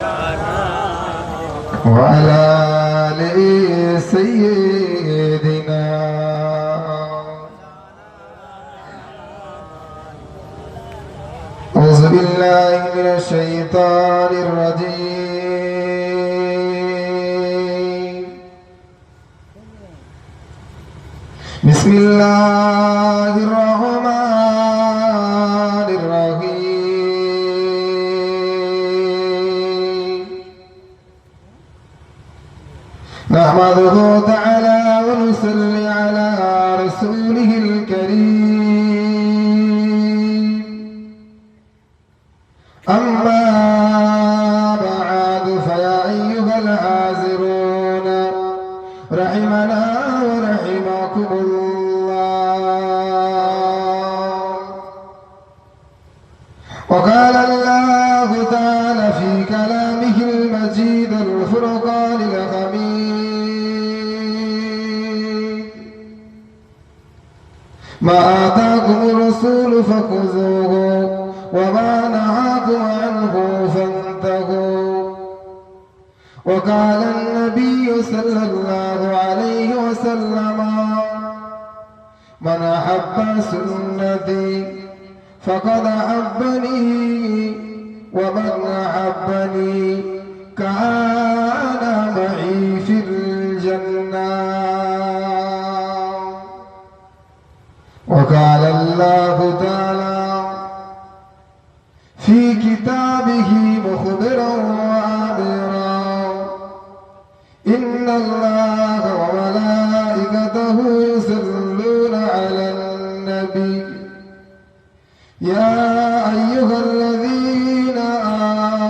وعلى آل سيدنا أعوذ بالله من الشيطان الرجيم بسم الله الرحمن الرحيم نحمده تعالى ونصلي على رسوله الكريم أما بعد فيا أيها الحاضرون رحمنا ورحمكم الله. وقال الله تعالى في كلامه المجيد الفرقان الحميد ما آتاكم الرسول فخذوه وما نهاكم عنه فانتهوا. وقال النبي صلى الله عليه وسلم من أحب سنتي فقد أحبني ومن أحبني كان معي في الجنة. وقال الله تعالى في كتابه مخبرا وآمرا إن الله وملائكته يصلون على النبي يا أيها الذين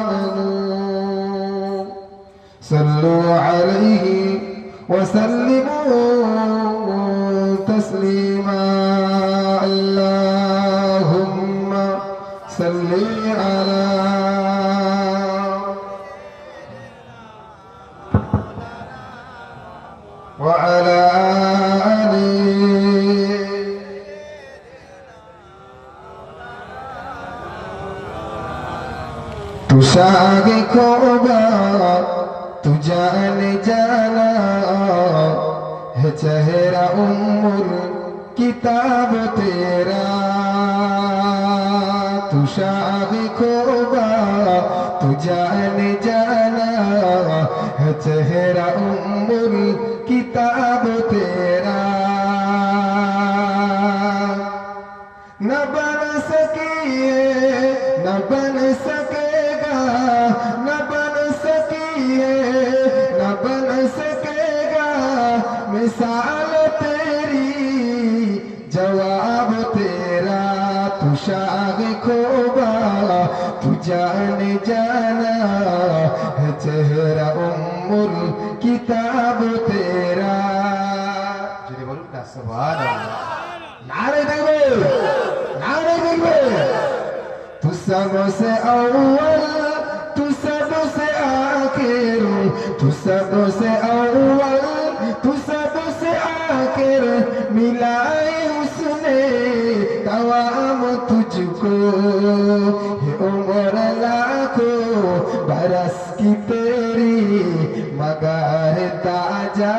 آمنوا صلوا عليه وسلموا تسليما. اللهم صل على وعلى آله तुशागे खोगा तू जाने जाना है चेहरा उम्र किताब तेरा. तुशागे खोगा तू जाने जाना है चेहरा उम्र किताब तेरा. न बन सकिए न बन सकेगा न बन सकिए न बन सकेगा मिसाल तेरी जवाब तेरा. तू शाग खोबा तू जाने जाना है चेहरा उम्र किताब तेरा. যদি বলুন না সুবহানাল্লাহ नारे देखो नारे देखो. तू सबसे अव्वल तू सबसे आखिर तू सबसे अव्वल तू सबसे आखिर मिलाए उसने तमाम तुझको. ये उम्र लाखों बरस की तेरी मगर ताजा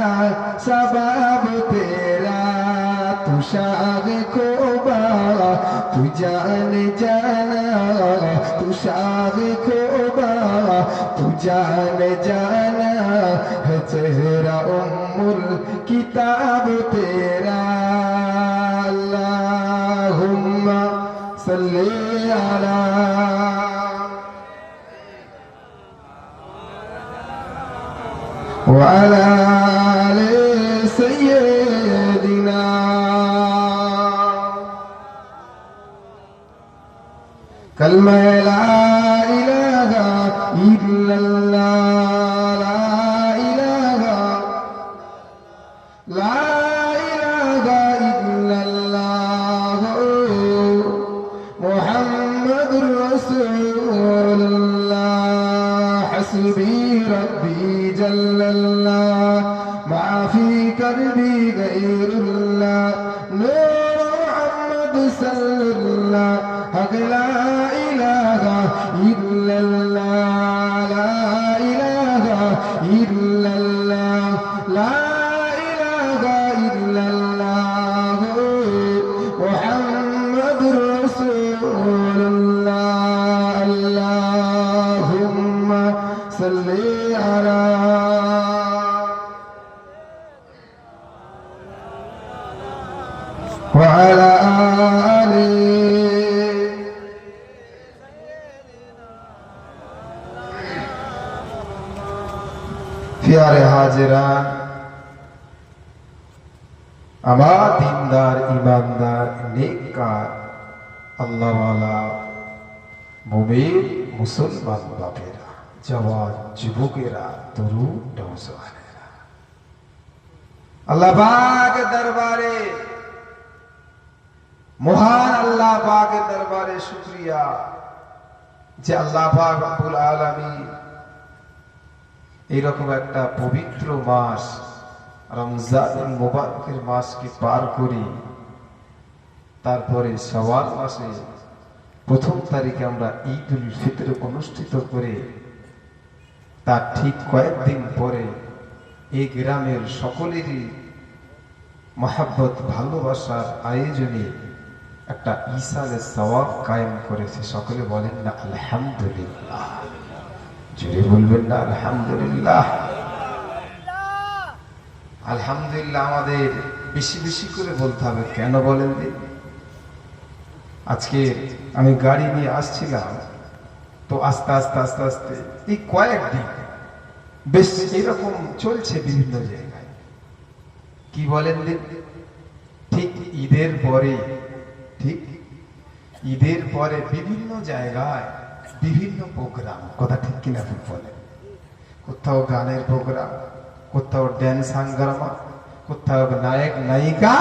शबाब तेरा. तू शाग खोबा तू जाने जाना तू शाग खोबा तू जाने जाना है चेहरा उम्र किताब तेरा. अल्लाहुम्मा सल्ली अला वअला आले सय्यदिना. कलमा ला इलाहा इल्लल्लाह ला इलाहा इल्लल्लाह मुहम्मदुर रसूलुल्लाह. हस्बी रब्बी जल्लल्लाह मा फी कर्बी गैरुल्लाह. नूर मुहम्मद सल्लल्लाह हक ला इलाहा इल्लल्लाह ला صل على وعلى آله प्यारे हाजिरान আমার দিনদার ইমানদার নেককার আল্লাহওয়ালা মুমিন মুসলমান বাপেরা জওয়ান যুবকেরা তরুণ নওজওয়ানেরা আল্লাহ পাকের দরবারে মহান আল্লাহ পাকের দরবারে শুকরিয়া যে আল্লাহ পাক রব্বুল আলামিন এইরকম একটা পবিত্র মাস রমজানুল মুবারকের মাসকে পার করে তারপরে শাওয়াল মাসে প্রথম তারিখে আমরা ঈদুল ফিতর অনুষ্ঠিত করে তার ঠিক কয়েকদিন পরে এই গ্রামের সকলেরই মহব্বত ভালোবাসার আয়োজনে একটা ইসালের সওয়াব কায়েম করেছে। সকলে বলেন না আলহামদুলিল্লাহ, জোরে বলবেন না আলহামদুলিল্লাহ। আলহামদুলিল্লাহ আমাদের বেশি বেশি করে বলতে হবে। কেন বলেন দিন? আজকে আমি গাড়ি নিয়ে আসছিলাম তো আস্তে আস্তে আস্তে আস্তে এই কয়েকদিন বেশ এরকম চলছে বিভিন্ন জায়গায়। কি বলেন দিন? ঠিক ঈদের পরে বিভিন্ন জায়গায় বিভিন্ন প্রোগ্রাম, কথা ঠিক কিনা ভুল বলেন? কোথাও গানের প্রোগ্রাম, কোথাও ড্যান্স হাঙ্গামা, কোথাও নায়ক নায়িকা,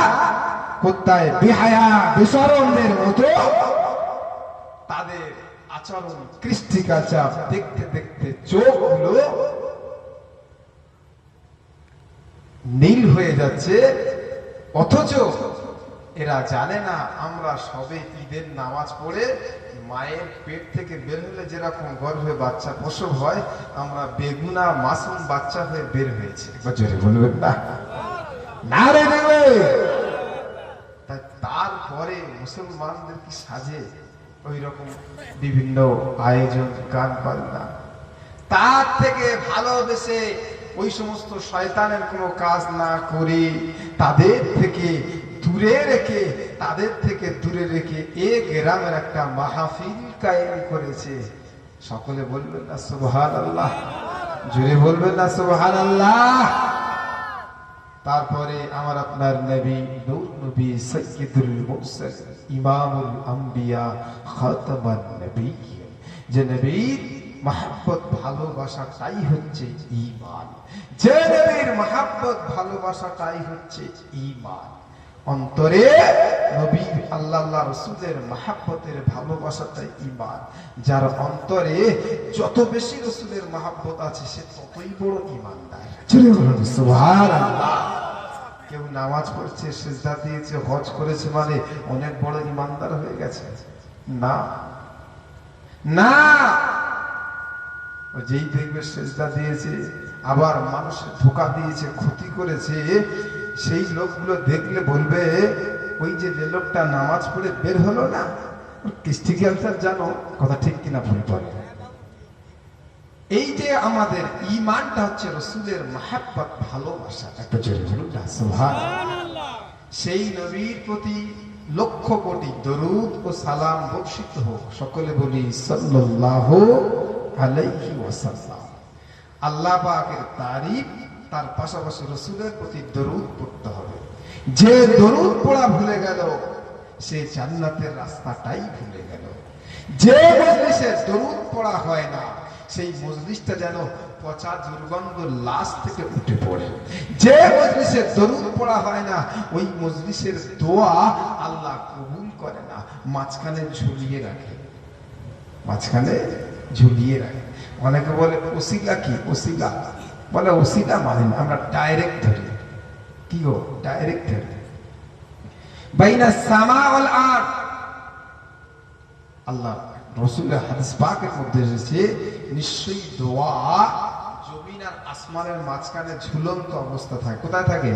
কোথায় বেহায়া বিচরণদের মতো তাদের আচরণ কৃষ্টি কাচাপ দেখতে দেখতে চোখগুলো নীল হয়ে যাচ্ছে। অথচ এরা জানে না আমরা সবে ঈদের নামাজ পড়ে মায়ের পেট থেকে বের হলে যেরকম গর্ভে বাচ্চা প্রসব হয়, আমরা বেগুনা মাসুম বাচ্চা হয়ে বের হয়েছে। জোরে বলবেন না, না রে দেবে। তারপরে মুসলমানদের কি সাজে ওই রকম বিভিন্ন আয়োজন, গান বাজনা। তার থেকে ভালোবেসে ওই সমস্ত শয়তানের কোনো কাজ না করে তাদের থেকে দূরে রেখে এক গ্রামের একটা মাহফিল কায়েম করেছে। সকলে বলবেন না সুবহানাল্লাহ, জোরে বলবেন না সুবহানাল্লাহ। তারপরে আমার আপনার নবী নূর নবী সাইয়্যিদুল মুরসালিন ইমামুল আম্বিয়া খাতামান নবিয়্যিন, যে নবীর মহব্বত ভালোবাসাটাই হচ্ছে ঈমান, যে নবীর মহব্বত ভালোবাসাটাই হচ্ছে ঈমান। অন্তরে নবী আল্লাহ রাসূলের মহব্বতের ভালোবাসাটাই ঈমান। যার অন্তরে যত বেশি রাসূলের মহব্বত আছে সে ততই বড় ঈমানদার। জোরে বলুন সুবহানাল্লাহ। কেউ নামাজ পড়ছে, সিজদা দিয়েছে, হজ করেছে মানে অনেক বড় ঈমানদার হয়ে গেছে? না না, যেই দেখবে সিজদা দিয়েছে আবার মানুষের ধোঁকা দিয়েছে, ক্ষতি করেছে, সেই লোকগুলো দেখলে বলবে ওই যে লোকটা নামাজ পড়ে বের হলো না, কৃষ্টি ক্যান্সার, জানো? কথা ঠিক কিনা ভুল বলে? এই যে আমাদের ঈমানটা হচ্ছে রাসূলের মহব্বত ভালোবাসা। একটা জোরে বলুন না সুবহানাল্লাহ। সেই নবীর প্রতি লক্ষ কোটি দরুদ ও সালাম বর্ষিত হোক। সকলে বলি সাল্লাল্লাহু আলাইহি ওয়াসাল্লাম। আল্লাহ পাকের তারিফ, তার পাশাপাশি রাসূলের প্রতি দরুদ পড়তে হবে। যে দরুদ পড়া ভুলে গেল সে জান্নাতের রাস্তাটাই ভুলে গেল। যে মজলিসে দরুদ পড়া হয় না সেই মজলিসটা যেন পচা দুর্গন্ধ লাশ থেকে উঠে পড়ে। যে মজলিসে দরুদ পড়া হয় না ওই মজলিসের দোয়া আল্লাহ কবুল করে না, মাঝখানে ঝুলিয়ে রাখে। অনেকে বলে ওসিলা কি? ওসিলা বলে ওসিলা মানে আমরা ডাইরেক্ট ধরি। কি গো? ডাইরেক্ট ধরি। বাইনা সামা ওয়াল আরদ, আল্লাহ রাসূলের হাদিস পাকের মধ্যে এসেছে নিশ্চয়ই দোয়া জমিন আর আসমানের মাঝখানে ঝুলন্ত অবস্থা থাকে। কোথায় থাকে?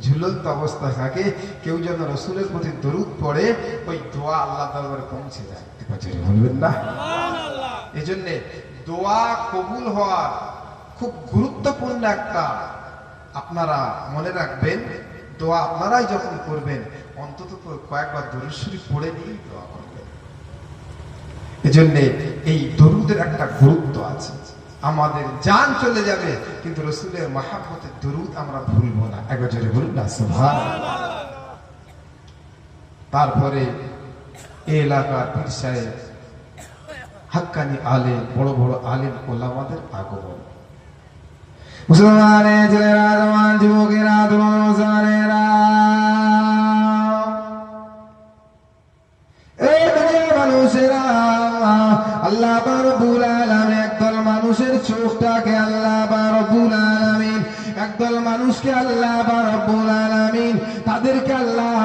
ঝুলন্ত অবস্থা থাকে। কেউ যেন রাসূলের প্রতি দরুদ পড়ে ওই দোয়া আল্লাহ দরবারে পৌঁছে যায়। বলবেন না? এজন্য দোয়া কবুল হওয়ার খুব গুরুত্বপূর্ণ একটা, আপনারা মনে রাখবেন, দোয়া আপনারাই যখন করবেন অন্তত কয়েকবার দরুদ শরীফ পড়ে নিয়েই দোয়া করবেন। এজন্য এই দরুদের একটা গুরুত্ব আছে। আমাদের জান চলে যাবে কিন্তু রাসূলের মহব্বতের দরুদ আমরা ভুলবো না। একবার জোরে বলুন না সুবহানাল্লাহ। তারপরে এই এলাকার পীর সাহেব, হাক্কানি আলেম, বড় বড় আলেম ওলামাদের আগমন। মুসলমানের ছেলেরা, জওয়ান যুবকেরা, তরুণ মুসলমানেরা, এই দুনিয়ার মানুষেরা, আল্লাহ পাক রব্বুল আলামিন একদল মানুষের চোখটাকে আল্লাহ পাক রব্বুল আলামিন, একদল মানুষকে আল্লাহ পাক রব্বুল আলামিন তাদেরকে আল্লাহ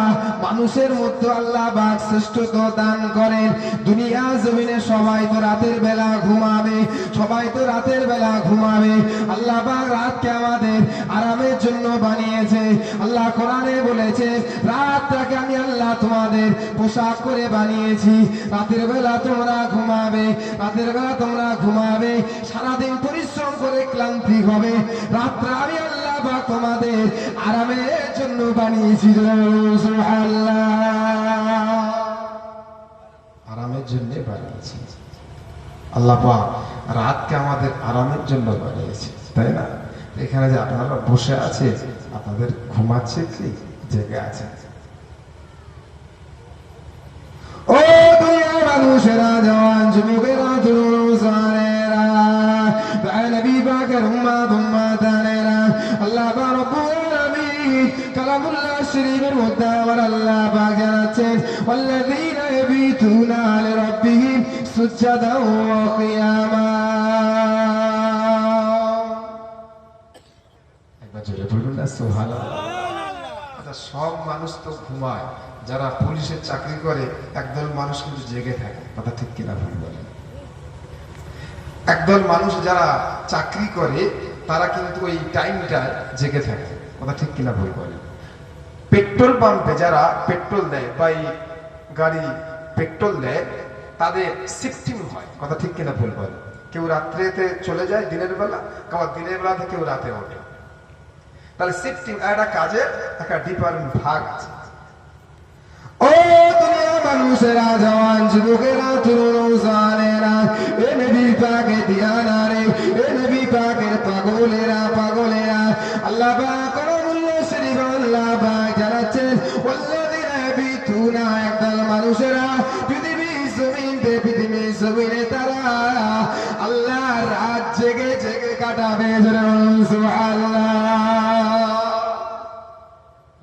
মানুষের মধ্যে আল্লাহ পাক শ্রেষ্ঠত্ব দান করেন। দুনিয়া জমিনে সবাই তো রাতের বেলা ঘুমাবে, সবাই তো রাতের বেলা ঘুমাবে। আল্লাহ পাক রাতকে আমাদের আরামের জন্য বানিয়েছে। আল্লাহ কোরআনে বলেছে, রাতটাকে আমি আল্লাহ তোমাদের পোশাক করে বানিয়েছি। রাতের বেলা তোমরা ঘুমাবে, রাতের বেলা তোমরা ঘুমাবে, সারাদিন পরিশ্রম করে ক্লান্তি হবে। রাতটা আমি আল্লাহ পাক তোমাদের আরামের জন্য বানিয়েছি। সুবহানাল্লাহ, আরামের জন্য বানিয়েছি। আল্লাহ পাক রাতকে আমাদের আরামের জন্য বানিয়েছে, তাই না? এখানে যে আপনারা বসে আছে, আপনাদের ঘুমাচ্ছে কি জেগে আছে? ও দুনিয়ার মানুষেরা, জওয়ান যুবকেরা, তরুণ মুসলমানেরা, নবী পাকের উম্মত উম্মতানেরা, আল্লাহ পাক রব্বুল আলামিন কালামুল্লাহ শরীফের মধ্যে আমার আল্লাহ পাক জানাচ্ছেন, ওয়াল্লাযীনা ইয়াবিতুনা লিরাব্বিহিম সুজদান ওয়া কিয়ামা। একবার জোরে বলুন না সুবহানাল্লাহ। আচ্ছা, সব মানুষ তো ঘুমায়, যারা পুলিশের চাকরি করে একদল মানুষ কিন্তু জেগে থাকে, কথা ঠিক কিনা ভুল বলেন? একদল মানুষ যারা চাকরি করে তারা কিন্তু ওই টাইমটা জেগে থাকে, কথা ঠিক কিনা ভুল বলেন? পেট্রোল পাম্পে যারা পেট্রোল দেয় বা গাড়ি পেট্রোল দেয় তাদের শিফটিং হয়, কথা ঠিক কিনা ভুল বলেন? কেউ রাত্রেতে চলে যায় দিনের বেলা, আবার দিনের বেলাতে কেউ রাতে ওঠে। তাহলে শিফটিং একটা কাজের একটা ডিপার্টমেন্ট ভাগ আছে। ও দুনিয়া মানুষেরা, জওয়ান যুবকেরা, তরুণ মুসলমানেরা, এ নবী পাকের দিয়ানা রে, এ নবী পাকের পাগলেরা, পাগলেরা, আল্লাহ পাক কালামুল্লাহ শরীফ আল্লাহ পাক জানাচ্ছেন, ওয়াল্লাযীনা ইয়াবিতুনা, একদল মানুষেরা পৃথিবীর জমিনে তারা আল্লাহ রাত জেগে জেগে কাটাবে। সুবহানাল্লাহ,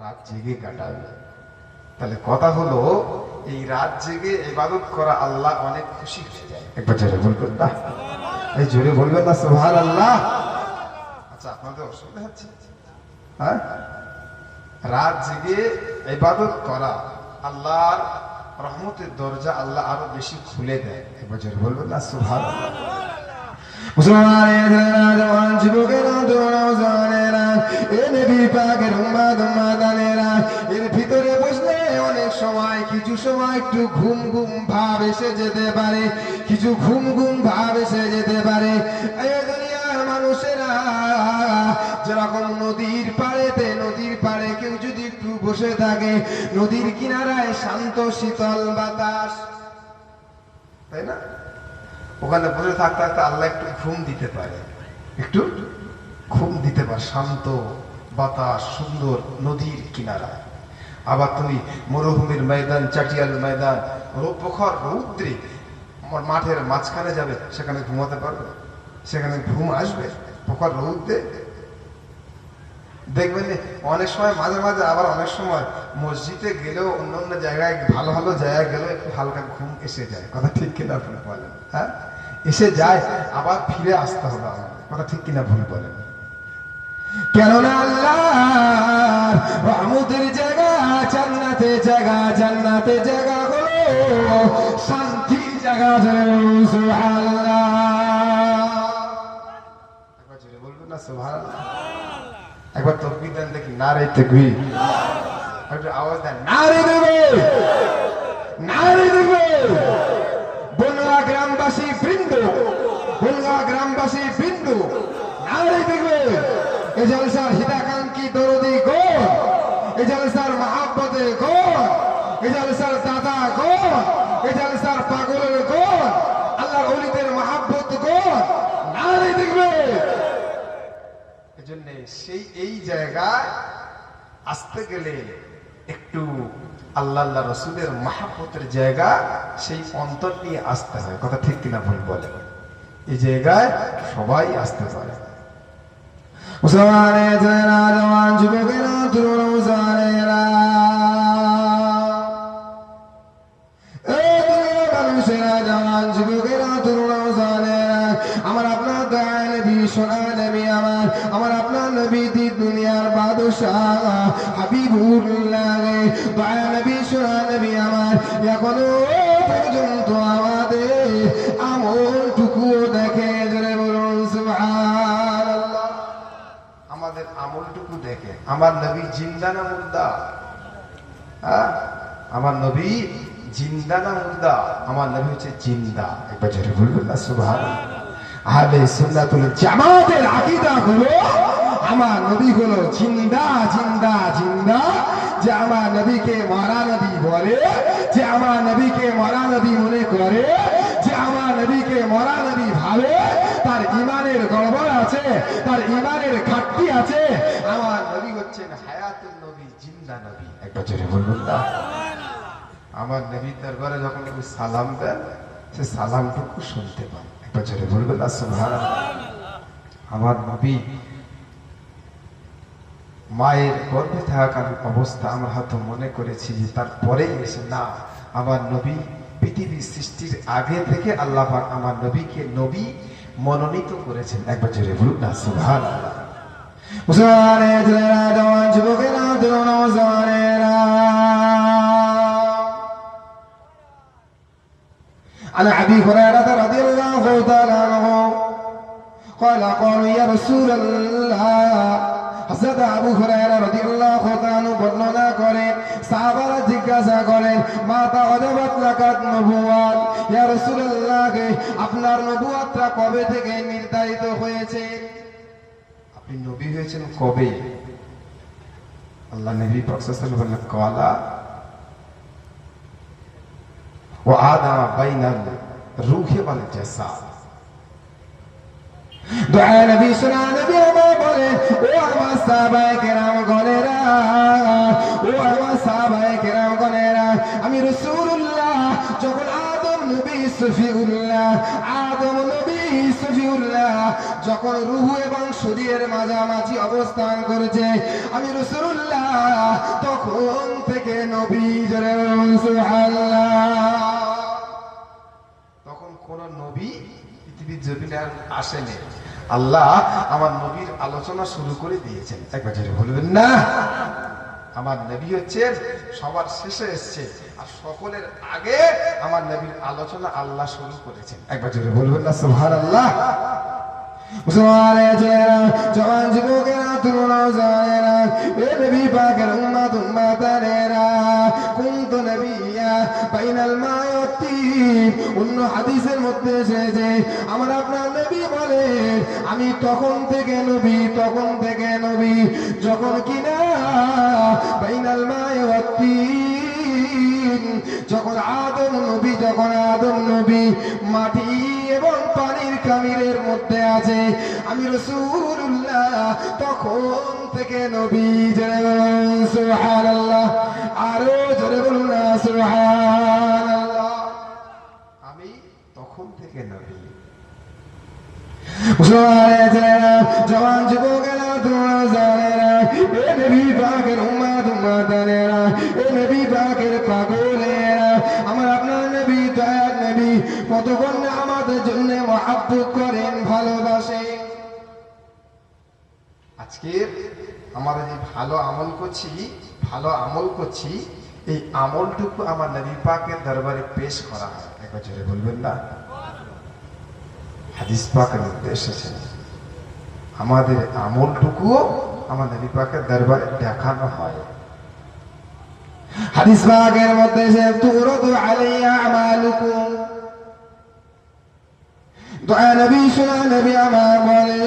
রাত জেগে কাটাবে। তাহলে কথা হলো, এই রাত জেগে ইবাদত করা আল্লাহ অনেক খুশি হয়ে যায়। একবার জোরে বলবেন না, এই জোরে বলবেন না সুবহানাল্লাহ। আচ্ছা, আপনাদের অসুবিধা হচ্ছে? হ্যাঁ, রাত জেগে ইবাদত করা আল্লাহর রহমতের দরজা আল্লাহ আরো বেশি খুলে দেয়। একবার জোরে বলবেন না সুবহানাল্লাহ। মুসলমানের জওয়ান যুবকেরা, তরুণ মুসলমানেরা, এ নবী পাকের উম্মত উম্মতানেরা, এর ভিতরে বসলে অনেক সময় কিছু সময় একটু ঘুম ঘুম ভাব এসে যেতে পারে, কিছু ঘুম ঘুম ভাব এসে যেতে পারে। এই দুনিয়ার মানুষেরা যেরকম নদীর পাড়ে কেউ যদি একটু বসে থাকে, নদীর কিনারায় শান্ত শীতল বাতাস, তাই না? ওখানে বসে থাকতে থাকতে আল্লাহ একটু ঘুম দিতে পারে, একটু ঘুম দিতে পারে, শান্ত বাতাস, সুন্দর নদীর কিনারায়। আবার তুমি মরুভূমির ময়দান, চাটিয়াল ময়দান, প্রখর রৌদ্রে মাঠের মাঝখানে যাবে, সেখানে ঘুমাতে পারবে? সেখানে ঘুম আসবে? প্রখর রৌদ্রে দেখবেন অনেক সময়, মাঝে মাঝে আবার অনেক সময় মসজিদে গেলেও অন্য অন্য জায়গায়, ভালো ভালো জায়গায় গেলেও একটু হালকা ঘুম এসে যায়, কথা ঠিক কিনা ভুল বলেন? হ্যাঁ, এসে যায়, আবার ফিরে আসতে হবে আমাদের, কথা ঠিক কিনা ভুল বলেন? কেননা আল্লাহর রহমতের জায়গা জান্নাতে, জান্নাতে জায়গা হলো শান্তির জায়গা। সুবহানাল্লাহ, একবার জোরে বলবেন না সুবহানাল্লাহ। একবার তাকবীর দেন দেখি, নারে তাকবীর। একটু আওয়াজ দেন, নারে তাকবীর, নারে তাকবীর। বন্ধুরা, গ্রামবাসী বৃন্দ, বুলগা গ্রামবাসী বিন্দু নারী দেখবে এ জলসার হিতাকাঙ্ক্ষী দরদি গোল, এ জলসার মহাব্বতে গোল, এ জলসার দাদা গোল, এ জলসার পাগলের গোল, আল্লাহর ওলিদের মহাব্বত গোল নারী দেখবে। এজন্য সেই এই জায়গায় আসতে গেলে একটু আল্লাহ আল্লাহ রসুলের মহাব্বতের জায়গা, সেই অন্তর নিয়ে আসতে হয়। কথা ঠিক কিনা ভুল বলে? এই জায়গায় সবাই আসতে পারে। মুসলমানের ছেলেরা, জওয়ান যুবকেরা, তরুণ মুসলমানেরা, এই দুনিয়ার মানুষেরা, জওয়ান যুবকেরা, তরুণ মুসলমানেরা, আমার আপনার দয়াল নবী, সোনা নবী, আমার আপনার নবী, দুনিয়ার বাদশাহ হাবিবুল্লাহ, দয়াল নবী, সোনা নবী আমার এখনো পর্যন্ত আমাদের আমলটুকু দেখে, জোরে বলুন সুবহানাল্লাহ। আমাদের আমলটুকু দেখে। আমার নবী জিন্দা না মুর্দা? আমার নবী জিন্দা না মুর্দা? আমার নবী হচ্ছে জিন্দা। একবার জোরে বলবেন না সুবহানাল্লাহ। আহলে সুন্নাতুল জামাতের আকীদা হলো আমার নবী হলো জিন্দা জিন্দা জিন্দা। যে আমার নবীকে মরা নবী বলে, যে আমার নবীকে মরা নবী মনে করে, যে আমার নবীকে মরা নবী ভাবে, তার ইমানের গড়বড় আছে, তার ইমানের ঘাটতি আছে। আমার নবী হচ্ছেন হায়াতুল নবী, জিন্দা নবী। একবার জোরে বলুন না। আমার নবীর দরবারে যখন কেউ সালাম দেন, সে সালামটুকু শুনতে পান। একবার জোরে বলবেন না সুবহানাল্লাহ। আমার নবী মায়ের গর্ভে থাকাকালীন অবস্থা আমরা হয়তো মনে করেছি যে তারপরেই এসে, না, আমার নবী পৃথিবী সৃষ্টির আগে থেকে আল্লাহ পাক আমার নবীকে নবী মনোনীত করেছেন। একবার জোরে বলুন না সুবহানাল্লাহ। মুসলমানের ছেলেরা, জওয়ান যুবকেরা, তরুণ মুসলমানেরা, عن أبي هريرة رضي الله تعالى عنه قال قالوا يا رسول الله, হযরত আবু হুরায়রা রাদিয়াল্লাহু তাআলা বর্ণনা করেন, সাহাবারা জিজ্ঞাসা করেন, মাতা ওয়াজাবাত লাকাত নবুওয়াত, ইয়া রাসূলুল্লাহ, আপনার নবুওয়াতটা কবে থেকে নির্ধারিত হয়েছে? আপনি নবী হয়েছেন কবে? আল্লাহ নবী পাক সাল্লাল্লাহু আলাইহি ওয়াসাল্লাম বললেন, কালা ওয়া আদামা বাইনাল রূহি ওয়াল জাসাদ। দয়া নবী, সোনা নবী আমার বলেন, ও আমার সাহাবায়ে কেরাম গণেরা, ও আমার সাহাবায়ে কেরাম গণেরা, আমি রাসূলুল্লাহ যখন আদম নবী সফিউল্লাহ, আদম নবী সফিউল্লাহ যখন রূহ এবং শরীরের মাঝামাঝি অবস্থান করেছে, আমি রাসূলুল্লাহ তখন থেকে নবী, জোরে বলুন সুবহানাল্লাহ। তখন কোন নবী পৃথিবীর জমিনে আর আসেনি। আল্লাহ আমার নবীর আলোচনা শুরু করে দিয়েছেন। একবার জোরে বলবেন না। আমার নবী হচ্ছে সবার শেষে এসছে, আর সকলের আগে আমার নবীর আলোচনা আল্লাহ শুরু করেছেন। একবার জোরে বলবেন না সুবহানাল্লাহ। মুসলমানের ছেলেরা, জওয়ান যুবকেরা, তরুণ মুসলমানেরা, এ নবী পাকের উম্মত উম্মতানেরা, কুনতু নবিয়্যা বাইনাল মা'i ওয়াত তিন। অন্য হাদিসের মধ্যে এসেছে, আমার আপনার নবী বলেন, আমি তখন থেকে নবী, তখন থেকে নবী যখন কিনা বাইনাল মা'i ওয়াত তিন, যখন আদম নবী, যখন আদম নবী মাটি এবং পানির কামিরের মধ্যে আছে, আমি রাসূলুল্লাহ তখন থেকে নবী। জোরে বলুন সুবহানাল্লাহ। আরো জোরে বলুন না সুবহানাল্লাহ। আমি তখন থেকে নবী। মুসলমানের ছেলেরা, জওয়ান যুবকেরা, তরুণ মুসলমানেরা, এ নবী পাকের উম্মত উম্মতানেরা, এ নবী পাকের পাগলেরা, আমার আপনার নবী, দয়ার নবী কতক্ষণ আমাদের জন্য মহব্বত করেন, ভালোবাসেন। আজকে আমরা যে ভালো আমল করছি, এই আমলটুকু আমার নবী পাকের দরবারে পেশ করা হয়। একবার জোরে বলবেন না। হাদিস পাকের মধ্যে এসেছে, আমাদের আমলটুকু আমার নবী পাকের দরবারে দেখানো হয়। হাদিস পাকের মধ্যে এসে, তুরদু আলাইয়া আমালুকুম দয়া নবী সোনা নবী আমার বলে,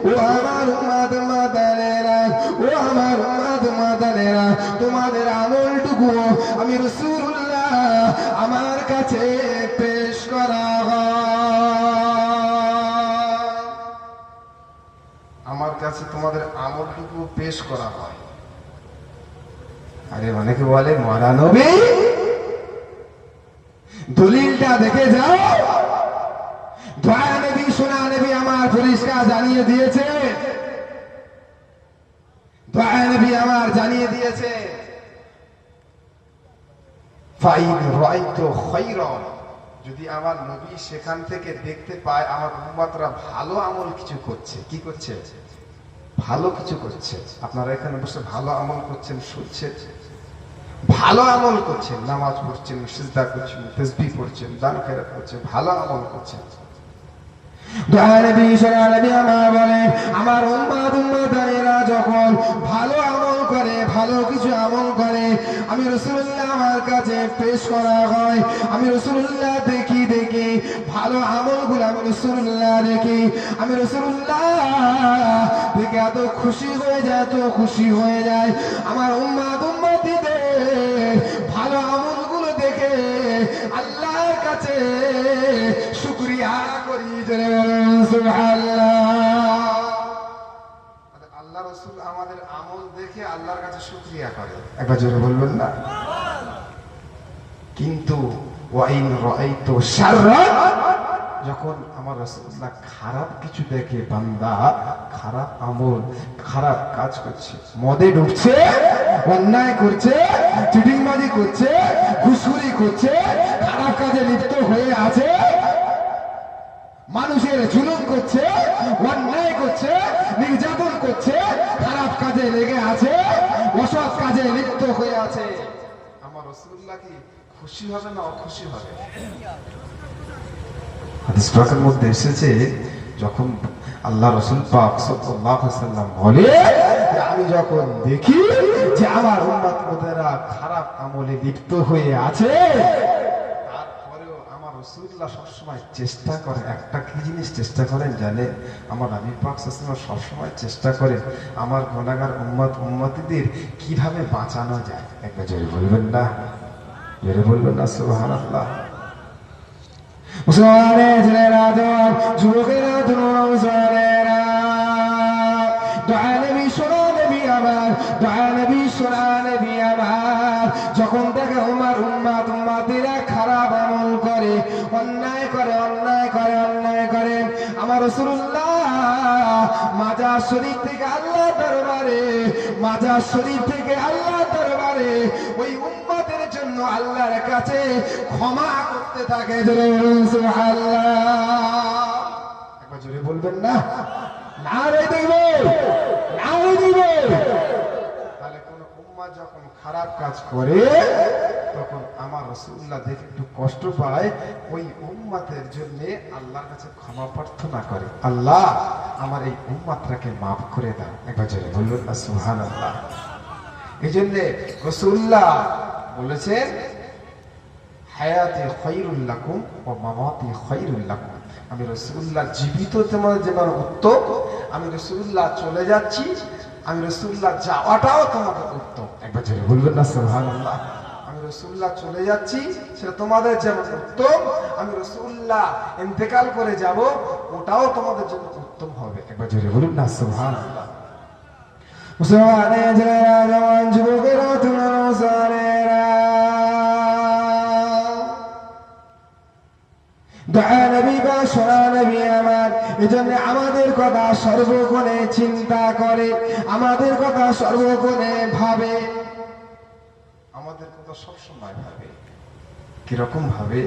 ও আমার উম্মত মাতানেরা, ও আমার উম্মত মাতানেরা, তোমাদের আমলটুকু আমি রাসূলুল্লাহ আমার কাছে পেশ করা হয়। আমার কাছে তোমাদের আমলটুকু পেশ করা হয়। আরে অনেকে বলে মরা নবী, দলিলটা দেখে যাও। দয়া নবী সোনা নবী আমার পরিষ্কার জানিয়ে দিয়েছে, দয়া নবী আমার জানিয়ে দিয়েছে, ফাইন রাইতু খায়রান, যদি আমার নবী সেখান থেকে দেখতে পায় আমার উম্মতরা ভালো আমল কিছু করছে, কি করছে, ভালো কিছু করছে। আপনারা এখানে বসে ভালো আমল করছেন, শুনছেন, ভালো আমল করছেন, নামাজ পড়ছেন, সিজদা করছেন, তাসবিহ পড়ছেন, দান খয়রাত করছেন, ভালো আমল করছেন। দয়া নবী সোনা নবী আমার বলেন, আমার উম্মতেরা যখন ভালো আমল করে, ভালো কিছু আমল করে, আমি রাসূলুল্লাহ আমার কাছে পেশ করা হয়। আমি রাসূলুল্লাহ দেখি ভালো আমলগুলো আমি রাসূলুল্লাহ দেখি, আমি রাসূলুল্লাহ দেখে এত খুশি হয়ে যায়, এত খুশি হয়ে যায়। আমার উম্মতিদের ভালো আমলগুলো দেখে আল্লাহর কাছে শুকরিয়া করি, সুবহানাল্লাহ। আল্লাহ রাসূল আমাদের আমল দেখে আল্লাহর কাছে শুকরিয়া করে, একবার জোরে বলবেন না? কিন্তু ওয়াইন রাআইতু শাররান, যখন আমার রাসূলুল্লাহ খারাপ কিছু দেখে, বান্দা খারাপ আমল, খারাপ কাজ করছে, মদে ঢুকছে, অন্যায় করছে, চিটিংবাজি করছে, ঘুষখোরি করছে, খারাপ কাজে লিপ্ত হয়ে আছে, মানুষের জুলুম করছে, অন্যায় করছে, নির্যাতন করছে, খারাপ কাজে লেগে আছে, অসৎ কাজে লিপ্ত হয়ে আছে, আমার রাসূলুল্লাহ কি খুশি হবে না অখুশি হবে? হাদিস পাকের মধ্যে এসেছে, যখন আল্লাহ রাসূল পাক সাল্লাল্লাহু আলাইহি ওয়াসাল্লাম বলে, আমি যখন দেখি যে আমার উম্মতরা খারাপ আমলে লিপ্ত হয়ে আছে, তারপরেও আমার রাসূলুল্লাহ সবসময় চেষ্টা করে, একটা কি জিনিস চেষ্টা করেন জানেন? আমার নবী পাক সাল্লাল্লাহু আলাইহি ওয়াসাল্লাম সবসময় চেষ্টা করেন আমার গুনাহগার উম্মতিদের কিভাবে বাঁচানো যায়। একবার জোরে বলবেন না? জোরে বলবেন না? সুবহানাল্লাহ। মুসলমানের ছেলেরা, যুবকেরা, মুসলমানেরা, দয়া নবী সোনা নবী আমার, দয়া নবী সোনা নবী আমার, যখন দেখে আমার উম্মতিরা খারাপ আমল করে, অন্যায় করে, অন্যায় করে, অন্যায় করে, আমার রাসূলুল্লাহ মাজার শরীফ থেকে আল্লাহ দরবারে, মাজার শরীফ থেকে আল্লাহ দরবারে ওই উম্মতের জন্য আল্লাহর কাছে ক্ষমা করতে থাকে। সুবহানাল্লাহ। একবার জোরে বলবেন না? নারে দিব, নারে দিব। তাহলে কোন উম্মাহ যখন খারাপ কাজ করে, তখন আমার রাসূলুল্লাহ দেখে একটু কষ্ট পায়, ওই উম্মতের জন্য আল্লাহর কাছে ক্ষমা প্রার্থনা করে, আল্লাহ আমার এই উম্মতটাকে মাফ করে দাও। একবার জোরে বলবেন না? সুবহানাল্লাহ। এই জন্য রাসূলুল্লাহ বলেছেন, হায়াতি খায়রুল লাকুম ওয়া মামাতি খায়রুল লাকুম, আমি রাসূলুল্লাহ জীবিত তোমাদের যেমন উত্তম, আমি রাসূলুল্লাহ চলে যাচ্ছি, আমি রাসূলুল্লাহ যাওয়াটাও তোমাদের উত্তম। একবার জোরে বলবেন না? সুবহানাল্লাহ। আমি রাসূলুল্লাহ চলে যাচ্ছি সেটা তোমাদের যেমন উত্তম, আমি রাসূলুল্লাহ ইন্তেকাল করে যাব ওটাও তোমাদের জন্য উত্তম হবে। একবার জোরে বলুন না? সুবহানাল্লাহ। মুসলমানের ছেলেরা, জওয়ান যুবকেরা, মুসলমানেরা, দয়া নবী বা সোনা নবী আমার, এজন্য আমাদের কথা সর্বক্ষণে চিন্তা করে, আমাদের কথা সর্বক্ষণে ভাবে, আমাদের কথা সবসময় ভাবে। কিরকম ভাবে?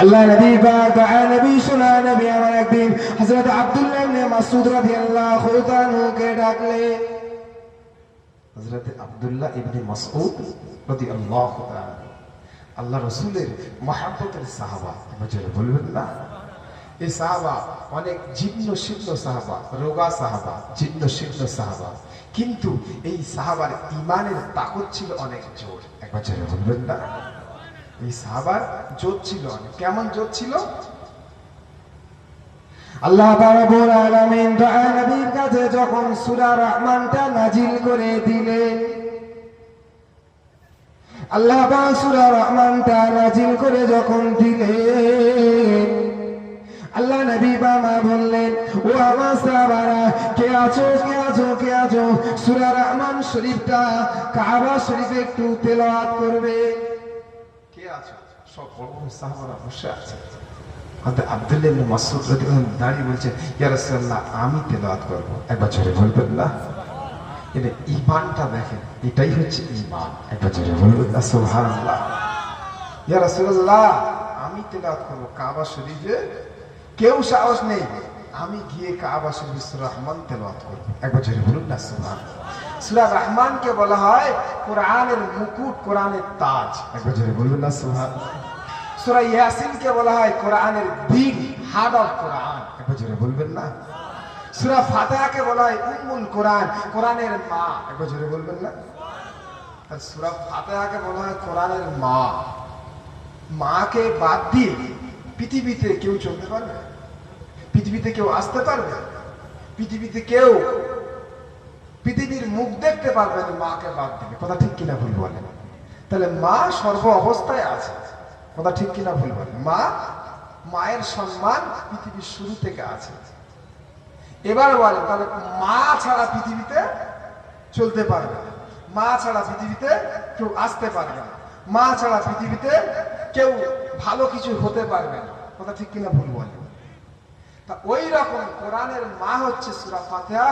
আল্লাহ নবী বা দয়া নবী সোনা নবী আমার একদিন হযরত আব্দুল্লাহ ইবনে মাসউদ রাদিয়াল্লাহু তাআলাকে ডাকলে, হযরত আব্দুল্লাহ ইবনে মাসউদ রাদিয়াল্লাহু তাআলা আল্লাহ রাসূলের মহব্বতের সাহাবা। বুঝলে বলবেন না? এই সাহাবা অনেক জীর্ণ শীর্ণ সাহাবা, রোগা সাহাবা, জীর্ণ শীর্ণ সাহাবা, কিন্তু এই সাহাবার ঈমানের তাকত ছিল অনেক জোর। একবার জোরে বলবেন না? এই সাহাবার জোর ছিল অনেক। কেমন জোর ছিল? আল্লাহ রাব্বুল আলামিন দয়া নবীর কাছে যখন সূরা রহমানটা নাজিল করে দিলেন, আল্লাহ পাক সূরা রহমানটা নাজিল করে যখন দিলেন, আল্লাহ নবী বাবা বললেন, ও আমার সাহাবারা, কে আছো কে আছো কে আছো, সূরা রহমান শরীফটা কাবা শরীফে একটু তেলাওয়াত করবে। কে আছো? সব বড় বড় সাহাবারা বসে আছে। হযরত আব্দুল্লাহ ইবনে মাসউদ রাদিয়াল্লাহু আনহু দাঁড়িয়ে বলছে, ইয়া রাসূলুল্লাহ, আমি তেলাওয়াত করব। একবার জোরে বলবেন না? এটা ঈমানটা দেখেন, এটাই হচ্ছে ঈমান। একবার জোরে বলবেন না সুবহানাল্লাহ? ইয়া রাসূলুল্লাহ, আমি তেলাওয়াত করব কাবা শরীফে, কেউ সাহস নেই, আমি গিয়ে কাবা শরীফে সূরা রহমান তেলাওয়াত করব। একবার জোরে বলুন না সুবহানাল্লাহ? সূরা রহমানকে বলা হয় কোরআনের মুকুট, কোরআনের তাজ। একবার জোরে বলুন না সুবহানাল্লাহ? সূরা ইয়াসিনকে বলা হয় কোরআনের দিল, হার্ট অফ কোরআন। একবার জোরে বলবেন না? সূরা ফাতিহাকে বলা হয় উম্মুল কোরআন, কোরআনের মা। একবার জোরে বলবেন না? আর সূরা ফাতিহাকে বলা হয় কোরআনের মা। মাকে বাদ দিয়ে পৃথিবীতে কেউ চলতে পারবে? পৃথিবীতে কেউ আসতে পারবে? পৃথিবীতে কেউ পৃথিবীর মুখ দেখতে পারবে না মাকে বাদ দিলে। কথা ঠিক কিনা ভুল বলেন? তাহলে মা সর্ব অবস্থায় আছে। কথা ঠিক কিনা ভুল বলেন? মা, মায়ের সম্মান পৃথিবীর শুরু থেকে আছে। এবার বলেন, তাহলে মা ছাড়া পৃথিবীতে চলতে পারবে না, মা ছাড়া পৃথিবীতে কেউ আসতে পারবে না, মা ছাড়া পৃথিবীতে কেউ ভালো কিছু হতে পারবে না। কথা ঠিক কিনা ভুল বলেন? তা ওই রকম কোরআনের মা হচ্ছে সূরা ফাতিহা।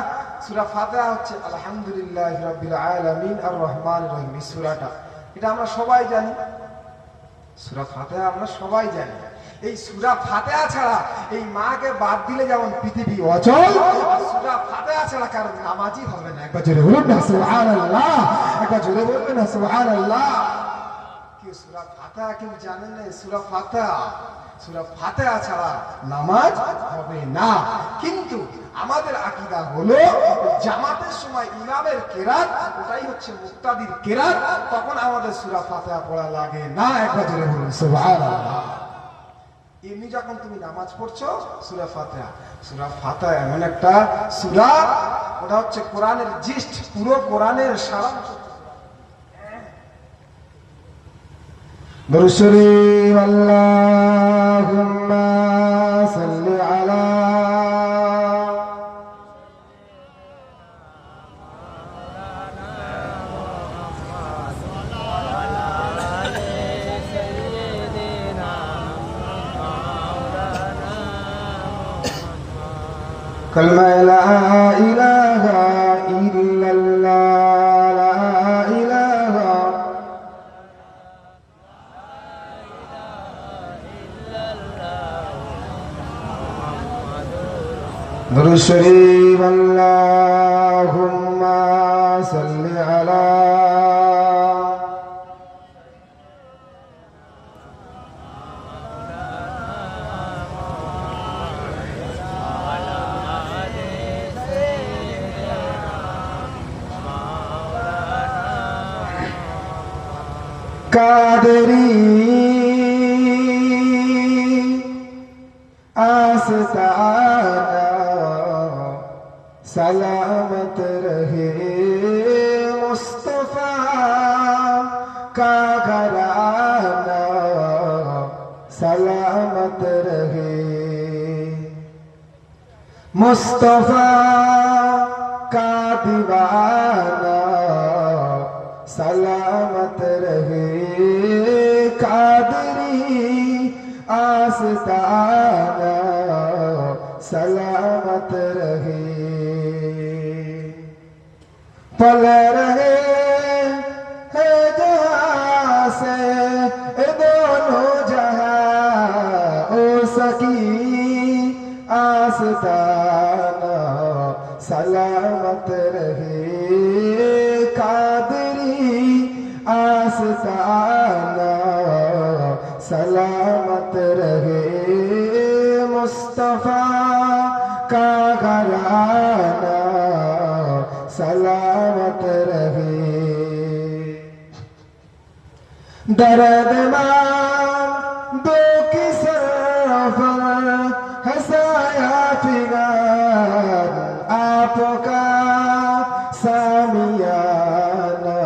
সূরা ফাতিহা হচ্ছে আলহামদুলিল্লাহি রাব্বিল আলামিন আর রহমানির রহিম। এই সূরাটা, এটা আমরা সবাই জানি। সূরা ফাতিহা আমরা সবাই জানি। এই সূরা ফাতিহা ছাড়া এই মাকে বাদ দিলে যেমন পৃথিবী অচল, সূরা ফাতিহা ছাড়া কারো নামাজই হবে না। একবার জোরে বলুন না সুবহানাল্লাহ? একবার জোরে বলবেন না সুবহানাল্লাহ? কি সূরা ফাতিহা কেউ জানেন না? সূরা ফাতিহা, সূরা ফাতিহা ছাড়া নামাজ হবে না। কিন্তু আমাদের আকীদা হলো জামাতের সময় ইমামের কেরাত, ওটাই হচ্ছে মুক্তাদির কেরাত, তখন আমাদের সূরা ফাতিহা পড়া লাগে না। একবার জোরে বলুন সুবহানাল্লাহ? এমনি যখন তুমি নামাজ পড়ছো, সূরা ফাতিহা, সূরা ফাতিহা এমন একটা সূরা, ওটা হচ্ছে কোরআনের জিস্ট, পুরো কোরআনের সারাংশ। দরুদ শরীফ আল্লাহুম্মা সাল্লি আলা কালমা লা ইলাহা ইল্লাল্লাহ, লা ইলাহা দরুদ শরীফ আল্লাহুম্মা সাল্লি আলা कादरी आस्ताना सलामत रहे, मुस्तफा का घराना सलामत रहे, मुस्तफा का दीवाना सलामत रहे, कादरी आस्ताना सलामत रहे, पल रहे है जहाँ से दोनों जहाँ, ओ सकी आस्ताना सलामत रहे, कादरी आस्ताना सलामत रहे, मुस्तफा का घराना सलामत रहे, दर्द हंसाया फिगान आपका सामियाना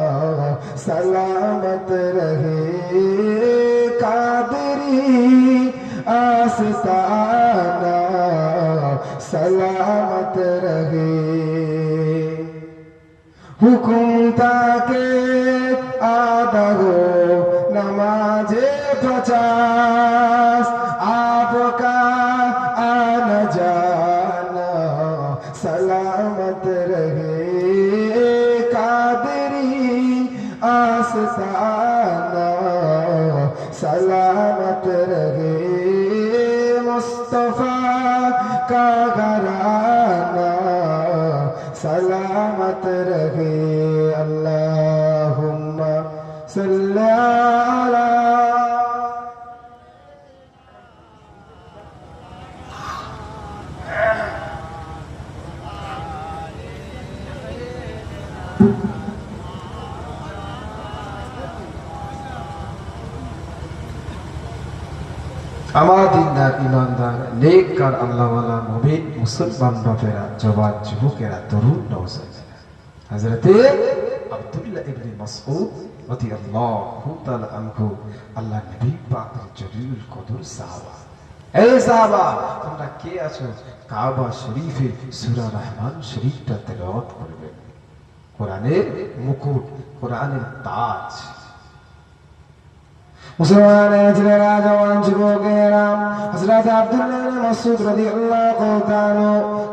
सलामत रहे कादरी आस्ताना सलामत रहे हुकुम ताके आदा हो नमाजे 50 आपका आना जाना सलामत रहे कादरी आस्ताना सलामत रहे मुस्तफा का घराना सलामत रहे अल्लाहुम्मा सल्ली अला আমার দিনদার ইমানদার নেককার আল্লাহওয়ালা মুমিন মুসলমান বাপেরা জওয়ান যুবকেরা তরুণ নওজওয়ানেরা হযরতে আব্দুল্লাহ ইবনে মাসউদ রাদিয়াল্লাহু তাআলা আনহু আল্লাহ নবী পাকের জলিলুল কদর সাহাবা এই সাহাবা তোমরা কে আছো কাবা শরীফে সূরা রহমান শরীফটা তেলাওয়াত করবে কোরআনের মুকুট কোরআনের তাজ মুসলমানের ছেলেরা জওয়ান যুবকেরা হযরত আব্দুল্লাহ ইবনে মাসউদ রাদিয়াল্লাহু তাআলা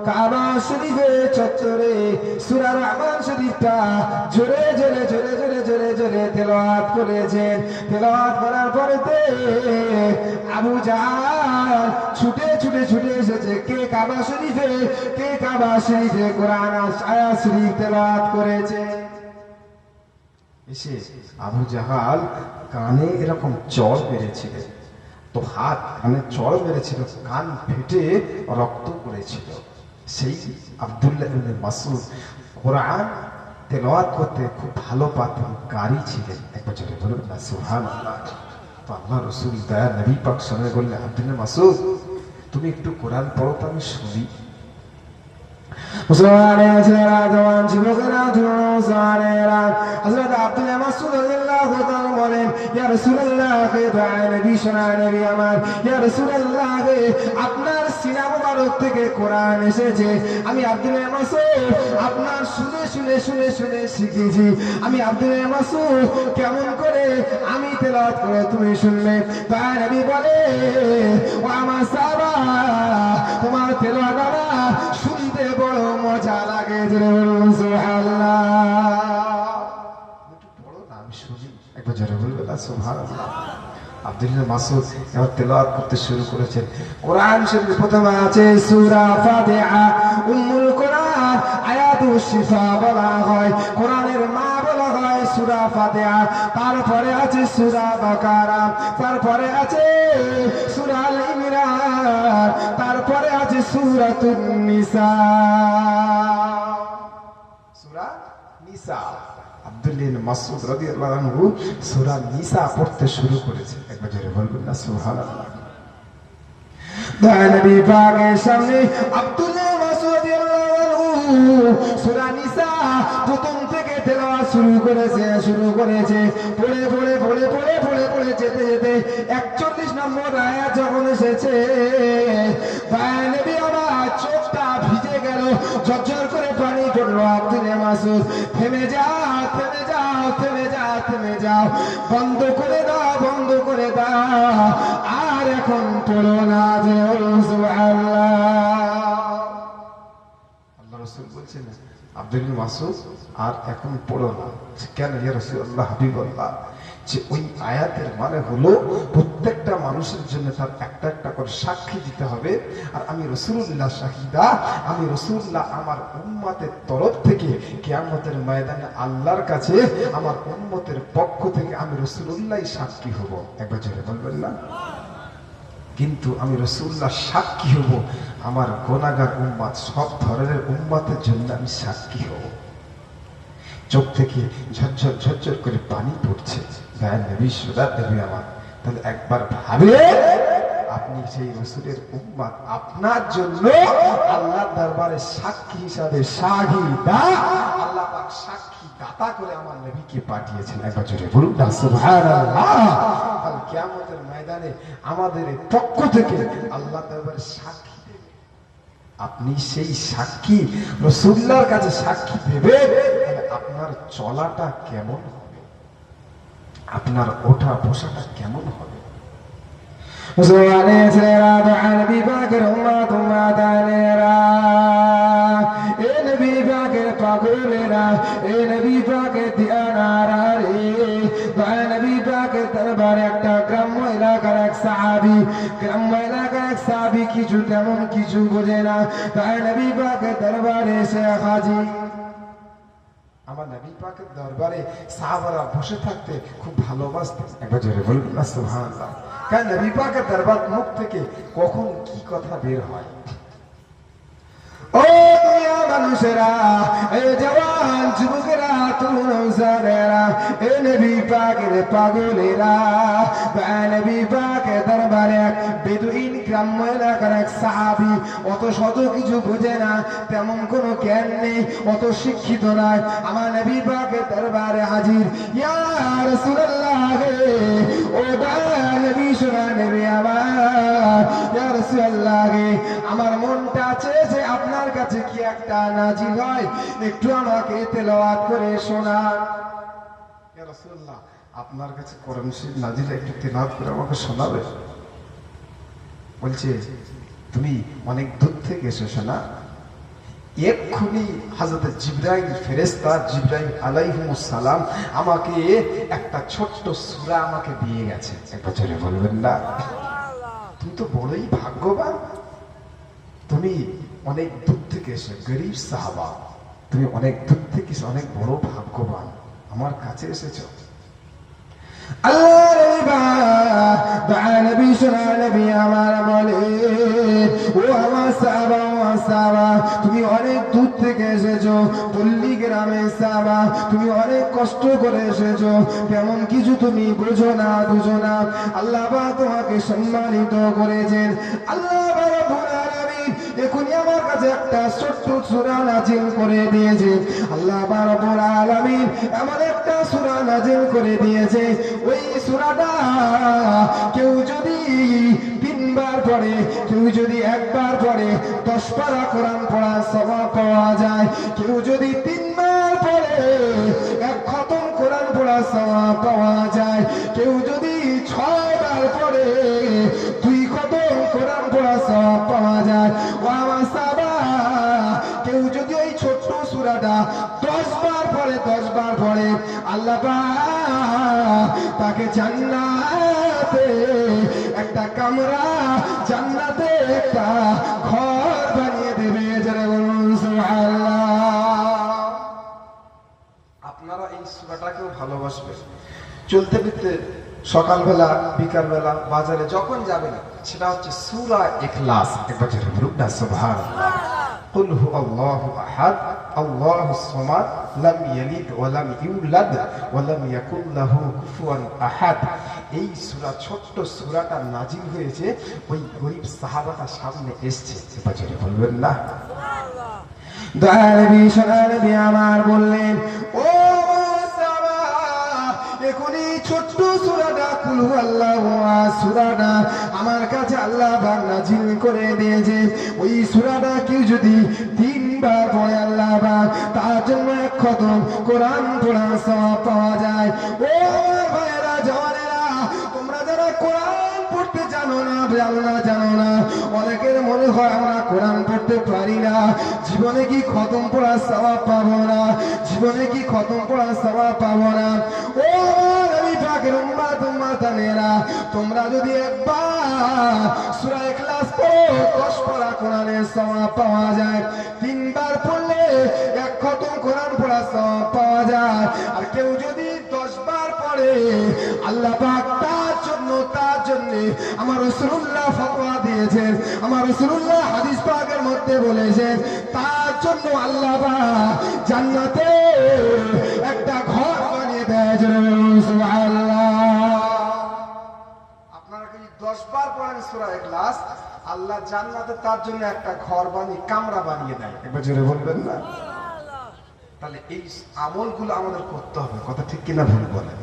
কাবা শরীফের চত্বরে সূরা রহমান শরীফটা জোরে জোরে জোরে জোরে জোরে জোরে তেলাওয়াত করেছেন তেলাওয়াত করার পরেতে আবু জাহল ছুটে ছুটে ছুটে এসেছে কে কাবা শরীফে কোরআন আয়াত শরীফ তেলাওয়াত করেছে এসে আবু জাহাল কানে এরকম চড় মেরেছিল তো হাত কানে চড় মেরেছিল কান ফেটে রক্ত পড়েছিল সেই আব্দুল্লাহ ইবনে মাসউদ কোরআন তেলাওয়াত করতে খুব ভালো পাতেন কারি ছিলেন একবার জোরে বলুন না সুবহানাল্লাহ তো আল্লাহ রাসূল দয়া নবী পাক শুনে বললেন আব্দুল্লাহ মাসউদ তুমি একটু কোরআন পড়ো তো আমি শুনি মুসলমানের ছেলেরা জওয়ান যুবকেরা মুসলমানেরা হযরত আব্দুল্লাহ মাসউদ রাদিয়াল্লাহু তাআলা বলেন ইয়া রাসূলুল্লাহ দয়া নবী শোনা নবী আমার ইয়া রাসূলুল্লাহ আপনার সিনা মুবারক থেকে কোরআন এসেছে আমি আব্দুল্লাহ মাসউদ আপনার শুনে শুনে শুনে শুনে শিখেছি আমি আব্দুল্লাহ মাসউদ কেমন করে আমি তেলাওয়াত করে তুমি শুনলে দয়া নবী বলে ও আমার সাহাবা তোমার তেলাওয়াত শুনতে বড় মজা লাগে জোরে বলুন সুবহানাল্লাহ একটু পড়ো না আমি শুনি একবার জোরে বলবেন না সুবহানাল্লাহ আব্দুল্লাহ মাসউদ এবার তেলাওয়াত করতে শুরু করেছেন কোরআন শরীফের প্রথমে আছে সূরা ফাতিহা উম্মুল কোরআন আয়াতুশ শিফা বলা হয় কোরআনের মা বলা হয় সূরা ফাতিহা তারপরে আছে সূরা বাকারা তারপরে আছে সূরা আল ইমরান তারপরে আছে সূরাতুন নিসা সূরা নিসা আব্দুল্লাহ ইবনে মাসউদ রাদিয়াল্লাহু আনহু সূরা নিসা পড়তে শুরু করেছে একবার জোরে বলবেন না সুবহানাল্লাহ দয়া নবী পাকের সামনে আব্দুল্লাহ মাসউদ রাদিয়াল্লাহু আনহু সূরা নিসা প্রথম থেকে তেলাওয়াত শুরু করেছে পড়ে পড়ে পড়ে পড়ে পড়ে পড়ে যেতে যেতে 41 নম্বর আয়াত যখন এসেছে দয়া নবী আমার চোখটা ভিজে গেল ঝরঝর করে পানি পড়লো আব্দুল্লাহ মাসউদ থেমে যাও থেমে যাও থেমে যাও থেমে যাও বন্ধ করে দাও আর এখন পড়ো না যে সুবহানাল্লাহ আল্লাহ রাসূল বলছেন আব্দুল্লাহ মাসউদ আর এখন পড়ো না কেন ইয়া রাসূলুল্লাহ হাবিবাল্লাহ যে ওই আয়াতের মানে হলো প্রত্যেকটা মানুষের জন্য তার একটা একটা করে সাক্ষী দিতে হবে আর আমি রাসূলুল্লাহ শাহিদা আমি রাসূলুল্লাহ আমার উম্মতের তরফ থেকে কিয়ামতের ময়দানে আল্লাহর কাছে আমার উম্মতের পক্ষ থেকে আমি রাসূলুল্লাহই সাক্ষী হব একবার জোরে বলবেন না কিন্তু আমি রাসূলুল্লাহ সাক্ষী হব আমার গুনাহগার উম্মত সব ধরনের উম্মতের জন্য আমি সাক্ষী হব চোখ থেকে ঝরঝর ঝরঝর করে পানি পড়ছে দয়া নবী সুদা নবী আমার তাহলে একবার ভাবে আপনি সেই রাসূলের উম্মত, আপনার জন্য আল্লাহর দরবারে সাক্ষী হিসাবে শাহিদা, আল্লাহ পাক সাক্ষী দাতা করে আমার নবীকে পাঠিয়েছেন। একবার জোরে বলুন না সুবহানাল্লাহ। কাল কিয়ামতের ময়দানে আমাদের পক্ষ থেকে আল্লাহ দরবারে সাক্ষী দেবে। আপনি সেই সাক্ষী রাসূলুল্লাহর কাছে সাক্ষী দেবে, তাহলে আপনার চলাটা কেমন হবে, আপনার ওঠা বসাটা কেমন হবে? মুসলমানের ছেলেরা দোয়া নবী পাকের উম্মত উম্মতানেরা, এ নবী পাকের পাগলেরা, এ নবী পাকের দিয়ানারা রে, দোয়া নবী পাকের দরবারে একটা গ্রাম্য এলাকার এক সাহাবী, গ্রাম্য এলাকার এক সাহাবী কিছু তেমন কিছু বোঝে না, দোয়া নবী পাকের দরবারে এসে হাজির। আমার নবী পাকের দরবারে সাহাবারা বসে থাকতে খুব ভালোবাসতেন। একবার জোরে বলুন না সুবহানাল্লাহ। কারণ নবী পাকের দরবার মুখ থেকে কখন কি কথা বের হয়। ও দুনিয়া মানুষেরা, এ জওয়ান যুবকেরা, তরুণ নওজওয়ানেরা, এ নবী পাকের পাগলেরা, নবী পাকের দরবারে এক বেদুইন গ্রাম্য এলাকার এক সাহাবী, অত শত কিছু বোঝে না, তেমন কোনো জ্ঞান নেই, অত শিক্ষিত নয়, আমার নবী পাকের দরবারে হাজির। ইয়া রাসূলুল্লাহ হে, ও নবী সোনা নবী আমার, ইয়া রাসূলুল্লাহ হে, আমার মনটা চেয়েছে আপনার কাছে কি একটা নাজিল হয়, একটু আমাকে তেলাওয়াত করে শোনান। ইয়া রাসূলুল্লাহ, আপনার কাছে কোরআন শরীফ নাজিল, একটু তেলাওয়াত করে আমাকে শোনাবে? বলছে, তুমি অনেক দূর থেকে এসেছো না? এক্ষুনি হযরত জিবরাইল ফেরেশতা, জিবরাইল আলাইহিস সালাম আমাকে একটা ছোট্ট সূরা আমাকে দিয়ে গেছে। একবার জোরে বলবেন না? তুমি তো বড়ই ভাগ্যবান, তুমি অনেক দূর থেকে এসে, গরীব সাহাবা, তুমি অনেক দূর থেকে এসে অনেক বড় ভাগ্যবান, আমার কাছে এসেছো। আল্লাহ নবী সোনা নবী আমার বলে, ও আমার সাহাবা, সাহাবা, তুমি অনেক দূর থেকে এসেছো, পল্লী গ্রামে সাহাবা, তুমি অনেক কষ্ট করে এসেছো, কেমন কিছু তুমি বোঝো না, বুঝো না, আল্লাহ পাক তোমাকে সম্মানিত করেছেন। আল্লাহ রাব্বুল আলামিন এখনই আমার কাছে একটা ছোট্ট সূরা নাজিল করে দিয়েছে। আল্লাহ রাব্বুল আলামিন এমন একটা সূরা নাজিল করে দিয়েছে, ওই সূরাটা কেউ যদি 3 বার পড়ে, কেউ যদি 1 বার পড়ে, 10 পারা কোরআন পড়া সওয়াব পাওয়া যায়। কেউ যদি 3 বার পড়ে, 1 খতম কোরআন পড়া সওয়াব পাওয়া যায়। কেউ যদি 6 বার পড়ে, 2 খতম কোরআন পড়া সওয়াব পাওয়া যায়। ও আমার সাহাবা, কেউ যদি ওই ছোট্ট সূরাটা 10 বার পড়ে, 10 বার পড়ে, আল্লাহ পাক তাকে জান্নাতে একটা কামরা, জান্নাতে একটা ঘর বানিয়ে দেবে। যারা বলুন সুবহানাল্লাহ। আপনারা এই সূরাটাকেও ভালোবাসবেন। চলতে ফিরতে সকালবেলা, বিকালবেলা, বাজারে যখন যাবেন, সেটা হচ্ছে সূরা ইখলাস। একবার জোরে বলুন না সুবহানাল্লাহ। কুল হুয়াল্লাহু আহাদ, আল্লাহুস সামাদ, লাম ইয়ালিদ ওয়া লাম ইউলাদ ওয়া লাম ইয়াকুল লাহু কুফুয়ান আহাদ। এই সূরা, ছোট্ট সূরাটা নাজিল হয়েছে ওই গরীব সাহাবাটার সামনে এসেছে। একবার জোরে বলবেন না সুবহানাল্লাহ। দয়া নবী সোনা নবী আমার বললেন, ও সাহাবা, এখনই ছোট্ট সূরাটা কুল হুয়াল্লাহু আহাদ সূরাটা আমার কাছে আল্লাহ পাক নাজিল করে দিয়েছে। ওই সূরাটা কেউ যদি 3 বার পড়ে, আল্লাহ পাক তার জন্য 1 খতম কোরআন পড়া সওয়াব পাওয়া যায়। ও ভাইরা, জওয়ানেরা, তোমরা যারা কোরআন পড়তে জানো না, জানো না, অনেকের মনে হয় আমরা কোরআন পড়তে পারি না, জীবনে কি খতম পড়া সওয়াব পাবো না, জীবনে কি খতম পড়া সওয়াব পাবো না। ও নবী পাকের উম্মত উম্মতানেরা, তোমরা যদি 1 বার সূরা ইখলাস পড়ো, 10 পারা কোরআনের সওয়াব পাওয়া যায়। 3 বার পড়লে 1 খতম কোরআন পড়া সওয়াব পাওয়া যায়। আর কেউ যদি 10 বার পড়ে, আল্লাহ পাক তার জন্য আমার রাসূলুল্লাহ ফতোয়া দিয়েছেন, আমার রাসূলুল্লাহ হাদিস পাকের মধ্যে বলেছেন, তার জন্য আল্লাহ পাক জান্নাতে একটা ঘর বানিয়ে দেয়। সুবহানাল্লাহ। আপনারা কি 10 বার পড়েন পড়েন সূরা ইখলাস, আল্লাহ জান্নাতে তার জন্য একটা ঘর বানিয়ে কামরা বানিয়ে দেয়। একবার জোরে বলবেন না? তাহলে এই আমলগুলো আমাদের করতে হবে, কথা ঠিক কিনা ভুল বলেন?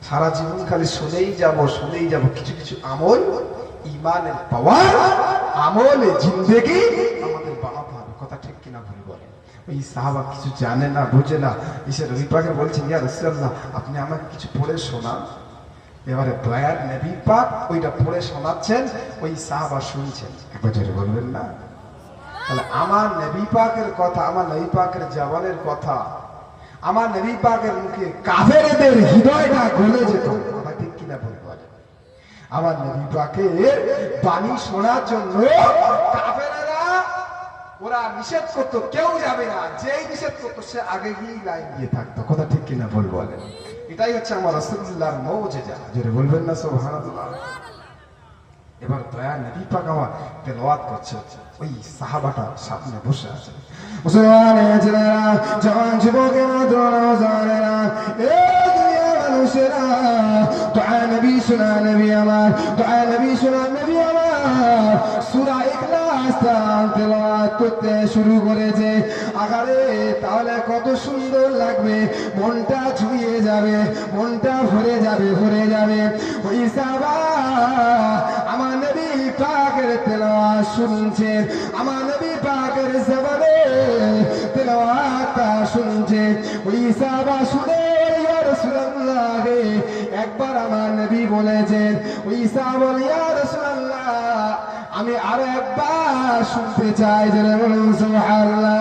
সারা জীবন খালি শুনেই যাব, কিছু কিছু আমল ইমানের পাওয়ার আমলে জিন্দেগি আমাদের বানাতে হবে, কথা ঠিক কিনা ভুল বলেন? ওই সাহাবা কিছু জানে না, বুঝে না, এসে নবী পাকে বলছেন, ইয়া রাসূলুল্লাহ আপনি আমাকে কিছু পড়ে শোনান। এবারে দয়ার নবী পাক ওইটা পড়ে শোনাচ্ছেন, ওই সাহাবা শুনছেন। একবার জোরে বলবেন না? তাহলে আমার নবী পাকের কথা, আমার নবী পাকের জবানের কথা, আমার নবী পাকের মুখে কাফেরদের হৃদয়টা গলে যেত, কথা ঠিক কিনা ভুল বলেন? আমার নবী পাকের বাণী শোনার জন্য কাফেরেরা ওরা নিষেধ করতো, কেউ যাবে না, যেই নিষেধ করতো সে আগে গিয়ে লাইন দিয়ে থাকতো, কথা ঠিক কিনা ভুল বলেন? এটাই হচ্ছে আমার রাসূলুল্লাহর মুজিজা, জোরে বলবেন না সুবহানাল্লাহ? এবার দয়া নবী পাক আমার তেলাওয়াত করছে, ওই সাহাবাটা সামনে বসে আছে। মুসলমানের ছেলেরা, জওয়ান যুবকেরা, তরুণেরা, এ দুনিয়ার মানুষেরা, দোয়া নবী শোনা নবী আমার, দোয়া নবী শোনা নবী আমার সূরা ইখলাস তেলাওয়াত করতে শুরু করেছে। আগারে তাহলে কত সুন্দর লাগবে, মনটা ছুঁয়ে যাবে, মনটা ভরে যাবে। ওই সাহাবা আমার নবী পাকের তেলাওয়াত শুনছেন, আমার নবী পাকের জবানে তেলাওয়াতটা শুনছে। ওই সাহাবা শুনে ইয়া রাসূলুল্লাহ, একবার আমার নবী বলেছেন, ওই সাহাবা ইয়া রাসূলুল্লাহ আমি আরো একবার শুনতে চাই, যারা বলুন সুবহানাল্লাহ।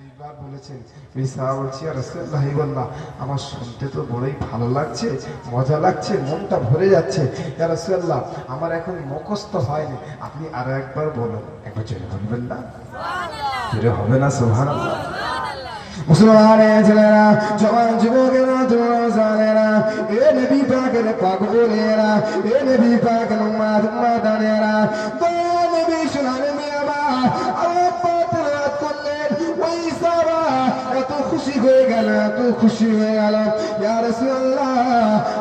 এইবার বলেছেন, ওই সাহাবা বলছে, ইয়া রাসূলুল্লাহ বললাম আমার শুনতে তো বড়ই ভালো লাগছে, মজা লাগছে, মনটা ভরে যাচ্ছে, ইয়া রাসূলুল্লাহ আমার এখন মুখস্থ হয়নি, আপনি আরো একবার বলুন। একবার জোরে বলবেন না? জোরে হবে না সুবহানাল্লাহ? মুসলমানের ছেলেরা, জওয়ান যুবকেরা, তরুণেরা, এ নবী পাকের পাগলেরা, এ নবী পাকের উম্মাদানেরা, দয়া নবী শোনা নবী আমার আরেক বার তেলাওয়াত করলেন। ওই সাহাবা এত খুশি হয়ে গেল, ইয়া রাসূলুল্লাহ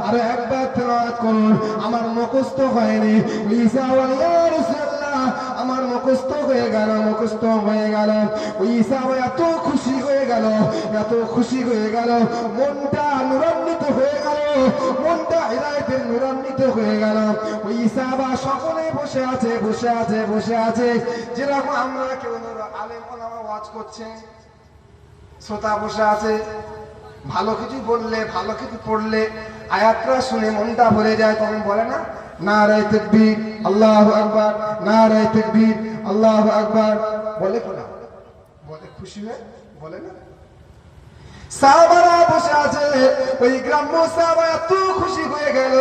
আরো একবার তেলাওয়াত করুন, আমার মুখস্থ হয়নি। ওই সাহাবা ইয়া রাসূলুল্লাহ আমার মুখস্থ হয়ে গেল। ওই সাহাবা এত খুশি হয়ে গেল, মনটা নূরান্বিত হয়ে গেল, মনটা হিদায়াতের নূরান্বিত হয়ে গেল। ওই সাহাবা সকলে বসে আছে, যেরকম আমরা কেউ আলেম ওলামা ওয়াজ করছে, শ্রোতা বসে আছে, ভালো কিছু বললে, ভালো কিছু পড়লে আয়াতটা শুনে মনটা ভরে যায়, তখন বলে না নারায়ে তাকবীর আল্লাহু আকবার, নারায়ে তাকবীর আল্লাহু আকবার, বলে কোনা? বলে খুশি হয়ে বলে না? সাহাবারা বসে আছে, ওই গ্রাম্য সাহাবা এত খুশি হয়ে গেল,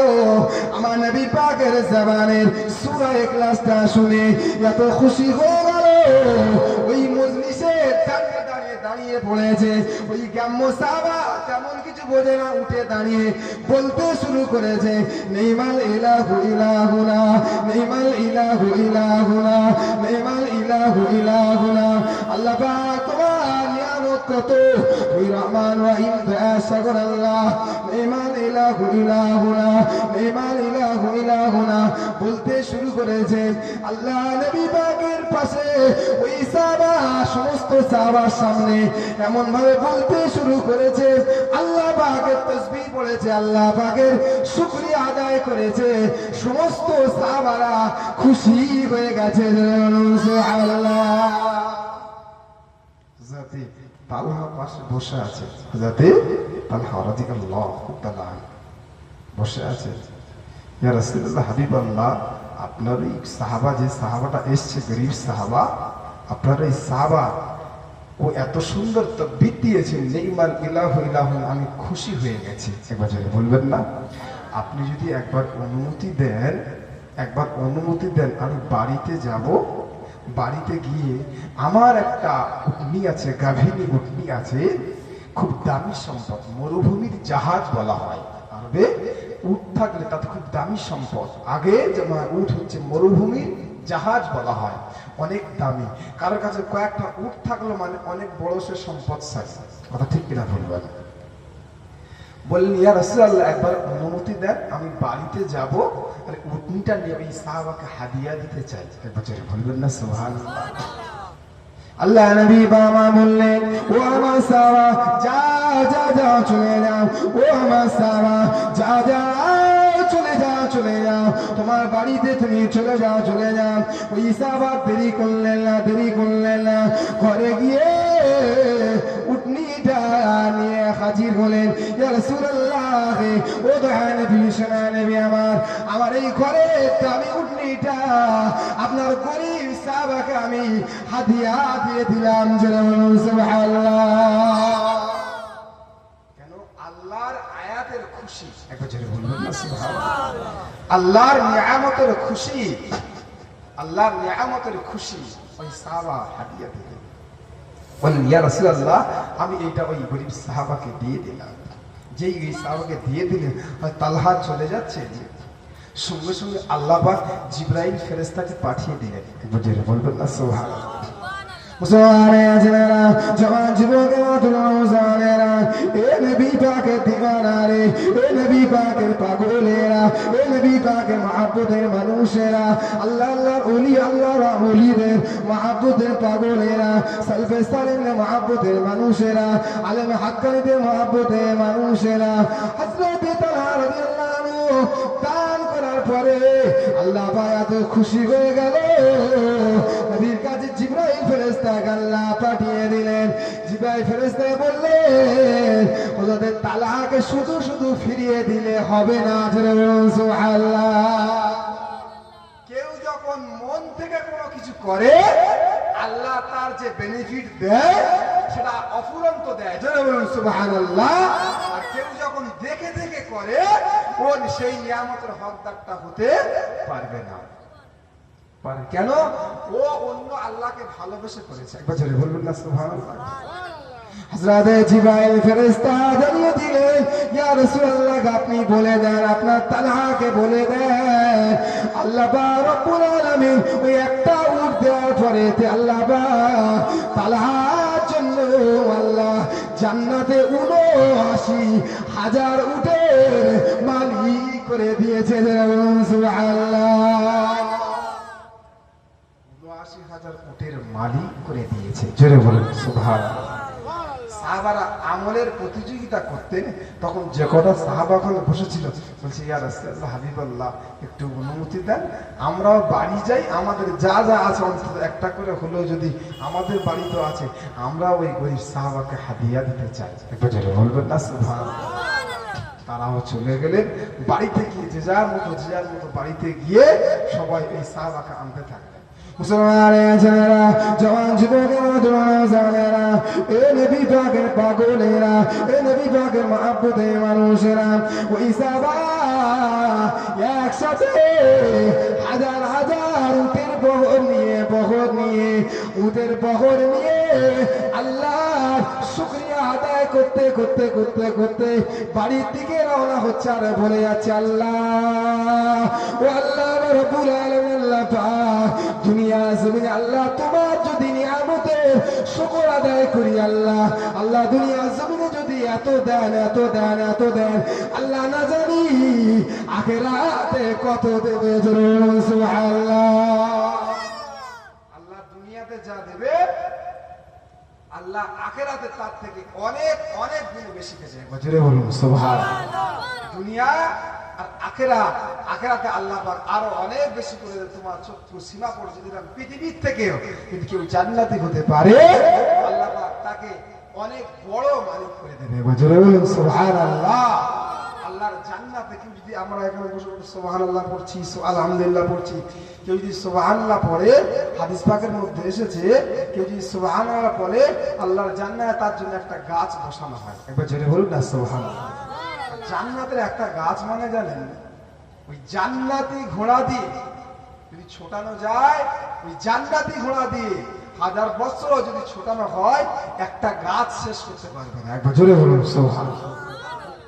আমার নবী পাকের জবানের সূরা ইখলাসটা শুনে এত খুশি হয়ে গেল, ওই মজলিসে দাঁড়িয়ে পড়েছে। ওই গ্রাম্য সাহাবা তেমন কিছু বোঝে না, উঠে দাঁড়িয়ে বলতে শুরু করেছে, নেইমাল ইলাহু ইলাহুনা, নেইমাল ইলাহু ইলাহুনা, নেইমাল ইলাহু ইলাহুনা। আল্লাহ পাক তোমার নিয়ামত কত, তুই রহমান রহিম দয়া সাগর আল্লাহ, নেইমাল ইলাহু ইলাহুনা, নেইমাল ইলাহু ইলাহুনা বলতে শুরু করেছে। আল্লাহ নবী পাকের পাশে ওই সাহাবা সমস্ত সাহাবার সামনে এমন ভাবে বলতে শুরু করেছে, আল্লাহ পাকের তাসবিহ পড়েছে, আল্লাহ পাকের শুকরিয়া আদায় করেছে, সমস্ত সাহাবারা খুশি হয়ে গেছে। সুবহানাল্লাহ। যাতে তালহা পাশে বসে আছে, যাতে তালহা রাদিয়াল্লাহু তাআলা বসে আছে, ইয়া রাসূলুল্লাহ হাবিবাল্লাহ আপনার এই সাহাবা, যে সাহাবাটা এসছে গরীব সাহাবা, আপনার এই সাহাবা ও এত সুন্দর তাকবীর দিয়েছেন, নেইমাল ইলাহু ইলাহুন, আমি খুশি হয়ে গেছি। একবার যদি বলবেন না? আপনি যদি একবার অনুমতি দেন আমি বাড়িতে যাব, বাড়িতে গিয়ে আমার একটা উটনি আছে, গাভিনী উটনি আছে, খুব দামি সম্পদ, মরুভূমির জাহাজ বলা হয় আরবে। উট থাকলে তাতে খুব দামি সম্পদ, আগে যেমন উট হচ্ছে মরুভূমির জাহাজ বলা হয়, অনেক দামি। কারোর কাছে কয়েকটা উট থাকলো মানে অনেক বড় সে সম্পদ। কথা ঠিক কিনা বলবেন? বললেন ইয়া রাসূলুল্লাহ একবার অনুমতি দেন, আমি বাড়িতে যাব আর উটনিটা নিয়ে ওই সাহাবাকে হাদিয়া দিতে চাই। একবার জোরে বলবেন না সুবহানাল্লাহ। আল্লাহ নবী বাবা বললেন, ও আমার সাহাবা যা যা যা চলে যাও, ও আমার সাহাবা যা যা চলে যাও চলে যাও, তোমার বাড়িতে তুমি চলে যাও চলে যাও। ওই সাহাবা দেরি করলেন না, ঘরে গিয়ে উটনিটা নিয়ে হাজির হলেন। ইয়া রাসূলুল্লাহ, ও দয়ার নবী সোনা নবী আমার এই ঘরে আমি উটনিটা আপনার গরীব সাহাবাকে আমি হাদিয়া দিয়ে দিলাম। জোরে বলুন সুবহানাল্লাহ। কেন? আল্লাহর আয়াতের খুশি। একবার জোরে বলবেন না সুবহানাল্লাহ। আল্লাহর নিয়ামতের খুশি, আল্লাহর নিয়ামতের খুশি ওই সাহাবা হাদিয়া দিলেন। বললেন ইয়া রাসূলুল্লাহ, আমি এইটা ওই গরীব সাহাবাকে দিয়ে দিলাম। যেই ওই সাহাবাকে দিয়ে দিলেন, তালহা চলে যাচ্ছে, সঙ্গে সঙ্গে আল্লাহ পাক জিবরাইল ফেরেশতাকে পাঠিয়ে দিলেন। একবার জোরে বলবেন না সুবহানাল্লাহ। মুসলমানের জেনেরা, জওয়ান যুবকের মুসলমানেরা, এ নবী পাকের দিওয়ানা রে, এ নবী পাকের পাগলেরা, এ নবী পাকের মহব্বতের মানুষেরা, আল্লাহ আল্লাহর ওলি, আল্লাহর ওলিদের মহব্বতের পাগলেরা, সালফে সালেহের মহব্বতের মানুষেরা, আলেম হাক্কানীদের মহব্বতের মানুষেরা, হযরত তালহা রাদিয়াল্লাহু আনহু দান করার পরে আল্লাহ পাক এত খুশি হয়ে গেল, নবীর কাছে জিবরাইল ফেরেশতা আল্লাহ পাঠিয়ে দিলেন। জিবরাইল ফেরেশতা বললেন, হযরত তালহাকে শুধু শুধু ফিরিয়ে দিলে হবে না। জোরে বলুন সুবহানাল্লাহ। কেউ যখন মন থেকে কোনো কিছু করে, আল্লাহ তার যে বেনিফিট দেয় সেটা অফুরন্ত দেয়। জোরে বলুন সুবহানাল্লাহ। আর কেউ যখন দেখে দেখে করে, ও সেই নিয়ামতের হকদারটা হতে পারবে না। কেন? ও অন্য আল্লাহকে ভালোবেসে করেছে। একবার জোরে বলবেন না সুবহানাল্লাহ। হযরত জিবরাইল ফেরেশতা জানিয়ে দিলেন, ইয়া রাসূলুল্লাহ আপনি বলে দেন, আপনার তালহাকে বলে দেন, আল্লাহ পাক রব্বুল আলামিন ওই একটা উট দেওয়ার পরে আল্লাহ পাক তালহার জন্য আল্লাহ জান্নাতে ৭৯,০০০ উটের মালিক করে দিয়েছে। সুবহানাল্লাহ। ৭৯,০০০ উটের মালিক করে দিয়েছে। জোরে বলেন সুবহানাল্লাহ। সাহাবারা আমলের প্রতিযোগিতা করতেন, তখন যে কটা সাহাবা ওখানে বসেছিল বলছে, ইয়া রাসূলুল্লাহ হাবিবাল্লাহ একটু অনুমতি দেন, আমরাও বাড়ি যাই, আমাদের যা যা আছে অন্তত একটা করে হলেও যদি আমাদের বাড়িতে আছে, আমরা ওই গরীব সাহাবাকে হাদিয়া দিতে চাই। একবার জোরে বলবেন না সুবহানাল্লাহ। তারাও চলে গেলেন বাড়িতে গিয়ে, যে যার মতো বাড়িতে গিয়ে সবাই এই সাহাবাকে আনতে থাকলেন। মুসলমানের জেনেরা, জওয়ান যুবকের মুসলমানেরা, এ নবী পাকের পাগলেরা, এ নবী পাকের মহব্বতের মানুষেরা, ওই সাহাবা একসাথে হাজার হাজার উটের বহর নিয়ে আল্লাহর শুকরিয়া আদায় করতে করতে করতে করতে বাড়ির দিকে রওনা হচ্ছে। আর বলে যাচ্ছে, আল্লাহ ও আল্লাহ রব্বুল আলামিন, আল্লাহ পাক দুনিয়া জমিনে আল্লাহ তোমার যদি নিয়ামতের শুকর আদায় করি, আল্লাহ দুনিয়া জমিনে যদি এত দেন আল্লাহ না জানি আখিরাতে কত দেবে। সুবহানাল্লাহ। আল্লাহ দুনিয়াতে যা দেবে, আল্লাহ আখিরাতে তার থেকে অনেক অনেক গুণ বেশি পেয়েছে। জোরে বলুন সুবহানাল্লাহ। দুনিয়া আর আখিরাতে আল্লাহ পাক আরো অনেক বেশি করে দেবে। তোমার চক্ষু সীমা পড়ছে দিলাম পৃথিবীর থেকেও, কিন্তু কেউ জান্নাতি হতে পারে, আল্লাহ পাক তাকে অনেক বড় মালিক করে দেবে। জোরে বলুন সুবহানাল্লাহ। আল্লাহর জান্নাতে কেউ যদি, আমরা এখানে বসে বসে সুবহানাল্লাহ পড়ছি, আলহামদুলিল্লাহ পড়ছি, কেউ যদি সুবহানাল্লাহ পড়ে, হাদিস পাকের মধ্যে এসেছে কেউ যদি সুবহানাল্লাহ পড়ে, আল্লাহর জান্নাতে তার জন্য একটা গাছ বসানো হয়। একবার জোরে বলুন না সুবহানাল্লাহ। জান্নাতের একটা গাছ মানে জানেন, ওই জান্নাতি ঘোড়া দিয়ে যদি ছোটানো যায়, ওই জান্নাতি ঘোড়া দিয়ে 1000 বছর যদি ছোটানো হয়, একটা গাছ শেষ করতে পারবে না। একবার জোরে বলুন সুবহানাল্লাহ।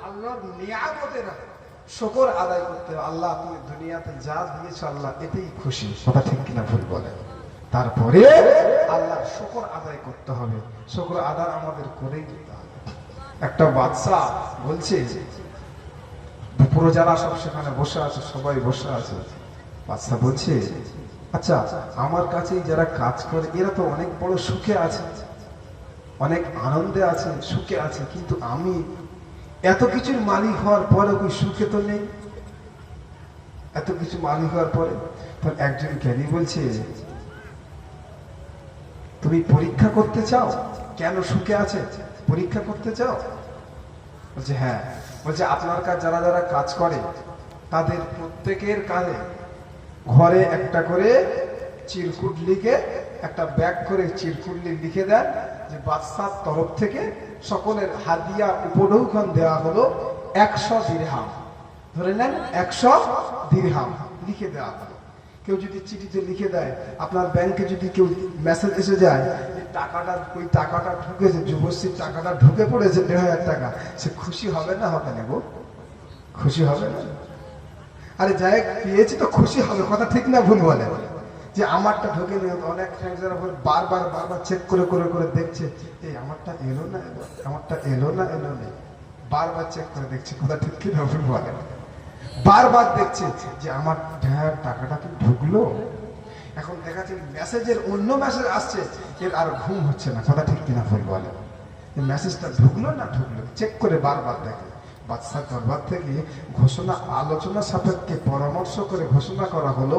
আল্লাহর নিয়ামতের শুকর আদায় করতে হবে। আল্লাহ তুমি দুনিয়াতে যা দিয়েছো আল্লাহ এতেই খুশি, কথা ঠিক কিনা ভুল বলেন। তারপরে আল্লাহর শুকর আদায় করতে হবে, শুকর আদায় আমাদের করেই দিতে হবে। একটা বাদশা বলছে, প্রজারা সব সেখানে বসে আছে, সবাই বসে আছে। বাদশা বলছে, আচ্ছা আমার কাছে যারা কাজ করে এরা তো অনেক বড় সুখে আছে, অনেক আনন্দে আছে, সুখে আছে, কিন্তু আমি এত কিছুর মালিক হওয়ার পরে ওই সুখে তো নেই। এত কিছু মালিক হওয়ার পরে তখন একজন জ্ঞানী বলছে, তুমি পরীক্ষা করতে চাও কেন সুখে আছে, পরীক্ষা করতে চাও? বলছে হ্যাঁ। বলছে আপনার কাজ যারা যারা কাজ করে তাদের প্রত্যেকের কাজে ঘরে একটা করে চিরকুট লিখে, একটা ব্যাগ করে চিরকুটলি লিখে দেন যে বাদশার তরফ থেকে সকলের হাদিয়া উপঢৌকন দেওয়া হলো 100 দিরহাম। ধরে নেন 100 দিরহাম লিখে দেওয়া হলো। কেউ যদি চিঠিতে লিখে দেয়, আপনার ব্যাংকে যদি কেউ মেসেজ এসে যায় যে টাকাটা, ওই টাকাটা ঢুকেছে, যুবশ্রীর টাকাটা ঢুকে পড়েছে 1500 টাকা, সে খুশি হবে না হবে না গো? খুশি হবে না? আরে যাই পেয়েছি তো খুশি হবে, কথা ঠিক না ভুল বলে? যে আমারটা ঢুকে নিয়ে অনেক বারবার বারবার চেক করে করে করে দেখছে, এই আমারটা এলো না এলো, আমারটা এলো না এলো নেই, বারবার চেক করে দেখছে, কথা ঠিক কি না ভুল বলে? বারবার দেখছে যে আমার টাকাটা কি ঢুকলো। এখন দেখা যাচ্ছে মেসেজের অন্য মেসেজ আসছে, এর আর ঘুম হচ্ছে না, কথা ঠিক কিনা ভুল বলে? মেসেজটা ঢুকলো না ঢুকলো চেক করে বারবার দেখে। বাদশার দরবার থেকে ঘোষণা, আলোচনা সাপেক্ষে পরামর্শ করে ঘোষণা করা হলো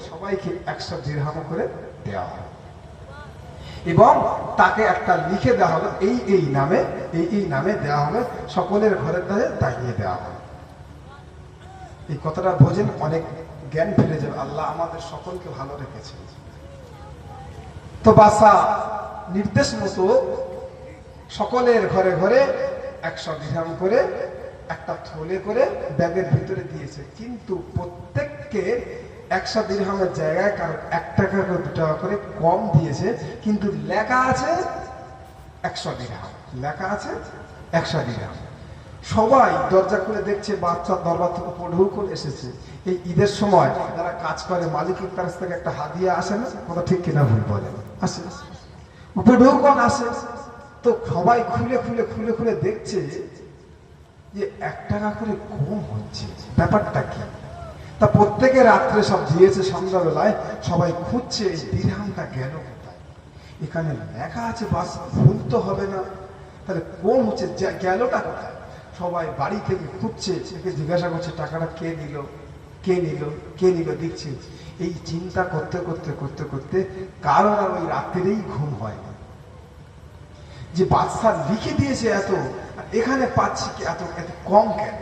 সবাইকে 100 দিরহাম করে দেওয়া হবে এবং তাকে একটা লিখে দেওয়া হবে, এই নামে, এই নামে দেওয়া হবে, সকলের ঘরের কাছে তাকিয়ে দেওয়া হবে। এই কথাটা বোঝেন, অনেক জ্ঞান ফিরে যাবে। আল্লাহ আমাদের সকলকে ভালো রেখেছে। তো বাদশা নির্দেশ মতো সকলের ঘরে ঘরে 100 দিরহাম করে একটা থলে করে ব্যাগের ভিতরে দিয়েছে, কিন্তু প্রত্যেককে 100 দিরহামের জায়গায় কারণ 1 টাকা করে 2 টাকা করে কম দিয়েছে, কিন্তু লেখা আছে 100 দিরহাম, লেখা আছে 100 দিরহাম। সবাই দরজা খুলে দেখছে বাচ্চার দরবার থেকে উপঢৌকন এসেছে। এই ঈদের সময় যারা কাজ করে মালিকের কাছ থেকে একটা হাদিয়া আসে না, কথা ঠিক কিনা ভুল বলে? আসে, উপঢৌকন আসে। তো সবাই খুলে খুলে খুলে খুলে দেখছে যে 1 টাকা করে কম হচ্ছে, ব্যাপারটা কি? তা প্রত্যেকে রাত্রে সব দিয়েছে, সন্ধ্যাবেলায় সবাই খুঁজছে এই দিরহামটা গেল কোথায়। এখানে লেখা আছে বাস, ভুল তো হবে না, তাহলে কম হচ্ছে, গেলটা কোথায়? সবাই বাড়ি থেকে খুঁজছে, জিজ্ঞাসা করছে টাকাটা কে নিল, কে নিল, কে নিল, দিচ্ছে। এই চিন্তা করতে করতে করতে করতে কারণ আর ওই রাত্রেই ঘুম হয় না যে বাদশা লিখে দিয়েছে এত, এখানে পাচ্ছি কি এত এত কম কেন,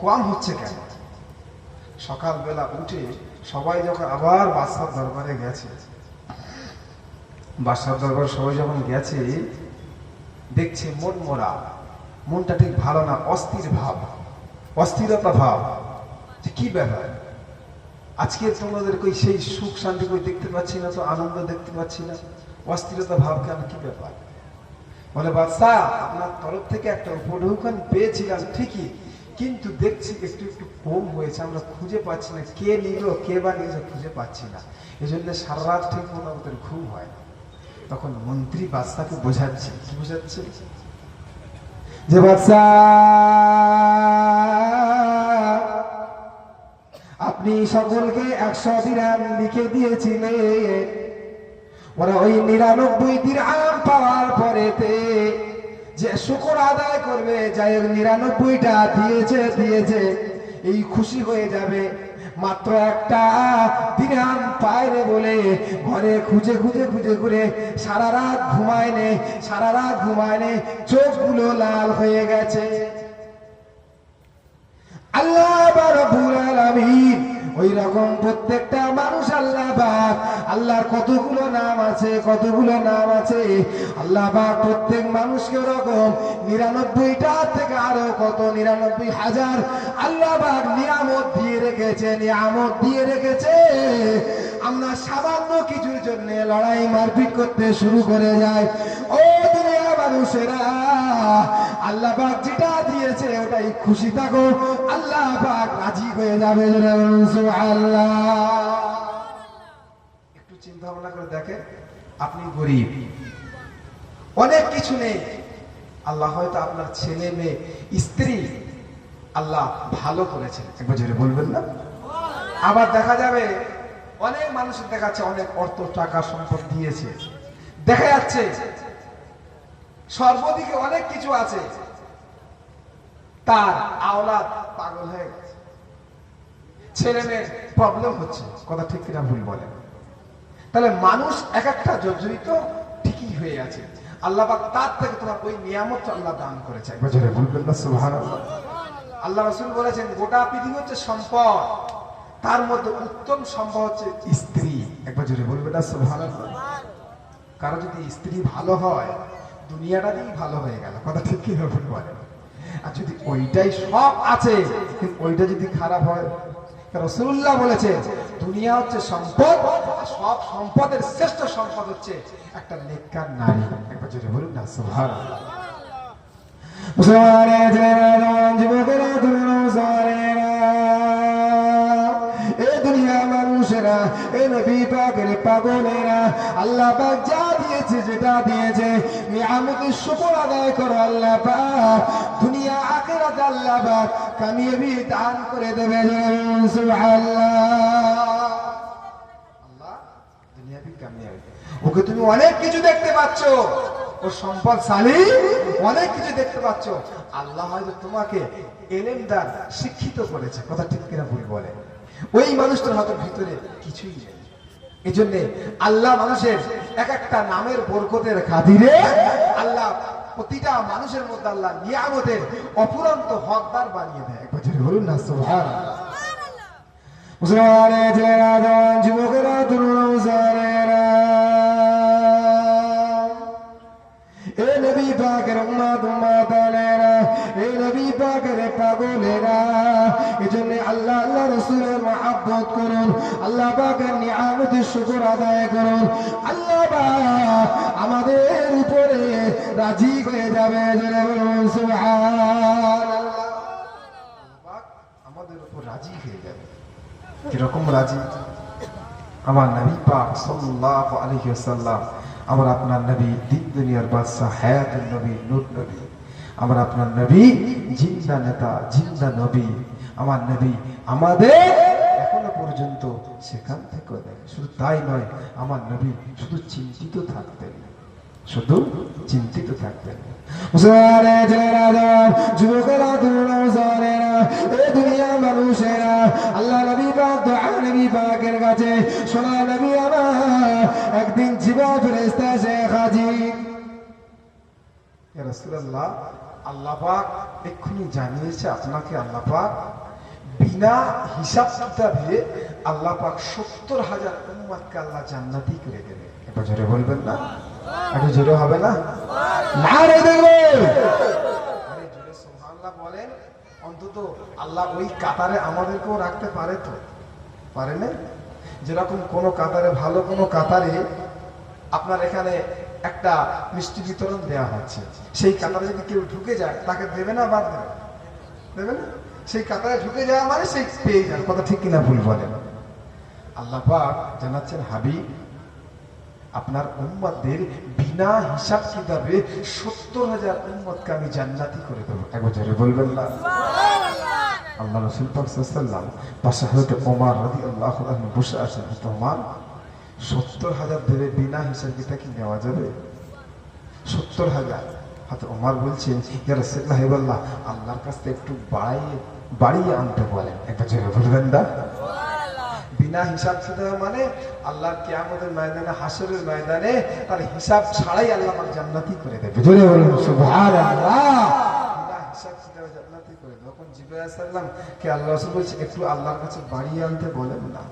কম হচ্ছে কেন? সকালবেলা উঠে সবাই যখন আবার বাদশার দরবারে গেছে, বাদশার দরবারে সবাই যখন গেছে দেখছে মন মরা, মনটা ঠিক ভালো না, অস্থির ভাব, অস্থিরতা ভাব। যে কি ব্যাপার, আজকে তোমাদের কই সেই সুখ শান্তি কই দেখতে পাচ্ছি না, তো আনন্দ দেখতে পাচ্ছি না, অস্থিরতা ভাব কেন, কি ব্যাপার? বলে বাদশাহ, আপনার তরফ থেকে একটা উপঢৌকন পেয়েছিলাম ঠিকই, কিন্তু দেখছি একটু একটু কম হয়েছে, আমরা খুঁজে পাচ্ছি না, কে নিল কে বা নিয়েছে খুঁজে পাচ্ছি না, এই জন্য সারা রাত ঠিক মতো আমাদের ঘুম হয় না। তখন মন্ত্রী বাদশাকে বোঝাচ্ছে, কি বোঝাচ্ছে? যে বাদশাহ, আপনি সকলকে 100 দিরহাম লিখে দিয়েছিলেন, ওরা ওই 99 দিরহাম পাওয়ার পরেতে যে শুকর আদায় করবে, যাই হোক 99টা দিয়েছে এই খুশি হয়ে যাবে। মাত্র একটা দিরহাম পায়রে বলে ঘরে খুঁজে খুঁজে খুঁজে ঘুরে সারা রাত ঘুমায়নি, চোখগুলো লাল হয়ে গেছে। আল্লাহ রাব্বুল আলামিন ওই রকম প্রত্যেকটা মানুষ আল্লাহ পাক, আল্লাহর কতগুলো নাম আছে, আল্লাহ পাক প্রত্যেক মানুষকে ওরকম 99টা থেকে আরো কত 99,000 আল্লাহ পাক নিয়ামত দিয়ে রেখেছে। আমরা সামান্য কিছুর জন্য লড়াই মারপিট করতে শুরু করে যাই। ও দুনিয়া মানুষেরা, আল্লাহ পাক যেটা দিয়েছে ওটাই খুশি থাকো, আল্লাহ পাক রাজি হয়ে যাবে। সুবহানাল্লাহ। একটু চিন্তা ভাবনা করে দেখেন, আপনি গরিব, অনেক কিছু নেই, আল্লাহ হয়তো আপনার ছেলে মেয়ে স্ত্রী আল্লাহ ভালো করেছেন, একবার জোরে বলবেন না? আবার দেখা যাবে অনেক মানুষের দেখাচ্ছে অনেক অর্থ টাকা সম্পদ দিয়েছে, দেখা যাচ্ছে সর্বদিকে অনেক কিছু আছে, তার আওলাদ পাগল হয়ে গেছে, ছেলে মেয়ের প্রবলেম হচ্ছে, কথা ঠিক কিনা ভুল বলেন? তাহলে মানুষ এক একটা জর্জরিত ঠিকই হয়ে আছে, আল্লাহ পাক তার থেকে তোমার ওই নিয়ামত আল্লাহ দান করেছে, একবার জোরে বলবেন না সুবহানাল্লাহ? আল্লাহ রাসূল বলেছেন গোটা পৃথিবী হচ্ছে সম্পদ, তার মধ্যে উত্তম সম্পদ হচ্ছে স্ত্রী, একবার জোরে বলবেন না সুবহানাল্লাহ? কারো যদি স্ত্রী ভালো হয় দুনিয়াটাই ভালো হয়ে গেল, কথা ঠিক কি ভুল বলেন? আর যদি ওইটাই সব আছে কিন্তু ওইটা যদি খারাপ হয়, রাসূলুল্লাহ বলেছেন দুনিয়া হচ্ছে সম্পদ, আর সব সম্পদের শ্রেষ্ঠ সম্পদ হচ্ছে একটা নেককার নারী, একবার জোরে বলুন না সুবহানাল্লাহ? মুসলমানের ছেলেরা যুবকেরা তুমি মুসলমানেরা এই দুনিয়া মানুষেরা এই নবী পাকের পাগলেরা আল্লাহ পাক যা দিয়েছে যেটা দিয়েছে নিয়ামতের শুকর আদায় করো আল্লাহ পাক, দুনিয়া আখিরাতে আল্লাহ পাক কামিয়াবি দান করে দেবে, সুবহানাল্লাহ। আল্লাহ দুনিয়াবি কামিয়াবি, ওকে তুমি অনেক কিছু দেখতে পাচ্ছ, ও সম্পদশালী অনেক কিছু দেখতে পাচ্ছ, আল্লাহ হয়তো তোমাকে এলেম দান শিক্ষিত করেছে, কথা ঠিক কিনা ভুল বলে? ওই মানুষটার হয়তো ভিতরে কিছুই নেই, এই জন্যে আল্লাহ মানুষের এক একটা নামের বরকতের খাতিরে আল্লাহ প্রতিটা মানুষের মধ্যে আল্লাহ নিয়ামতের অফুরন্ত হকদার বানিয়ে দেয়, একবার জোরে বলুন না সুবহানাল্লাহ? মুসলমানের ছেলেরা জওয়ান যুবকেরা তরুণ মুসলমানেরা এ নবী পাকের উম্মত উম্মতানেরা এ নবী পাকের পাগলেরা, এজন্য আল্লাহ আল্লাহ রাসূলের মহব্বত করুন, আল্লাহ পাকের নিয়ামতের শুকর আদায় করুন, আল্লাহ পাক আমাদের উপরে রাজি হয়ে যাবে, জোরে বলুন সুবহানাল্লাহ। আমাদের উপর রাজি হয়ে যাবে, কিরকম রাজি? আমার নবী পাক সাল্লাল্লাহু আলাইহি ওয়াসাল্লাম, আমার আপনার নবী দিন দুনিয়ার বাদশা হায়াতুন নবী নূর নবী, আমার আপনার নবী জিন্দা নেতা জিন্দা নবী, আমার নবী আমাদের এখনো পর্যন্ত সেখান থেকে দেখে। শুধু তাই নয়, আমার নবী শুধু চিন্তিত থাকতেন, শুধু চিন্তিত থাকতেন। মুসলমানের ছেলেরা জওয়ান যুবকেরা তরুণ মুসলমানেরা এই দুনিয়া মানুষেরা আল্লাহ নবী পাক দোয়া নবী পাকের কাছে শোনা নবী আমার একদিন জিবরাইল ফেরেশতা এসে হাজির। ইয়া রাসূলুল্লাহ, আল্লাহ পাক এক্ষুনি জানিয়েছে আপনাকে, আল্লাহ পাক বিনা হিসাব কিতাবে আল্লাহ পাক ৭০,০০০ উম্মতকে আল্লাহ জান্নাতি করে দেবে, একবার জোরে বলবেন না? একটু জোরে হবে না? নারে দেখবে আরে জোরে সুবহানাল্লাহ বলেন, অন্তত আল্লাহ ওই কাতারে আমাদেরকেও রাখতে পারে তো, পারে না? যেরকম কোন কাতারে ভালো কোন কাতারে আপনার এখানে একটা মিষ্টি বিতরণ দেওয়া হচ্ছে, সেই কাতারে যদি কেউ ঢুকে যায় তাকে দেবে না, বাদ দেবে? দেবে না? সেই কাতারে ঢুকে যাওয়া মানে সেই পেয়ে যান, কথা ঠিক কিনা ভুল বলেন? আল্লাহ পাক জানাচ্ছেন হাবিব আপনার উম্মতদের বিনা হিসাব কিতাবে ৭০,০০০ উম্মতকে আমি জান্নাতি করে দেবো, একবার জোরে বলবেন না? আল্লাহ রাসূল পাক সাল্লাল্লাহু আলাইহি ওয়াসাল্লাম পাশে হয়তো ওমর রাদিয়াল্লাহু আনহু বসে আছেন, তো ওমর ৭০,০০০ দেবে বিনা হিসাব কিতাবে কি নেওয়া যাবে? ৭০,০০০। হয়তো ওমর বলছেন ইয়া রাসূলুল্লাহ আল্লাহর কাছে একটু বাড়িয়ে আনতে বলেন, একবার জোরে বলবেন না? বিনা হিসাব কিতাব মানে আল্লাহর কিয়ামতের ময়দানে হাসরের ময়দানে তার হিসাব ছাড়াই আল্লাহ পাক জান্নাতি করে দেবে, জোরে বলুন সুবহানাল্লাহ। বিনা হিসাব কিতাবে জান্নাতি করে দেবে। তখন জিবরাইল আলাইহিস সালাম কে আল্লাহ রাসূল বলছে একটু আল্লাহর কাছে বাড়িয়ে আনতে বলেন না।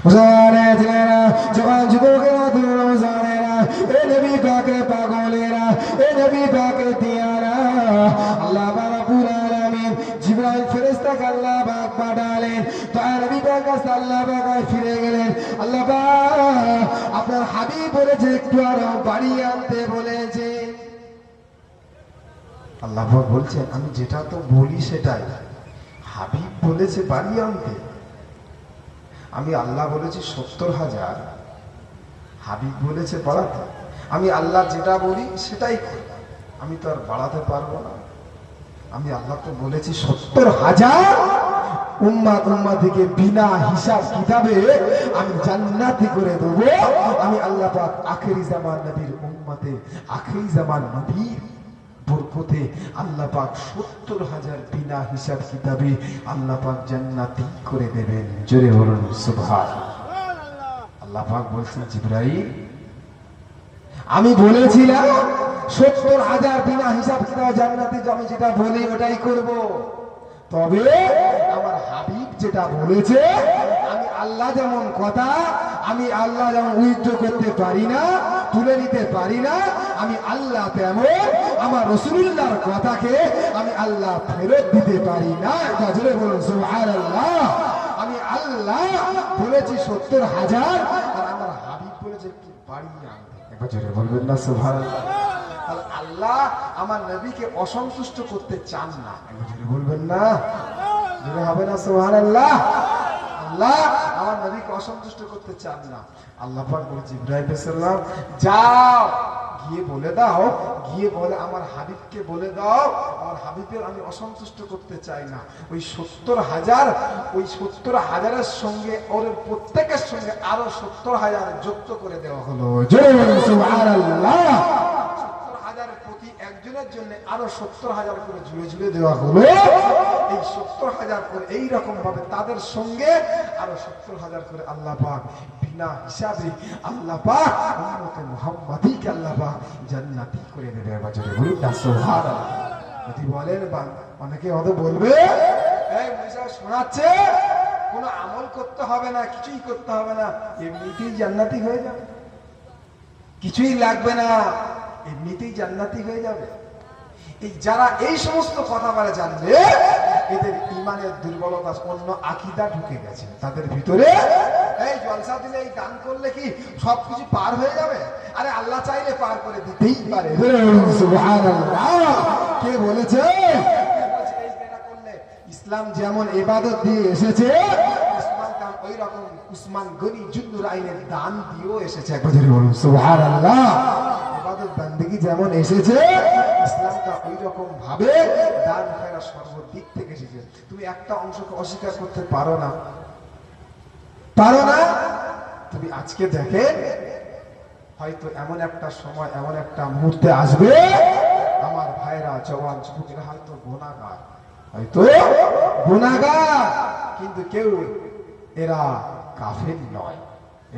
মুসলমানের ছেলেরা জওয়ান যুবকেরা তরুণ মুসলমানেরা এ নবী পাকের পাগলেরা এ নবী পাকের দিয়ারা আল্লাহ পাক রব্বুল আলামিন জিবরাইল ফেরেশতাকে আল্লাহ পাক পাঠালেন, তো নবী পাক কাছে আল্লাহ পাক ফিরে গেলেন, আল্লাহ পাক আপনার হাবিব বলেছে একটু আরো বাড়িয়ে আনতে বলেছে। আল্লাহ পাক বলছেন আমি যেটা তো বলি সেটাই, হাবিব বলেছে বাড়িয়ে আনতে, আমি আল্লাহ বলেছি ৭০,০০০, হাবিব বলেছে বাড়াতে, আমি আল্লাহ যেটা বলি সেটাই করি। আমি তো আর বাড়াতে পারবো না। আমি আল্লাহ তো বলেছি 70,000 উম্মাতিকে বিনা হিসাব কিতাবে আমি জান্নাতি করে দেবো। আমি আল্লাহ পাক আখেরি জামান নবীর উম্মতে, আখেরি জামান নবীর বরকতে আল্লাহ পাক 70,000 বিনা হিসাব কিতাবে আল্লাহ পাক জান্নাতি করে দেবেন। জোরে বলুন সুবহানাল্লাহ। আল্লাহ পাক বলছেন, জিবরাইল আমি বলেছিলাম 70,000 বিনা হিসাব কিতাবে জান্নাতি, আমি যেটা বলি ওটাই করব। তবে আমার হাবিব যেটা বলেছে, আমি আল্লাহ যেমন কথা, আমি আল্লাহ যেমন উইথড্র করতে পারি না, তুলে নিতে পারি না, আমি আল্লাহ তেমন আমার রাসূলুল্লাহর কথাকে আমি আল্লাহ ফেরত দিতে পারি না। এটা জোরে বলুন সুবহানাল্লাহ। আমি আল্লাহ বলেছি 70,000, আর আমার হাবিব বলেছে কি বাড়িয়ে আনতে। একবার জোরে বলবেন না সুবহানাল্লাহ। আল্লাহ আমার নবীকে অসন্তুষ্ট করতে চান না। একবার জোরে বলবেন না, জোরে হবে না সুবহানাল্লাহ। আল্লাহ আমার নবীকে অসন্তুষ্ট করতে চান না। আল্লাহ পাক বলেছে, ইব্রাহিম আলাইহিস সালাম যাও গিয়ে বলে দাও, গিয়ে বলে আমার হাবিবকে বলে দাও, আমার হাবিবের আমি অসন্তুষ্ট করতে চাই না। ওই 70,000, ওই 70,000-এর সঙ্গে ওর প্রত্যেকের সঙ্গে আরো 70,000 যুক্ত করে দেওয়া হলো। জয় সুবহানাল্লাহ। 70,000 প্রতি একজনের জন্য আরো 70,000 করে জুড়ে জুড়ে দেওয়া হলো। এই 70,000 করে এইরকম ভাবে তাদের সঙ্গে আরো 70,000 করে আল্লাহ পাক বিনা হিসাবে আল্লাহ পাক উম্মতে মুহাম্মাদিকে আল্লাহ পাক জান্নাতি করে দেবে। বাজারে বলুন না সুবহানাল্লাহ। যদি বলেন অনেকে হয়তো বলবে, এই মুসা শোনাচ্ছে কোনো আমল করতে হবে না, কিছুই করতে হবে না, এমনিতেই জান্নাতি হয়ে যাবে, কিছুই লাগবে না, এমনিতেই জান্নাতি হয়ে যাবে। এই যারা এই সমস্ত কথা বলে জানবে, এদের ইমানের দুর্বলতা, অন্য আকীদা ঢুকে গেছে তাদের ভিতরে। এই জলসা দিলে, এই দান করলে কি সবকিছু পার হয়ে যাবে? আরে আল্লাহ চাইলে পার করে দিতেই পারে। সুবহানাল্লাহ। কে বলেছে? এটা করলে ইসলাম যেমন ইবাদত দিয়ে এসেছে, ইসলাম তেমন ওই রকম উসমান গনি জুন্নুর আইনের দান দিয়েও এসেছে। একবার বলুন সুবহানাল্লাহ। ইবাদত বান্দেগী যেমন এসেছে, ইসলামটা ওই রকম ভাবে দান খয়রাত সর্বদিক থেকে এসেছে। তুমি একটা অংশকে অস্বীকার করতে পারো না, পারো না। তুমি আজকে দেখে হয়তো এমন একটা সময়, এমন একটা মুহূর্তে আসবে, আমার ভাইরা, জওয়ান যুবকেরা হয়তো গুনাহগার, হয়তো গুনাহগার, কিন্তু কেউ এরা কাফের নয়,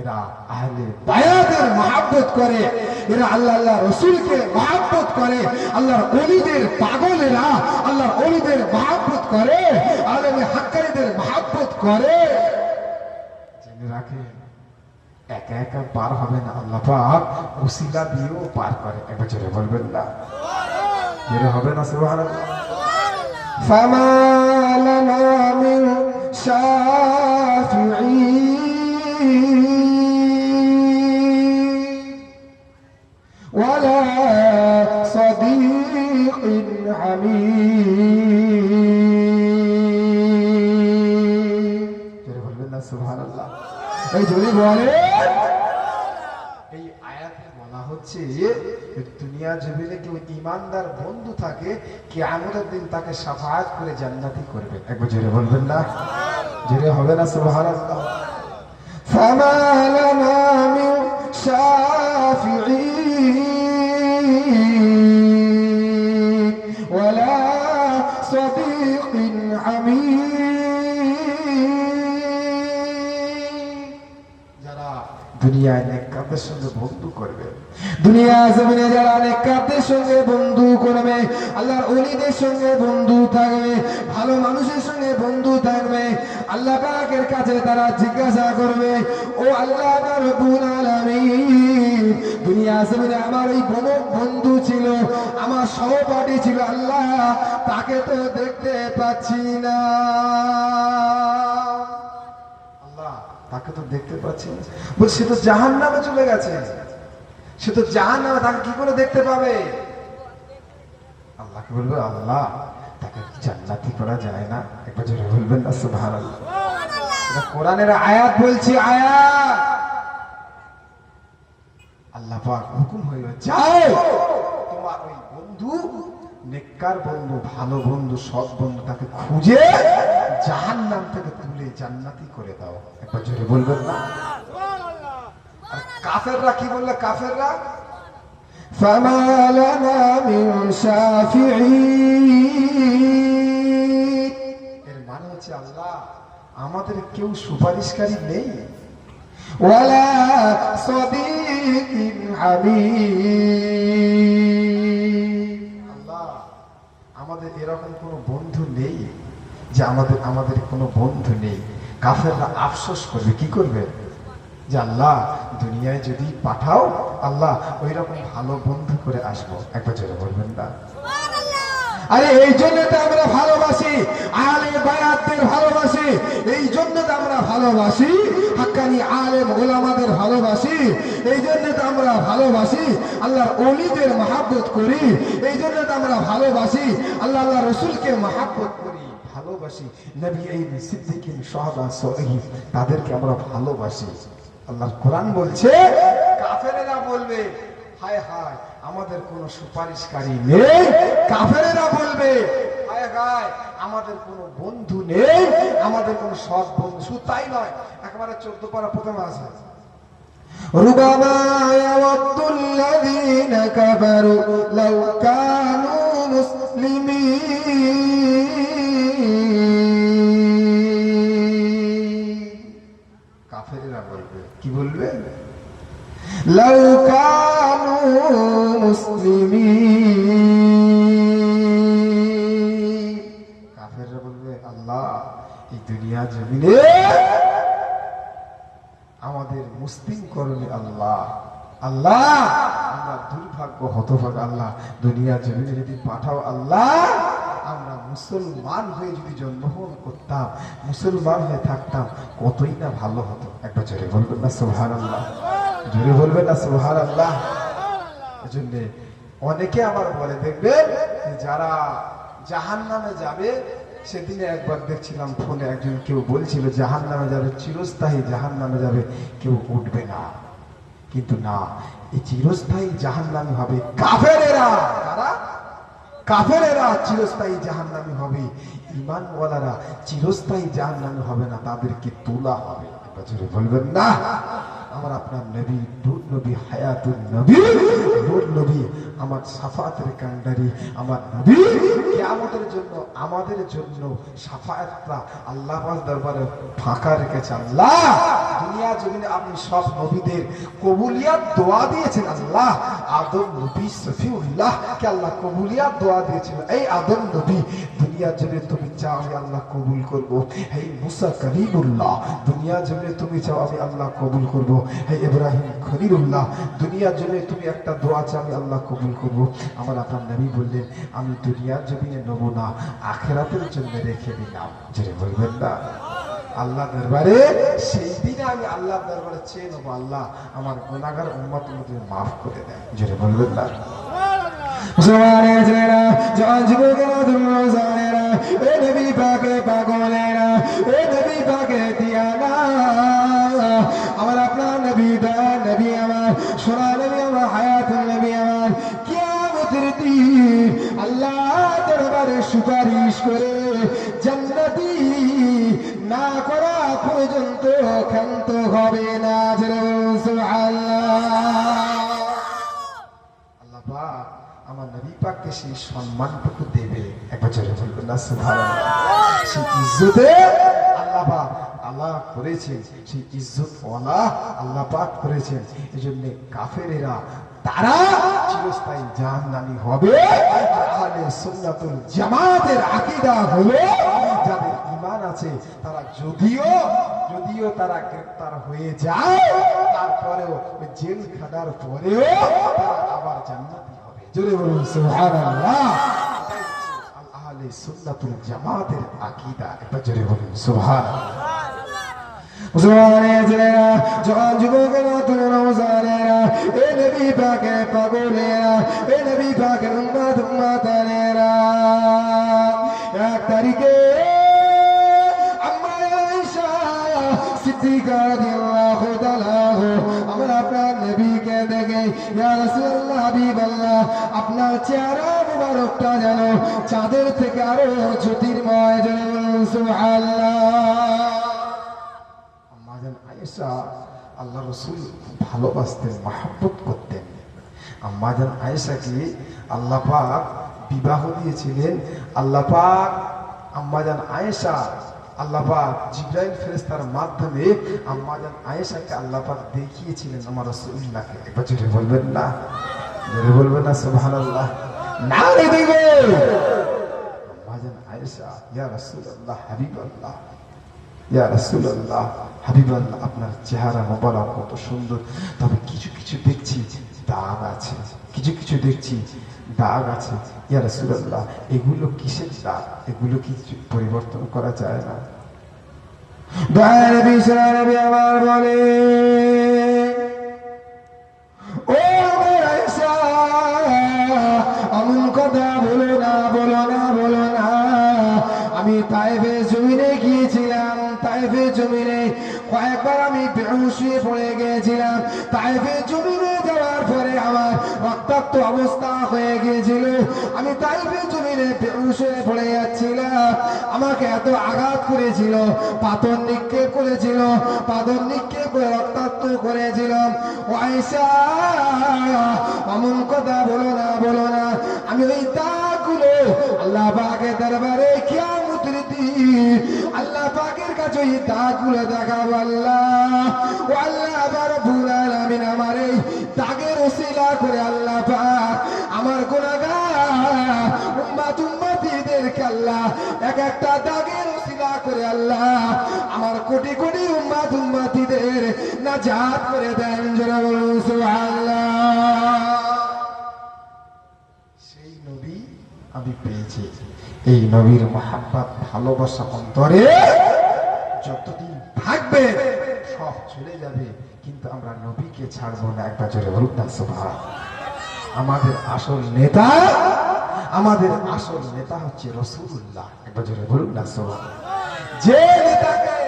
এরা আহলে বায়াতের মহব্বত করে, এরা আল্লাহ রাসূলকে মহব্বত করে, আল্লাহর ওলিদের পাগলেরা আল্লাহর ওলিদের মহব্বত করে, আলেমে হাক্কানীদের মহব্বত করে। জেনে রাখেন, একা একা পার হবে না, আল্লাহ পাক ওসিলা দিয়েও পার করে। একবার জোরে বলবেন না, জোরে হবে না সুবহানাল্লাহ। ফামা লানা মিন শাফিঈন ওয়ালা সাদীকিন হামীম। জোরে বলবেন না সুবহানাল্লাহ। এই জোরে বলে। এই আয়াতে বলা হচ্ছে, দুনিয়া জমিনে কেউ ঈমানদার বন্ধু থাকে, কিয়ামতের দিন তাকে শাফাআত করে জান্নাতি করবে। একবার জোরে বলবেন না, জোরে হবে না সুবহানাল্লাহ। ফামা লানা মিন শাফিঈন ওয়ালা সাদীকিন হামীম। দুনিয়ায় নেককারদের সঙ্গে বন্ধু করবে, দুনিয়া জমিনে যারা নেককারদের সঙ্গে বন্ধু করবে, আল্লাহর ওলিদের সঙ্গে বন্ধু থাকবে, ভালো মানুষের সঙ্গে বন্ধু থাকবে, আল্লাহ পাকের কাছে তারা জিজ্ঞাসা করবে, ও আল্লাহ রাব্বুল আলামিন, দুনিয়া জমিনে আমার ওই বন্ধু ছিল, আমার সহপাঠী ছিল, আল্লাহ তাকে তো দেখতে পাচ্ছি না, তাকে তো দেখতে পাচ্ছি না। বলছে সে তো জাহান্নামে চলে গেছে, সে তো জাহান্নামে, তাকে কি করে দেখতে পাবে? আল্লাহকে বলবে, আল্লাহ তাকে জান্নাতি করা যায় না? একবার জোরে বলবেন না সুবহানাল্লাহ। এটা কোরআনের আয়াত বলছি, আয়াত। আল্লাহ পাক হুকুম হইল, যাও তোমার ওই বন্ধু নেককার বন্ধু, ভালো বন্ধু, সৎ বন্ধু, তাকে খুঁজে জাহান্নাম থেকে তুলে জান্নাতি করে দাও। একবার জোরে বলবেন না? আর কাফেররা কি বললে? কাফেররা فما لنا من شافعين, এর মানে হচ্ছে আল্লাহ আমাদের কেউ সুপারিশকারী নেই। ولا صديق حميم, আল্লাহ আমাদের এরকম কোনো বন্ধু নেই যে আমাদের কোনো বন্ধু নেই। কাফেররা আফসোস করবে, কি করবে? যে আল্লাহ দুনিয়ায় যদি পাঠাও, আল্লাহ ওই রকম ভালো বন্ধু করে আসবো। একবার জোরে বলবেন না? আরে এই জন্য তো আমরা ভালোবাসি আলে বায়াতদের ভালোবাসি, এই জন্য তো আমরা ভালোবাসি হাক্কানি আলেম ওলামাদের ভালোবাসি, এই জন্য তো আমরা ভালোবাসি আল্লাহর ওলিদের মহব্বত করি, এই জন্য তো আমরা ভালোবাসি আল্লাহ রসুলকে মহব্বত করি, ভালোবাসি নবী এই সিদ্দিকিন শাহাদা সহিহ, তাদেরকে আমরা ভালোবাসি। আল্লাহর কোরআন বলছে কাফেরেরা বলবে হায় হায় আমাদের কোনো সুপারিশকারী নেই। কাফেরেরা বলবে হায় হায় আমাদের কোনো বন্ধু নেই, আমাদের কোনো সৎ বন্ধু। শুধু তাই নয়, একেবারে 14 পারা প্রথমে আছে রুবামা ইয়াওয়াদ্দুল্লাযীনা কাফারু লাউ কানু মুসলিমিন, কাফেরেরা বলবে, কি বলবে? লাউ কানু মুসলিমিন, কাফেররা বলবে আল্লাহ এই দুনিয়া জমিনে আমাদের মুসলিম করনি আল্লাহ। আল্লাহ আমরা দুর্ভাগ্য হতভাগ্য, আল্লাহ দুনিয়া জমিনে যদি পাঠাও আল্লাহ, আমরা মুসলমান হয়ে যদি জন্মগ্রহণ করতাম, মুসলমান হয়ে থাকতাম, কতই না ভালো হতো। একবার জোরে বলবেন না সুবহানাল্লাহ? জোরে বলবেন না সুবহানাল্লাহ? এজন্য অনেকে আবার বলে, দেখবেন যারা জাহান্নামে যাবে, সেদিনে একবার দেখছিলাম ফোনে একজন কেউ বলছিল জাহান্নামে যাবে, চিরস্থায়ী জাহান্নামে যাবে, কেউ উঠবে না। কিন্তু না, এই চিরস্থায়ী জাহান্নামী হবে কাফেরেরা। কারা? কাফেরেরা চিরস্থায়ী জাহান্নামী হবে, ঈমানওয়ালারা চিরস্থায়ী জাহান্নামী হবে না, তাদেরকে তোলা হবে। একবার জোরে বলবেন না? আমার আপনার নবী, নূর নবী, হায়াতুন নবী, নূর নবী, আমার শাফাতের কান্ডারি, আমার নবী কিয়ামতের জন্য আমাদের জন্য শাফায়াতটা আল্লাহ পাক দরবারে ফাঁকা রেখেছে। আল্লাহ দুনিয়া জমিনে আপনি সব নবীদের কবুলিয়াত দোয়া দিয়েছেন। আল্লাহ আদম নবী সফিউল্লাহ কে আল্লাহ কবুলিয়াত দোয়া দিয়েছেন, এই আদম নবী দুনিয়া জমিনে তুমি চাও আমি আল্লাহ কবুল করব। হে মুসা কলিমুল্লাহ দুনিয়া জমিনে তুমি চাও আমি আল্লাহ কবুল করব। হে ইব্রাহিম খলিলুল্লাহ দুনিয়া জমিনে তুমি একটা দোয়া চাও আমি আল্লাহ কবুল করব। আমার আপনার নবী বললেন আমি দুনিয়ার জমিনে নেব না, আখিরাতের জন্য রেখে দিলাম। জোরে বলবেন না? আল্লাহ দরবারে সেই দিনে আমি আল্লাহ দরবারে চেয়ে নেবো, আল্লাহ আমার গুনাহগার উম্মতকে মাফ করে দেন। জোরে বলবেন না? মুসলমানের ছেলেরা, জওয়ান যুবকেরা, তোমরা জানেরা, এ নবী পাকে পাগলেরা, এ নবী পাকে দিয়ানা, আমার আপনার নবী, দয়ার নবী আমার, সোনা নবী আমার, হায়াতুল নবী আমার, কিয়ামতের দিন আল্লাহ দরবারে সুপারিশ করে জান্নাতি না করা পর্যন্ত ক্ষান্ত হবে না। আল্লাহ পাক আমার নবী পাককে সেই সম্মানটুকু দেবে। একবার জোরে বলবেন না সুবহানাল্লাহ? সেই ইজ্জতে আল্লাহ পাক আল্লাহ করেছেন, সেই ইজ্জত ওয়ালা আল্লাহ পাক করেছেন। এজন্য কাফেরেরা তারা চিরস্থায়ী জাহান্নামী হবে। আহলে সুন্নাতুল জামাতের আকীদা হলো যাদের ঈমান আছে তারা যদিও তারা গ্রেফতার হয়ে যায়, তারপরেও ওই জেল খাটার পরেও তারা আবার জান্নাতি হবে। জোরে বলুন সুবহানাল্লাহ। আহলে সুন্নাতুল জামাতের আকীদা। একবার জোরে বলুন সুবহানাল্লাহ। মুসলমানের ছেলেরা, জওয়ান যুবকেরা, তোমরা জানেরা, এ নবী পাকে পাগলেরা, এ নবী পাকের উম্মতেরা, 1 তারিখে আম্মা আয়েশা সিদ্দিকা রাদিয়াল্লাহু তাআলা আমার আপনার নবীকে দেখে ইয়া রাসূলুল্লাহ হাবিবাল্লাহ আপনার চেহারা মুবারকটা যেন চাঁদের থেকে আরো জ্যোতির্ময়, যেন বলুন সুবহানাল্লাহ। আম্মাজান আয়েশা আল্লাহ রাসূল ভালোবাসতেন, মহব্বত করতেন। আম্মাজান আয়েশাকে আল্লাহ পাক বিবাহ দিয়েছিলেন। আল্লাহ পাক আম্মাজান আয়েশা, আল্লাহ পাক জিবরাইল ফেরেশতার মাধ্যমে আম্মাজান আয়েশাকে আল্লাহ পাক দেখিয়েছিলেন আমার রাসূলুল্লাহকে। একবার জোরে বলবেন না, জোরে বলবেন না সুবহানাল্লাহ, নারে দিবে। আম্মাজান আয়েশা, ইয়া রাসূলুল্লাহ হাবিবাল্লাহ, ইয়া রাসূলুল্লাহ হাবিবাল্লাহ, আপনার চেহারা মোবারক কত সুন্দর, তবে কিছু কিছু দেখছি দাগ আছে, কিছু কিছু দেখছি দাগ আছে। ইয়া রাসূলুল্লাহ এগুলো কিসের দাগ? এগুলো কি পরিবর্তন করা যায় না? দয়ার নবী সাল্লাল্লাহু আলাইহি আমার বলে, ও আমার আয়েশা, অমন কথা বলো না, বলো না, বলো না। আমি তায়েফে জমিনে গিয়েছিলাম, তায়েফে জমিনে কয়েকবার আমি বেহুশ হয়ে পড়ে গিয়েছিলাম। তায়েফে জমিনে যাওয়ার পরে আমার রক্তাক্ত অবস্থা হয়ে গিয়েছিল। আমি তায়েফে জমিনে বেহুশ হয়ে পড়ে যাচ্ছিলাম। আমাকে এত আঘাত করেছিল, পাথর নিক্ষেপ করেছিল, পাথর নিক্ষেপ করে রক্তাক্ত করেছিলাম। ও আয়েশা, অমন কথা বলো না, বলো না। আমি ওই দাগগুলো আল্লাহ পাকের দরবারে কিয়ামতের দিন আল্লাহ পাকের কাছে ওই দাগগুলো দেখাবো। আল্লাহ, ও আল্লাহ রাব্বুল আলামিন আমার এই দাগের ওসিলা করে আল্লাহ পাক আমার গুনাহগার উম্মতিদেরকে আল্লাহ এক একটা দাগের ওসিলা করে আল্লাহ আমার কোটি কোটি উম্মতিদের নাজাত করে দেন। জোরে বলুন সুবহানাল্লাহ। সেই নবী আমি পেয়েছি। এই নবীর মহাব্বত ভালোবাসা অন্তরে যতদিন থাকবে সব চলে যাবে, কিন্তু আমরা নবীকে ছাড়বো না। একবার জোরে বলুন না সুবহানাল্লাহ। আমাদের আসল নেতা, আমাদের আসল নেতা হচ্ছে রাসূলুল্লাহ। একবার জোরে বলুন না সুবহানাল্লাহ। যে নেতাকে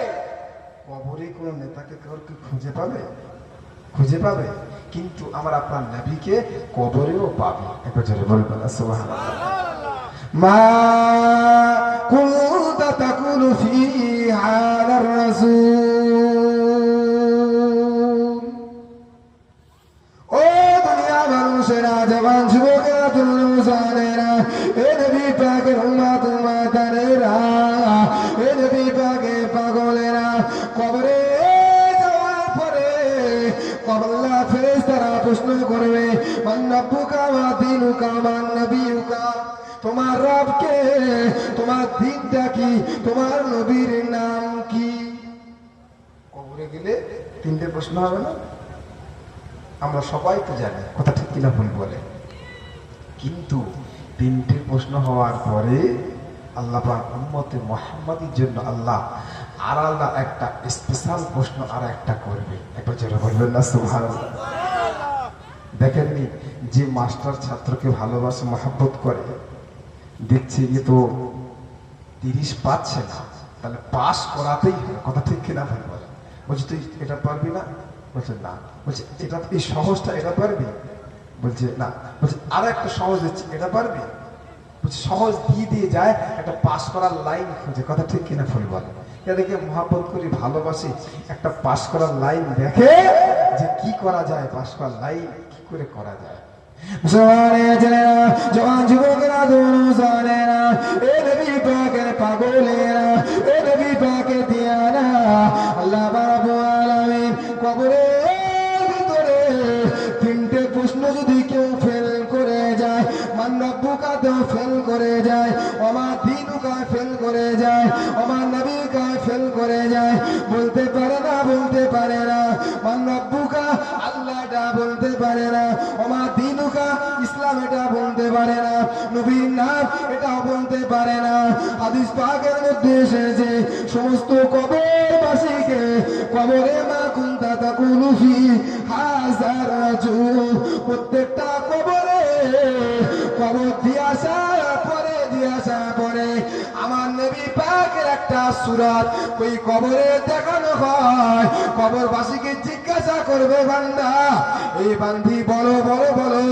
কবরে কোন নেতাকে কেউ কি খুঁজে পাবে? খুঁজে পাবে, কিন্তু আমার আপনার নবীকে কবরেও পাবে। একবার জোরে বলবেন না সুবহানাল্লাহ। মা কুনতা তাকুলু ফি হাদার রাসূল। ও দুনিয়া মানুষেরা, জওয়ান যুবকেরা, তরুণ জানেরা, এ নবী পাকের উম্মত উম্মতানেরা, এ নবী পাকের পাগলেরা, কবরে যাওয়ার পরে কবরলা ফেরেশতারা প্রশ্ন করবে, মান রাব্বুকা ওয়া দীনুকা মান নবিয়ুকা। তোমার রবকে, তোমার দিনটা কি, তোমার নবীর নাম কি? কবরে গেলে তিনটে প্রশ্ন হবে না? আমরা সবাই তো জানি, কথা ঠিক কিনা ভুল বলে, কিন্তু তিনটে প্রশ্ন হওয়ার পরে আল্লাহ পাক উম্মতে মুহাম্মাদির জন্য আল্লাহ আলাদা একটা স্পেশাল প্রশ্ন আর একটা করবে। একবার জোরে বলবেন না সুবহানাল্লাহ। দেখেননি, যে মাস্টার ছাত্রকে ভালোবাসে, মহব্বত করে, দেখছে যে তো 30 পাচ্ছে না, তাহলে পাস করাতেই হবে। কথা ঠিক কিনা ভুল বলে? বলছে তুই এটা পারবি না? বলছে না। বলছে এটা এই সহজটা, এটা পারবি? বলছে না। বলছে আর একটা সহজ দিচ্ছি, এটা পারবি? বলছে সহজ দিয়ে দিয়ে যায়, একটা পাস করার লাইন খুঁজে। কথা ঠিক কিনা ভুল বলে? এদিকে মহব্বত করি, ভালোবাসি, একটা পাস করার লাইন দেখে যে কি করা যায়, পাস করার লাইন কি করে করা যায়। জওয়ান যুবকেরা, তরুণ জানেরা, এ নবী পাকের পাগলেরা, এ নবী পাকের দিয়ানা, আল্লাহ রাব্বুল আলামিন কবরের ভিতরে তিনটে প্রশ্ন যদি কেউ ফেল করে যায়, মান রাব্বুকা তো ফেল করে যায়, ওমা দীনুকা ফেল করে যায়, ওমা নবীকা ফেল করে যায়, বলতে পারে না, বলতে পারে না। মান রাব্বুকা আল্লাহটা বলতে পারে না, ওমা দীনুকা ইসলাম এটা বলতে পারে না, নবীর নাম এটা বলতে পারে না। হাদিস পাকের মধ্যে এসেছে সমস্ত কবরবাসীকে কবরে মা কুনতা তাকুলু ফি হাযার রাজুল, প্রত্যেকটা কবরে কবর দিয়াসা পরে আমার নবী পাকের একটা সূরাত ওই কবরে দেখানো হয়। কবরবাসীকে জিজ্ঞাসা করবে, বান্দা এই বান্ধি বলো বলো বলো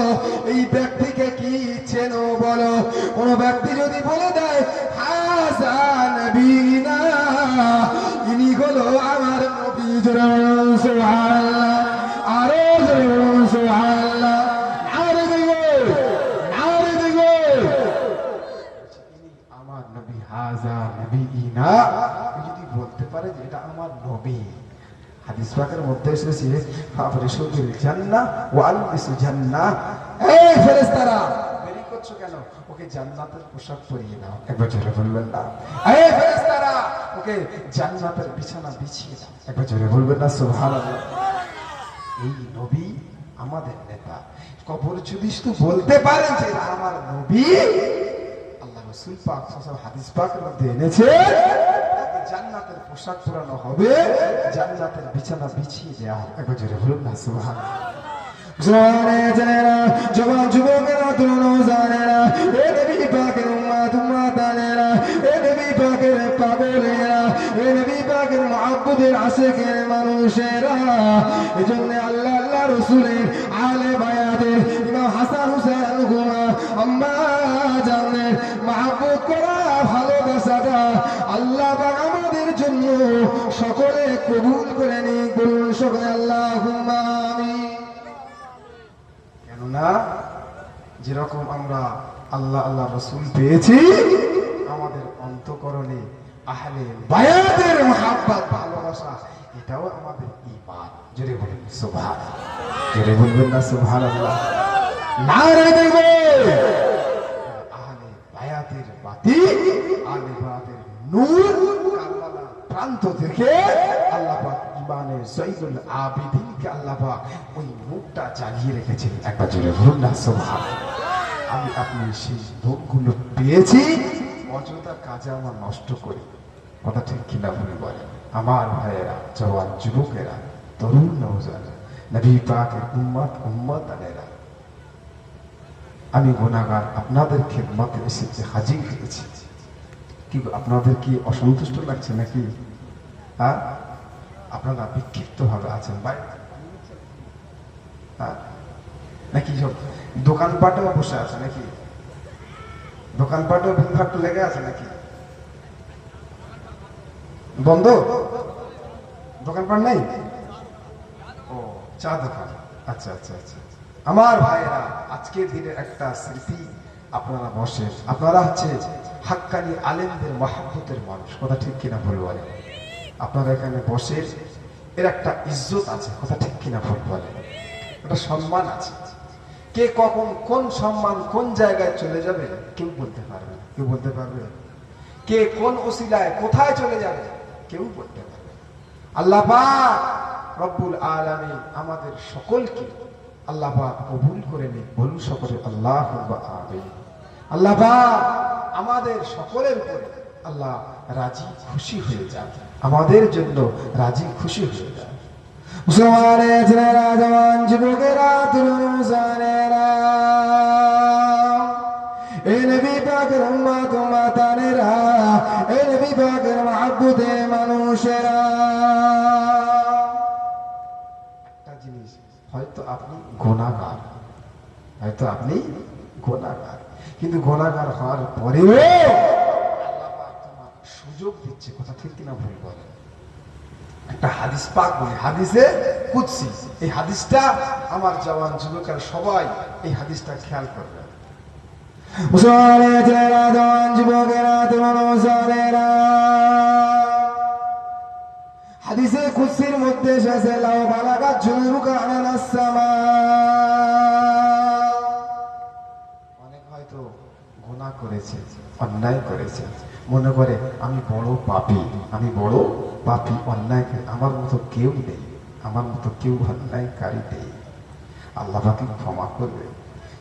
এই ব্যক্তিকে কি চেনো বলো। কোন ব্যক্তি যদি বলে দেয় হাযা নবীনা, ইনি হলো আমার নবী, জোরে বলুন সুবহানাল্লাহ, আরো জোরে বলুন সুবহানাল্লাহ, আরে দেখো আরে দেখো, ইনি আমার নবী, হাযা নবীনা, যদি বলতে পারে যে এটা আমার নবী। হাদিস পাকের মধ্যে এসেছে ফাফরিশুল জান্নাহ ওয়া আলবিসু জান্নাহ, এই ফেরেশতারা দেরি করছো কেন, ওকে জান্নাতের পোশাক পরিয়ে দাও। একবার জোরে বলবেন না, এই ফেরেশতারা ওকে জান্নাতের বিছানা বিছিয়ে দাও। একবার জোরে বলবেন না সুবহানাল্লাহ। এই নবী আমাদের নেতা। কবর যদি শুধু বলতে পারেন যে এটা আমার নবী, আল্লাহ রাসূল পাক সাল্লাল্লাহু হাদিস পাকের মধ্যে এনেছে জান্নাতের পোশাক পরানো হবে, জান্নাতের বিছানা বিছিয়ে দেওয়া হবে। একবার জোরে বলুন না সুবহানাল্লাহ। জোয়ানে জানেরা, জওয়ান যুবকেরা, তরুণ জানেরা, এ নবী পাকের উম্মত উম্মতানেরা, এ নবী পাকের পাগলেরা, এ নবী পাকের মুহাব্বতের আশিকের মানুষেরা, এজন্য আল্লাহ আল্লাহ রাসূলের আলে বায়াতের ইমাম হাসান হুসাইন হুমা আম্মা জানের মুহাব্বত করা ভালোবাসাটা আল্লাহ পাক আমাদের জন্য সকলে কবুল করে নিন। বলুন সকলে আল্লাহুম্মা আমিন। কেননা যেরকম আমরা আল্লাহ আল্লাহ রাসূল পেয়েছি, আমাদের অন্তঃকরণে আহলে বায়াতের মুহাব্বত ভালোবাসা, এটাও আমাদের ঈমান। জোরে বলুন সুবহানাল্লাহ, জোরে বলবেন না সুবহানাল্লাহ, নারে দেবে আহলে বায়াতের বাতি, আহলে বায়াতের নূর কারবালা প্রান্ত থেকে আল্লাহ পাক ইমানের সৈয়দুল আবিদিনকে আল্লাহ পাক ওই মুখটা জ্বালিয়ে রেখেছেন। একবার জোরে বলুন না সুবহানাল্লাহ। আমি আপনি সেই মুখগুলো পেয়েছি, অযথা কাজে আমার নষ্ট করি, কথা ঠিক কিনা ভুল বলে। আমার ভাইয়েরা, জওয়ান যুবকেরা, তরুণ নওজওয়ানেরা, নবী পাকের উম্মত উম্মতানেরা, আমি গুনাহগার আপনাদের খিদমতে এসেছি, হাজির হয়েছি। কি আপনাদের কি অসন্তুষ্ট লাগছে নাকি? হ্যাঁ, আপনারা বিক্ষিপ্ত ভাবে আছেন ভাই, হ্যাঁ নাকি সব দোকানপাটেও বসে আছে নাকি? দোকানপাটেও ভিড়ভাট লেগে আছে নাকি? বন্ধ দোকানপাট নাই? ও চা দোকান, আচ্ছা আচ্ছা আচ্ছা। আমার ভাইয়েরা, আজকের দিনের একটা স্মৃতি, আপনারা বসেন, আপনারা হচ্ছে হাক্কানি আলেমদের মহাব্বতের মানুষ, কথা ঠিক কিনা ভুল বলে। আপনারা এখানে বসেন, এর একটা ইজ্জত আছে, কথা ঠিক কিনা ভুল বলে, একটা সম্মান আছে। কে কখন কোন সম্মান কোন জায়গায় চলে যাবে কেউ বলতে পারবে না, কেউ বলতে পারবে? কে কোন ওসিলায় কোথায় চলে যাবে কেউ বলতে পারবে। আল্লাহ পাক রব্বুল আলামিন আমাদের সকলকে আল্লাহ পাক কবুল করে নিন। বলুন সকলে আল্লাহুম্মা আমিন। আল্লাহ পাক আমাদের সকলের উপরে আল্লাহ রাজি খুশি হয়ে যান, আমাদের জন্য রাজি খুশি হয়ে যান। মুসলমানের ছেলেরা, জওয়ান যুবকেরা, তরুণ জানেরা, এই নবী পাকের উম্মত উম্মতানেরা, এই নবী পাকের মুহাব্বতে মানুষেরা, একটা জিনিস, হয়তো আপনি গুনাহগার, হয়তো আপনি গুনাহগার, কিন্তু গুনাহগার হওয়ার পরেও আল্লাহ পাক তোমার সুযোগ দিচ্ছে, কথা ঠিক কিনা ভুল বলে। একটা হাদিস পাক বলে, হাদিসে কুদসি, এই হাদিসটা আমার জওয়ান যুবকেরা সবাই এই হাদিসটা খেয়াল করবেন। মুসলমানের ছেলেরা, জওয়ান যুবকেরা, তরুণ জানেরা, হাদিসে কুদসির মধ্যে এসেছে লাউ বালাগাত জুনুবুকা আনানাস সামা। অনেক হয়তো গুনাহ করেছে, অন্যায় করেছে, মনে করে আমি বড় পাপী, আমি বড় পাপী, অন্যায়, আমার মতো কেউ নেই, আমার মতো কেউ অন্যায়কারী নেই, আল্লাহ পাক ক্ষমা করবে।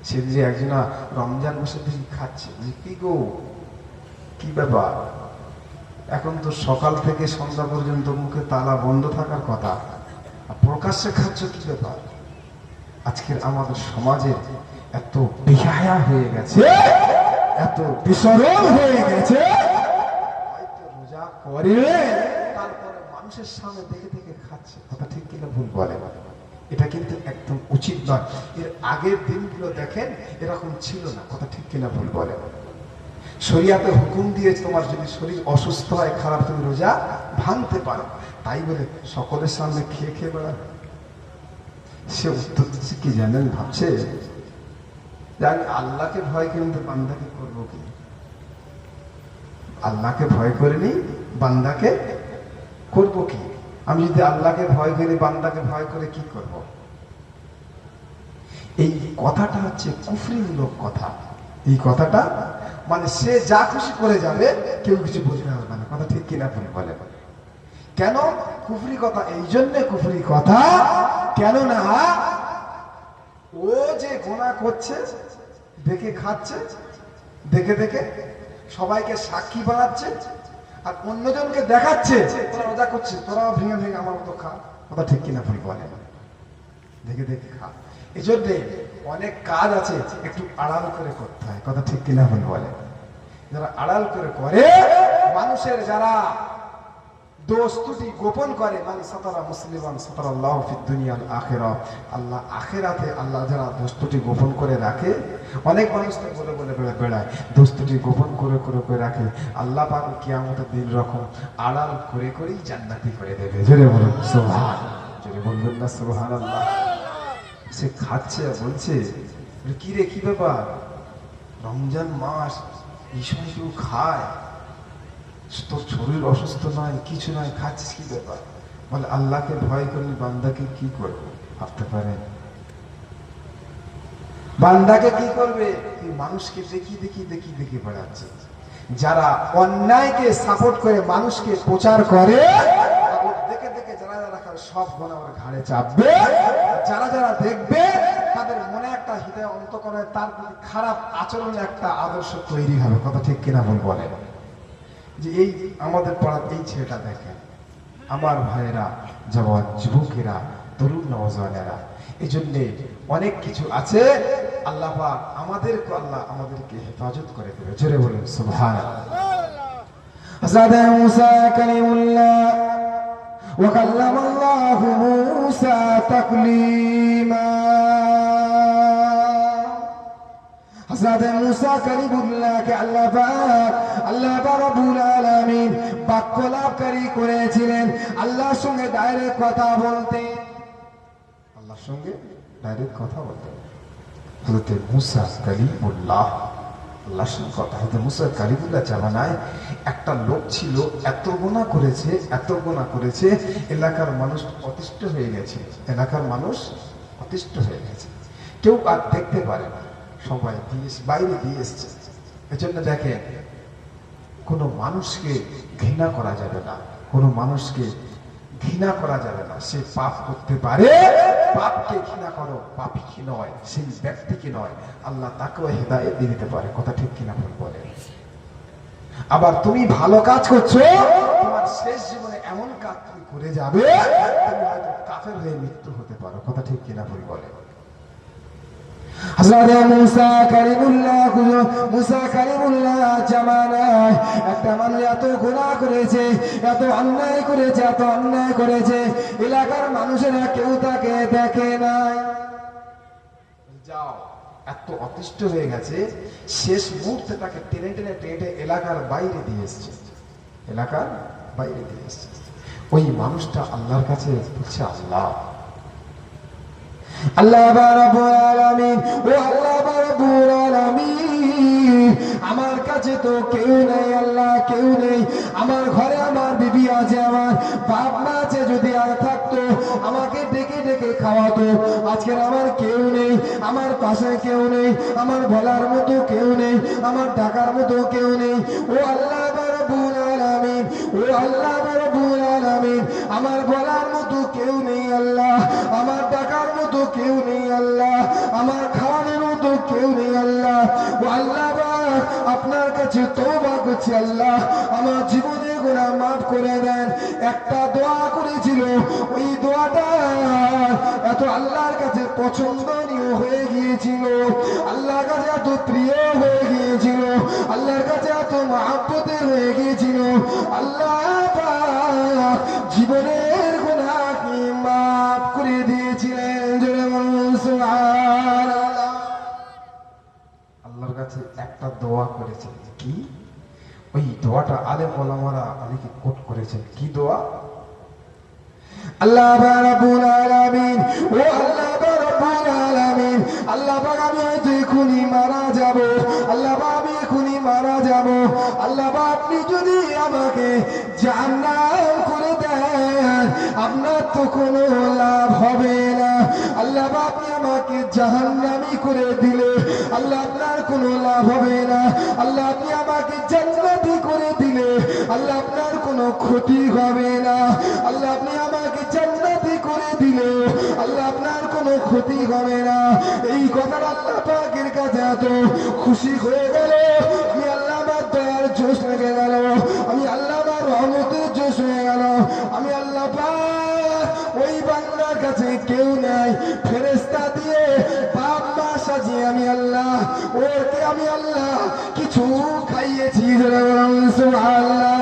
সে যে একজনা রমজান মাসে দিন খাচ্ছে, কি গো কি ব্যাপার, এখন তো সকাল থেকে সন্ধ্যা পর্যন্ত মুখে তালা বন্ধ থাকার কথা, প্রকাশ্যে খাচ্ছ, কি ব্যাপার? আজকের আমাদের সমাজে এত বেহায়া হয়ে গেছে, এত বিসরল হয়ে গেছে, হয়তো রোজা করে তারপরে মানুষের সামনে দেখে দেখে খাচ্ছে, কথা ঠিক কিনা ভুল বলে। এটা কিন্তু একদম উচিত নয়। এর আগের দিনগুলো দেখেন এরকম ছিল না, কথা ঠিক কিনা ভুল বলে? শরিয়াতে হুকুম দিয়েছে তোমার যদি শরীর অসুস্থ হয়, খারাপ, তুমি রোজা ভাঙতে পারো। তাই বলে সকলের সামনে খেয়ে খেয়ে বেড়াবে। সে উত্তর দিচ্ছে কি জানেন, ভাবছে যে আমি আল্লাহকে ভয় করে তো বান্দাকে করবো কি? আল্লাহকে ভয় করে নি, বান্দাকে করবো কি? আমি যদি আল্লাহকে ভয় করি, বান্দাকে ভয় করে কি করব? এই কথাটা হচ্ছে কুফরিমূলক কথা। এই কথাটা মানে সে যা খুশি করে যাবে, কেউ কিছু বুঝতে হবে না, কথা ঠিক কিনা ভুল বলে? কেন কুফরি কথা? এই জন্য কুফরি কথা, কেননা ও যে গোনা করছে, দেখে খাচ্ছে, দেখে দেখে সবাইকে সাক্ষী বানাচ্ছে, আর অন্যজনকে দেখাচ্ছে তোরা রোজা করছে, তোরাও ভেঙে ভেঙে আমার মতো খা, কথা ঠিক কিনা ভুল বলে? দেখে দেখে খা। এই জন্যে অনেক কাজ আছে একটু আড়াল করে করতে হয়, কথা ঠিক কিনা ভুল বলে? যারা আড়াল করে করে, মানুষের যারা দোষ ত্রুটি গোপন করে, মানে সাতারা মুসলিমান সাতারাল্লাহু ফিদ দুনিয়া ওয়াল আখিরাহ, আল্লাহ আখিরাতে আল্লাহ যারা দোষ ত্রুটি গোপন করে রাখে, অনেক মানুষ তো বলে বলে বেড়ায় দোষ ত্রুটি গোপন করে করে করে রাখে, আল্লাহ পাক কিয়ামতের দিন রকম আড়াল করে করেই জান্নাতি করে দেবে। জোরে বলুন সুবহান, জোরে বলবেন না সুবহানাল্লাহ? সে খাচ্ছে আর বলছে, কি রে, কি ব্যাপার, রমজান মাস, এই সময় কেউ খায়, তোর শরীর অসুস্থ নয়, কিছু নয়, খাচ্ছিস কি ব্যাপার? বলে আল্লাহকে ভয় করলে বান্দাকে কি করবে? ভাবতে পারেন বান্দাকে কি করবে? এই মানুষকে দেখি দেখি দেখি দেখি বেড়াচ্ছে। যারা অন্যায়কে সাপোর্ট করে মানুষকে প্রচার করে, দেখে দেখে যারা যারা সব গোনা ওর ঘাড়ে চাপবে। যারা যারা দেখবে তাদের মনে একটা হৃদয় অন্তঃকরণে তার প্রতি খারাপ আচরণ একটা আদর্শ তৈরি হবে, কথা ঠিক কিনা ভুল বলে? যে এই আমাদের পাড়ার এই ছেলেটা দেখেন, আমার ভাইয়েরা, জওয়ান যুবকেরা, তরুণ নওজওয়ানেরা, এই জন্যে অনেক কিছু আছে। আল্লাহ পাক আমাদেরকে হেফাজত করে দেবে। জোরে বলুন সুবহানাল্লাহ। হযরত মুসা কালিমুল্লাহ ওয়া কাল্লামাল্লাহু মুসা তাকলিমা। হযরত মুসা কালিমুল্লাহকে আল্লাহ পাক রব্বুল আলামিন বাক্যলাভকারী করেছিলেন। আল্লাহর সঙ্গে ডাইরেক্ট কথা বলতেন, আল্লাহর সঙ্গে ডাইরেক্ট কথা বলতেন। হযরত মুসা কালিমুল্লাহ, আল্লাহর সঙ্গে কথা। হযরত মুসা কালিমুল্লাহ জামানায় একটা লোক ছিল, এত গুনাহ করেছে, এত গুনাহ করেছে, এলাকার মানুষ অতিষ্ঠ হয়ে গেছে। এলাকার মানুষ অতিষ্ঠ হয়ে গেছে, কেউ আর দেখতে পারে না, সবাই বাইরে দিয়ে এসছে। এজন্য দেখেন, কোনো মানুষকে ঘৃণা করা যাবে না, কোনো মানুষকে ঘৃণা করা যাবে না। সে পাপ করতে পারে, পাপকে ঘৃণা করো, পাপী কি নয়, সেই ব্যক্তিকে নয়, আল্লাহ তাকেও হেদায়েত দিয়ে দিতে পারে, কথা ঠিক কিনা ভুল বলে? আবার তুমি ভালো কাজ করছো, তোমার শেষ জীবনে এমন কাজ তুমি করে যাবে, তুমি হয়তো কাফের হয়ে মৃত্যু হতে পারো, কথা ঠিক কিনা ভুল বলে? হযরত মুসা কালিমুল্লাহ জামানায় একটা মানুষ এত গুনাহ করেছে, এত অন্যায় করেছে, এত অন্যায় করেছে, এলাকার মানুষেরা কেউ তাকে দেখে নাই। যাও, এত অতিষ্ঠ হয়ে গেছে, শেষ মুহূর্তে তাকে টেনে টেনে টেনে এলাকার বাইরে দিয়ে এসছে, এলাকার বাইরে দিয়ে এসছে। ওই মানুষটা আল্লাহর কাছে বলছে, আল্লাহ রাব্বুল আলামিন, ও আল্লাহ রাব্বুল আলামিন, আমার কাছে তো কেউ নেই, আল্লাহ কেউ নেই। আমার ঘরে আমার বিবি আছে, আমার বাপ মা আছে, যদি আর থাকতো আমাকে ডেকে ডেকে খাওয়াতো। আজকের আমার কেউ নেই, আমার পাশে কেউ নেই, আমার বলার মতো কেউ নেই, আমার ডাকার মতো কেউ নেই। ও আল্লাহ রাব্বুল আলামিন, ও আল্লাহ রাব্বুল আলামিন, আমার বলার মতো কেউ নেই আল্লাহ, আমার ডাকার মতো কেউ নেই আল্লাহ, আমার খাওয়ানোর মতো কেউ নেই আল্লাহ। ও আল্লাহ, আপনার কাছে তওবা করছি আল্লাহ, আমার জীবনের গুনাহ মাফ করে দেন। একটা দোয়া করেছিল, ওই দোয়াটা এত আল্লাহর কাছে পছন্দনীয় হয়ে গিয়েছিল, আল্লাহর কাছে এত প্রিয় হয়ে গিয়েছিল, আল্লাহর কাছে এত মহব্বতের হয়ে গিয়েছিল, আল্লাহ জীবনের গুনাহকে মাফ করে দিয়েছিলেন। জোরে বলুন সুবহান। একটা দোয়া করেছেন। কি? ওই দোয়াটা আলেম ওলামারা অনেকে কোট করেছেন। কি দোয়া? আল্লাহ রাব্বুল আলামিন, ও আল্লাহ রাব্বুল আলামিন, আল্লাহ পাক আমি হয়তো এখনই মারা যাব, আল্লাহ পাক আমি এখনই মারা যাব, আল্লাহ পাক আপনি যদি আমাকে জান্নাত করে দেন আপনার তো কোনো লাভ হবে না, আল্লাহ পাক আপনি আমাকে জাহান্নামী করে দিলে আল্লাহ আপনার কোনো লাভ হবে না, আল্লাহ আপনি আমাকে জান্নাতি করে দিলে আল্লাহ আপনার কোনো ক্ষতি হবে না, আল্লাহ আপনি আমাকে জান্নাতি করে দিলে আল্লাহ আপনার কোনো ক্ষতি হবে না। এই কথাটা আল্লাহ পাকের কাছে এত খুশি হয়ে গেল, আমি আল্লাহ আমার দয়ার জোশ লেগে গেল, আমি আল্লাহ আমার রহমতের জোশ হয়ে গেল, আমি আল্লাহ পাক ওই বান্দার কাছে কেউ নাই, ফেরেশতা দিয়ে বাপ মা সাজিয়ে আমি আল্লাহ ওকে আমি আল্লাহ কিছু খাইয়েছি, সুবহানাল্লাহ।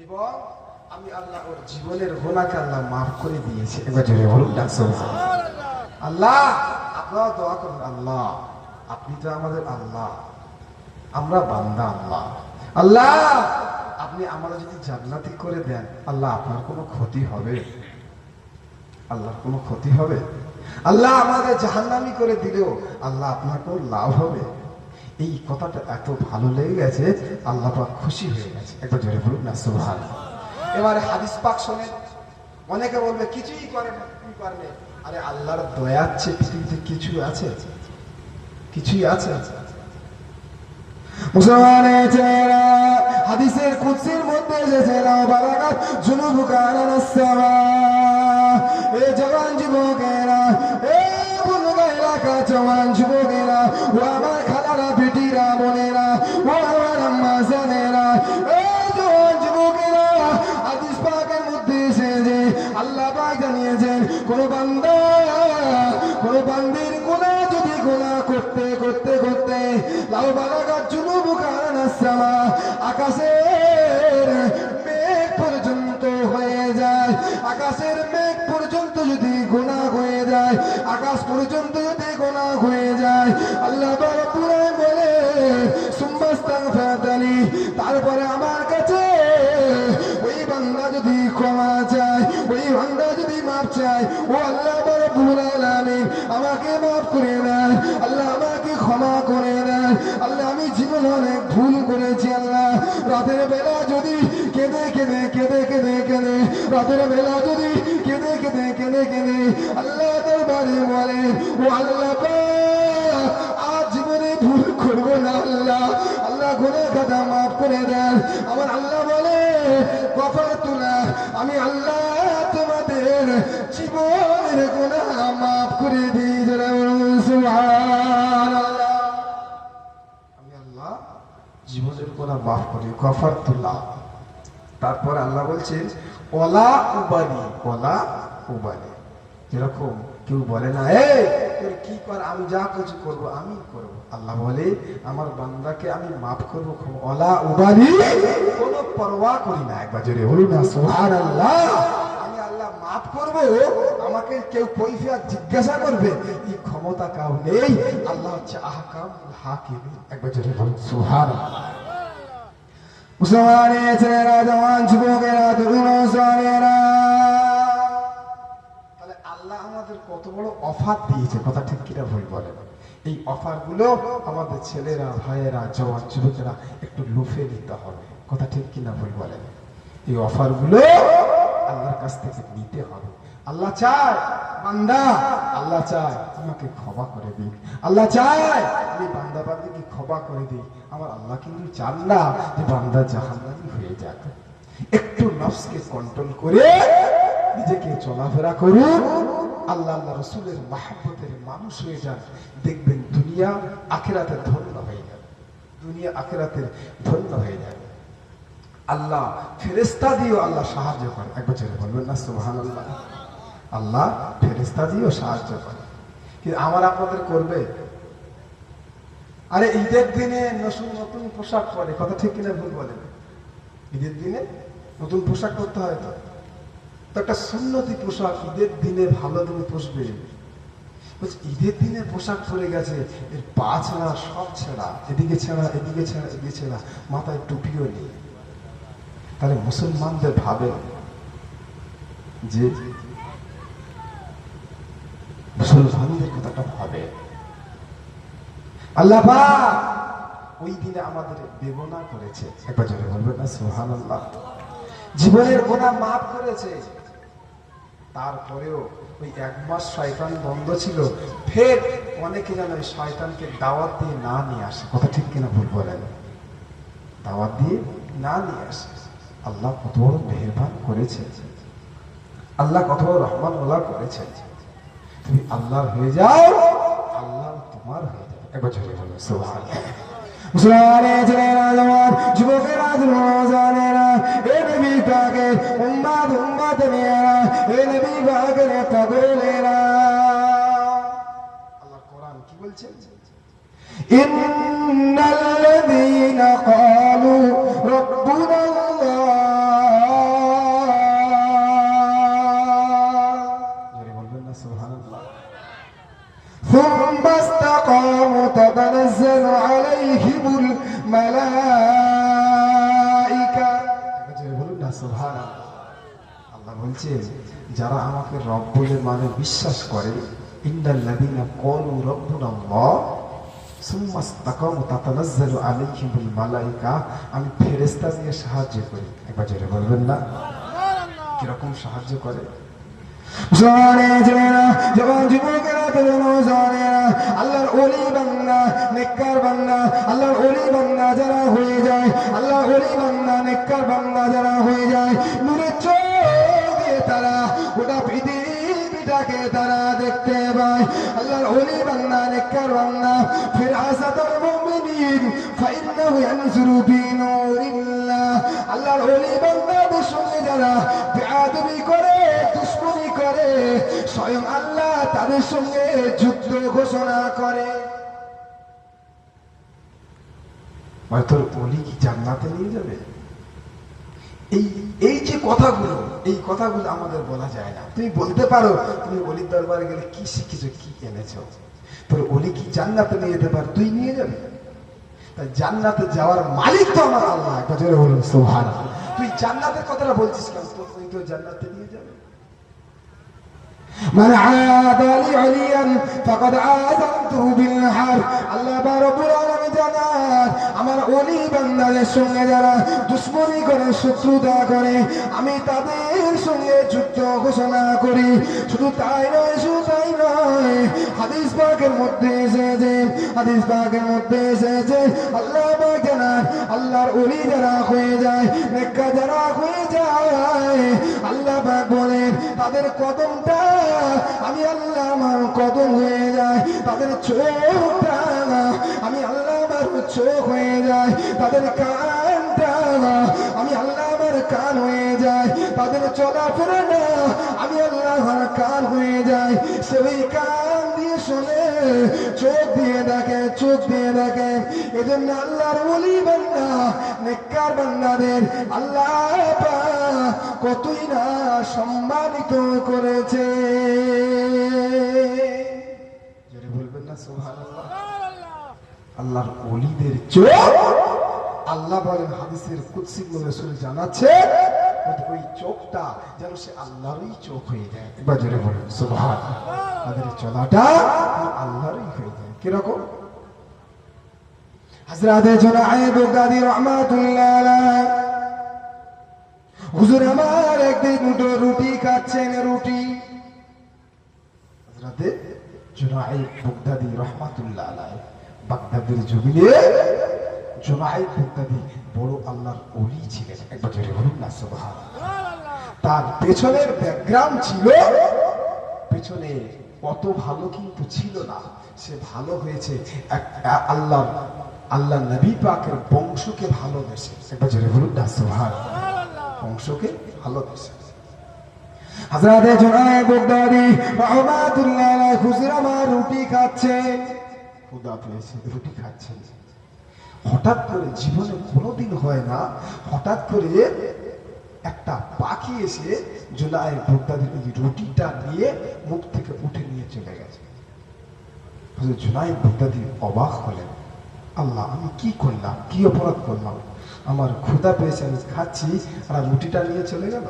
এবং আমি আল্লাহ ওর জীবনের গুনাহকে আল্লাহ মাফ করে দিয়েছি। এবার জোরে বলুন না সুবহানাল্লাহ। আল্লাহ আপনারা দোয়া করুন, আল্লাহ আপনি তো আমাদের আল্লাহ, আমরা বান্দা, আল্লাহ আল্লাহ আপনি আমরা যদি জান্নাতি করে দেন আল্লাহ আপনার কোনো ক্ষতি হবে? আল্লাহর কোনো ক্ষতি হবে? আল্লাহ আমাদের জাহান্নামী করে দিলেও আল্লাহ আপনার কোনো লাভ হবে? এই কথাটা এত ভালো লেগে গেছে, আল্লাহ পাক খুশি হয়ে গেছে। একবার জোরে বলুন না সুবহানাল্লাহ। এবারে হাদিস পাক শোনেন। অনেকে বলবে কিছুই করে না, কি পারবে? আরে আল্লাহর দয়া আছে, পৃথিবীতে কিছু আছে? কিছুই আছে? মুসলমানের ছেলেরা, হাদিসের কুদসির মধ্যে এসেছে লাউ বালাগাত জুনুবুকা আলাস সামা, এ জওয়ান যুবকেরা, এ বুলগা এলাকা জওয়ান যুবকেরা, ও আমার খালারা বেটিরা বোনেরা, ও আমার আম্মা জানেরা, এ জওয়ান যুবকেরা, হাদিস পাকের মধ্যে এসেছে আল্লাহ পাক জানিয়েছেন কোন বান্দা কোন বান্দির গুনাহ যদি গুনাহ করতে করতে করতে লাউ বালাগাত জুনুবুকা আলাস সামা, আকাশের মেঘ পর্যন্ত হয়ে যায়, আকাশের মেঘ পর্যন্ত যদি গুনাহ হয়ে যায়, আকাশ পর্যন্ত যদি গুনাহ হয়ে যায়, আল্লাহ রাব্বুল আলামিন বলে সুম্মাস্তাগফিরতানি, তারপরে আমার কাছে ওই বান্দা যদি ক্ষমা চায়, ওই বান্দা যদি মাফ চায়, ও আল্লাহ রাব্বুল আলামিন আমাকে মাফ করে দেন, আল্লাহ আমাকে ক্ষমা করে দেন, আল্লাহ আমি জীবনে অনেক ভুল করেছি, আল্লাহ রাতের বেলা যদি কেঁদে কেঁদে কেঁদে কেঁদে কেঁদে রাতের বেলা যদি কেঁদে কেঁদে কেঁদে কেঁদে আল্লাহ দরবারে বলে, ও আল্লাহ পাক আজ জীবনে ভুল করবো না, আল্লাহ আল্লাহ গুনাহ খাতা মাফ করে দেন, আমার আল্লাহ বলে গফরতুল্লাহ, আমি আল্লাহ তোমাদের জীবনের গুনাহ মাফ করে দিই, যারা বলুন সুবহানাল্লাহ। আমি আল্লাহ জীবনের গুনাহ মাফ করি, গফরতুল্লাহ। তারপর আল্লাহ বলছেন ওলা উবালি, ওলা উবালি। যেরকম কেউ বলে না এই তোর কি কর, আমি যা কিছু করবো আমি করবো, আল্লাহ বলে আমার বান্দাকে আমি মাফ করবো, ওলা উবালি, কোনো পরোয়া করি না। একবার জোরে বলুন না সুবহানাল্লাহ। আমি আল্লাহ মাফ করবো, আমাকে কেউ কৈফিয়ত জিজ্ঞাসা করবে এই ক্ষমতা কাউ নেই। আল্লাহ হচ্ছে আহকামুল হাকিম। একবার জোরে বলুন সুবহানাল্লাহ। মুসলমানের ছেলেরা, জওয়ান যুবকেরা, তরুণ জওয়ানেরা, তাহলে আল্লাহ আমাদের কত বড় অফার দিয়েছে, কথা ঠিক কিনা ভুল বলেন? এই অফার গুলো আমাদের ছেলেরা, ভাইয়েরা, জওয়ান যুবকেরা একটু লুফে নিতে হবে, কথা ঠিক কিনা ভুল বলেন? এই অফার গুলো আল্লাহর কাছ থেকে নিতে হবে। আল্লাহ চায় বান্দা, আল্লাহ চায় আমাকে ক্ষমা করে দিন, আল্লাহ চায় আমি বান্দা বান্দিকে ক্ষমা করে দিই। আমার আল্লাহ কিন্তু চান না যে বান্দা জাহান্নামী হয়ে যাক। একটু নফসকে কন্ট্রোল করে নিজেকে চলাফেরা করুন, আল্লাহ আল্লাহ রসুলের মাহব্বতের মানুষ হয়ে যান, দেখবেন দুনিয়া আখিরাতে ধন্য হয়ে যাবে, দুনিয়া আখিরাতে ধন্য হয়ে যাবে। আল্লাহ ফেরেশতা দিয়েও আল্লাহ সাহায্য করে। এক বছরে বলবেন না সুবহানাল্লাহ। আল্লাহ ফেরেশতা দিয়েও সাহায্য করে, কিন্তু আমার আপনাদের করবে? আরে ঈদের দিনে নতুন নতুন পোশাক পরে, কথা ঠিক কিনা ভুল বলেন? ঈদের দিনে নতুন পোশাক করতে হয়, তো একটা সুন্নতি পোশাক ঈদের দিনে ভালো দিনে পুষবে। বলছে ঈদের দিনে পোশাক পরে গেছে, এর পা ছেঁড়া, সব ছেঁড়া, এদিকে ছেঁড়া, এদিকে ছেঁড়া, এদিকে ছেঁড়া, মাথায় টুপিও নেই। তাহলে মুসলমানদের ভাবে যে মুসলমানদের কথাটা ভাবে। আল্লাহ পাক ওই দিনে আমাদের বেগুনা করেছে, একবার জোরে বলবেন না সুবহানাল্লাহ। জীবনের গুনাহ মাফ করেছে, তারপরেও ওই 1 মাস শয়তান বন্ধ ছিল। ফের অনেকে যেন ওই শয়তানকে দাওয়াত দিয়ে না নিয়ে আসে, কথা ঠিক কিনা ভুল বলেন, দাওয়াত দিয়ে না নিয়ে আসে। আল্লাহ কত বড় মেহেরবান করেছে, আল্লাহ কত বড় রহমান ওলা করেছে। তুমি আল্লাহর হয়ে যাও, আল্লাহ তোমার হয়ে যাবে, একবার জোরে বলো সুবহানাল্লাহ। মুসলমানে ছেলেরা জওয়ান যুবকেরা নওজওয়ানেরা, এ নবী পাকের উম্মত মেয়েরা, এ নবী পাকের পাগলেরা, আল্লাহ কোরআন কি বলছেন? ইন্নাল্লাযীনা ক্বালু রাব্বুনাল্লাহ, জোরে বলবেন না সুবহানাল্লাহ। ثم استقاموا تتنزل عليهم الملائكة, বলুন না সুবহানাল্লাহ। আল্লাহ বলছে যারা আমাকে রব বলে মানে বিশ্বাস করে, ইন্নাল্লাযীনা ক্বালু রাব্বুনাল্লাহ সুম্মা ইসতাকামু তাতানাজ্জালু আলাইহিমুল মালায়েকা, আমি ফেরেশতা দিয়ে সাহায্য করি, একবার জোরে বলবেন না। কিরকম সাহায্য করে? মুসলমানে ছেলেরা জওয়ান যুবকেরা নওজওয়ানেরা, আল্লাহর ওলি বান্দা নেককার বান্দা, আল্লাহর ওলি বান্দা যারা হয়ে যায়, আল্লাহর ওলি বান্দা নেককার বান্দা যারা হয়ে যায়, নূরের চোখ দিয়ে তারা গোটা পৃথিবীটাকে তারা দেখতে পায়। আল্লাহর ওলি বান্দা নেককার বান্দা ফিরাসাতুল মুমিনিন ফাইন্নাহু ইয়ানজুরু বিনূরিল্লাহ, আল্লাহর ওলি বান্দাদের সঙ্গে যারা বেয়াদবি করে, দুশমনি করে, স্বয়ং আল্লাহ তাদের সঙ্গে যুদ্ধ ঘোষণা করে। তোর ওলি কি জান্নাতে নিয়ে যাবে? এই এই যে কথাগুলো, এই কথাগুলো আমাদের বলা যায় না। তুমি বলতে পারো তুমি ওলির দরবারে গেলে কি শিখেছো, কি এনেছো, তোর ওলি কি জান্নাতে নিয়ে যেতে পার, তুই নিয়ে যাবে? তাই জান্নাতে যাওয়ার মালিক তো আমার আল্লাহ, একবার জোরে বলুন সুবহানাল্লাহ। তুই জান্নাতের কথাটা বলছিস কেন? তুই তো জান্নাতে নিয়ে যাবে। মান আদালি আলিয়ান ফাকাদ আযানতুহু বিল হারব, আল্লাহ রাব্বুল আলামিন জানান আমার ওলি বান্দাদের সঙ্গে যারা দুশমনি করে, শত্রুতা করে, আমি তাদের সঙ্গে যুদ্ধ ঘোষণা করি। শুধু তাই নয়, শুধু তাই নয়, হাদিস পাকের মধ্যে এসেছে, হাদিস পাকের মধ্যে এসেছে, আল্লাহ পাক জানান আল্লাহর ওলি যারা হয়ে যায়, নেককার যারা হয়ে যায়, আল্লাহ পাক বলেন তাদের কদমটা আমি আল্লাহ আমার কদম হয়ে যায়, তাদের চোখটা আমি আল্লাহ আমার চোখ হয়ে যায়, তাদের কানটা আমি আল্লাহ আমার কান হয়ে যায়, তাদের চলাফেরা না আমি আল্লাহ আমার কান হয়ে যায়। সেই কান দিয়ে শোনে, চোখ দিয়ে দেখে, চোখ দিয়ে দেখে। এজন্য আল্লাহর ওলি বান্দা নেককার বান্দাদের আল্লাহ পাক কতই না সম্মানিত করেছে। জোরে বলবেন না সুবহানাল্লাহ। আল্লাহর ওলিদের চোখ, আল্লাহ বলেন হাদিসের কুদসি রাসূল জানাচ্ছে ওই চোখটা যেন সে আল্লাহরই চোখ হয়ে যায়, এবার জোরে বলুন সুবহানাল্লাহ। তাদের চলাটা আল্লাহরই হয়ে যায়। কিরকম? হযরত জুনায়েদ বাগদাদী রাহমাতুল্লাহ আলাইহি, হুজুর আমার একদিন দুটো রুটি খাচ্ছেন, রুটি। হযরত জুনায়েদ বাগদাদী রাহমাতুল্লাহ আলাইহি বাগদাদের জমিনে জুনায়েদ বাগদাদী বড় আল্লাহর ওলি ছিলেন, একবার জোরে বলুন না সুবহানাল্লাহ। তার পেছনের ব্যাকগ্রাউন্ড ছিল, পেছনে অত ভালো কিন্তু ছিল না, সে ভালো হয়েছে আল্লাহ নবী পাকের বংশকে ভালোবেসে, একবার জোরে বলুন না সুবহানাল্লাহ। বংশকে ভালোবেসে হযরত জুনায়েদ বাগদাদী রাহমাতুল্লাহ আলাইহি হুজুর আমার রুটি খাচ্ছেন, ক্ষুধা পেয়েছে, রুটি খাচ্ছেন। হঠাৎ করে, জীবনে কোনোদিন হয় না, হঠাৎ করে একটা পাখি এসে জুনায়েদ বাগদাদীর ওই রুটিটা নিয়ে মুখ থেকে উঠে নিয়ে চলে গেছে। হুজুর জুনায়েদ বাগদাদি অবাক হলেন, আল্লাহ আমি কি করলাম, কি অপরাধ করলাম, আমার ক্ষুধা পেয়েছে, আমি খাচ্ছি আর রুটিটা নিয়ে চলে গেল।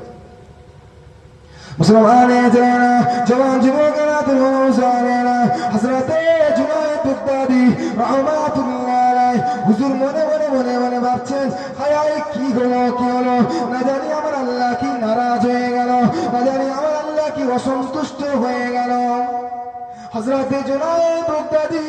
মুসলমানের ছেলেরা, জওয়ান যুবকেরা, তরুণ মুসলমানেরা, হযরতে জুনায়েদ বাগদাদি রাহমাতুল্লাহ আলাইহি হুজুর মনে মনে মনে মনে ভাবছেন, হায় হায় কি হলো, কি হলো, না জানি আমার আল্লাহ কি নারাজ হয়ে গেল, না জানি আমার আল্লাহ কি অসন্তুষ্ট হয়ে গেল। হযরতে জুনায়েদ বাগদাদি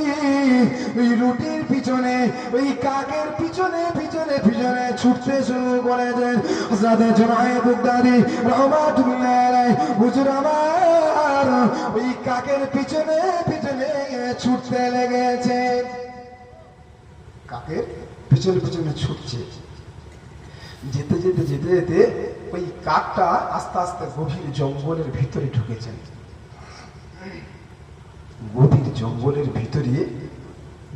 ওই রুটির পিছনে, ওই কাকের পিছনে পিছনে পিছনে ছুটতে শুরু করেছেন। হযরতে জুনায়েদ বাগদাদি রাহমাতুল্লাহ আলাইহি হুজুর আমার ওই কাকের পিছনে পিছনে ছুটতে লেগেছে। কাকের পিছনে পিছনে ছুটছে, যেতে যেতে যেতে যেতে ওই কাকটা আস্তে আস্তে গভীর জঙ্গলের ভিতরে ঢুকেছেন। গভীর জঙ্গলের ভিতরে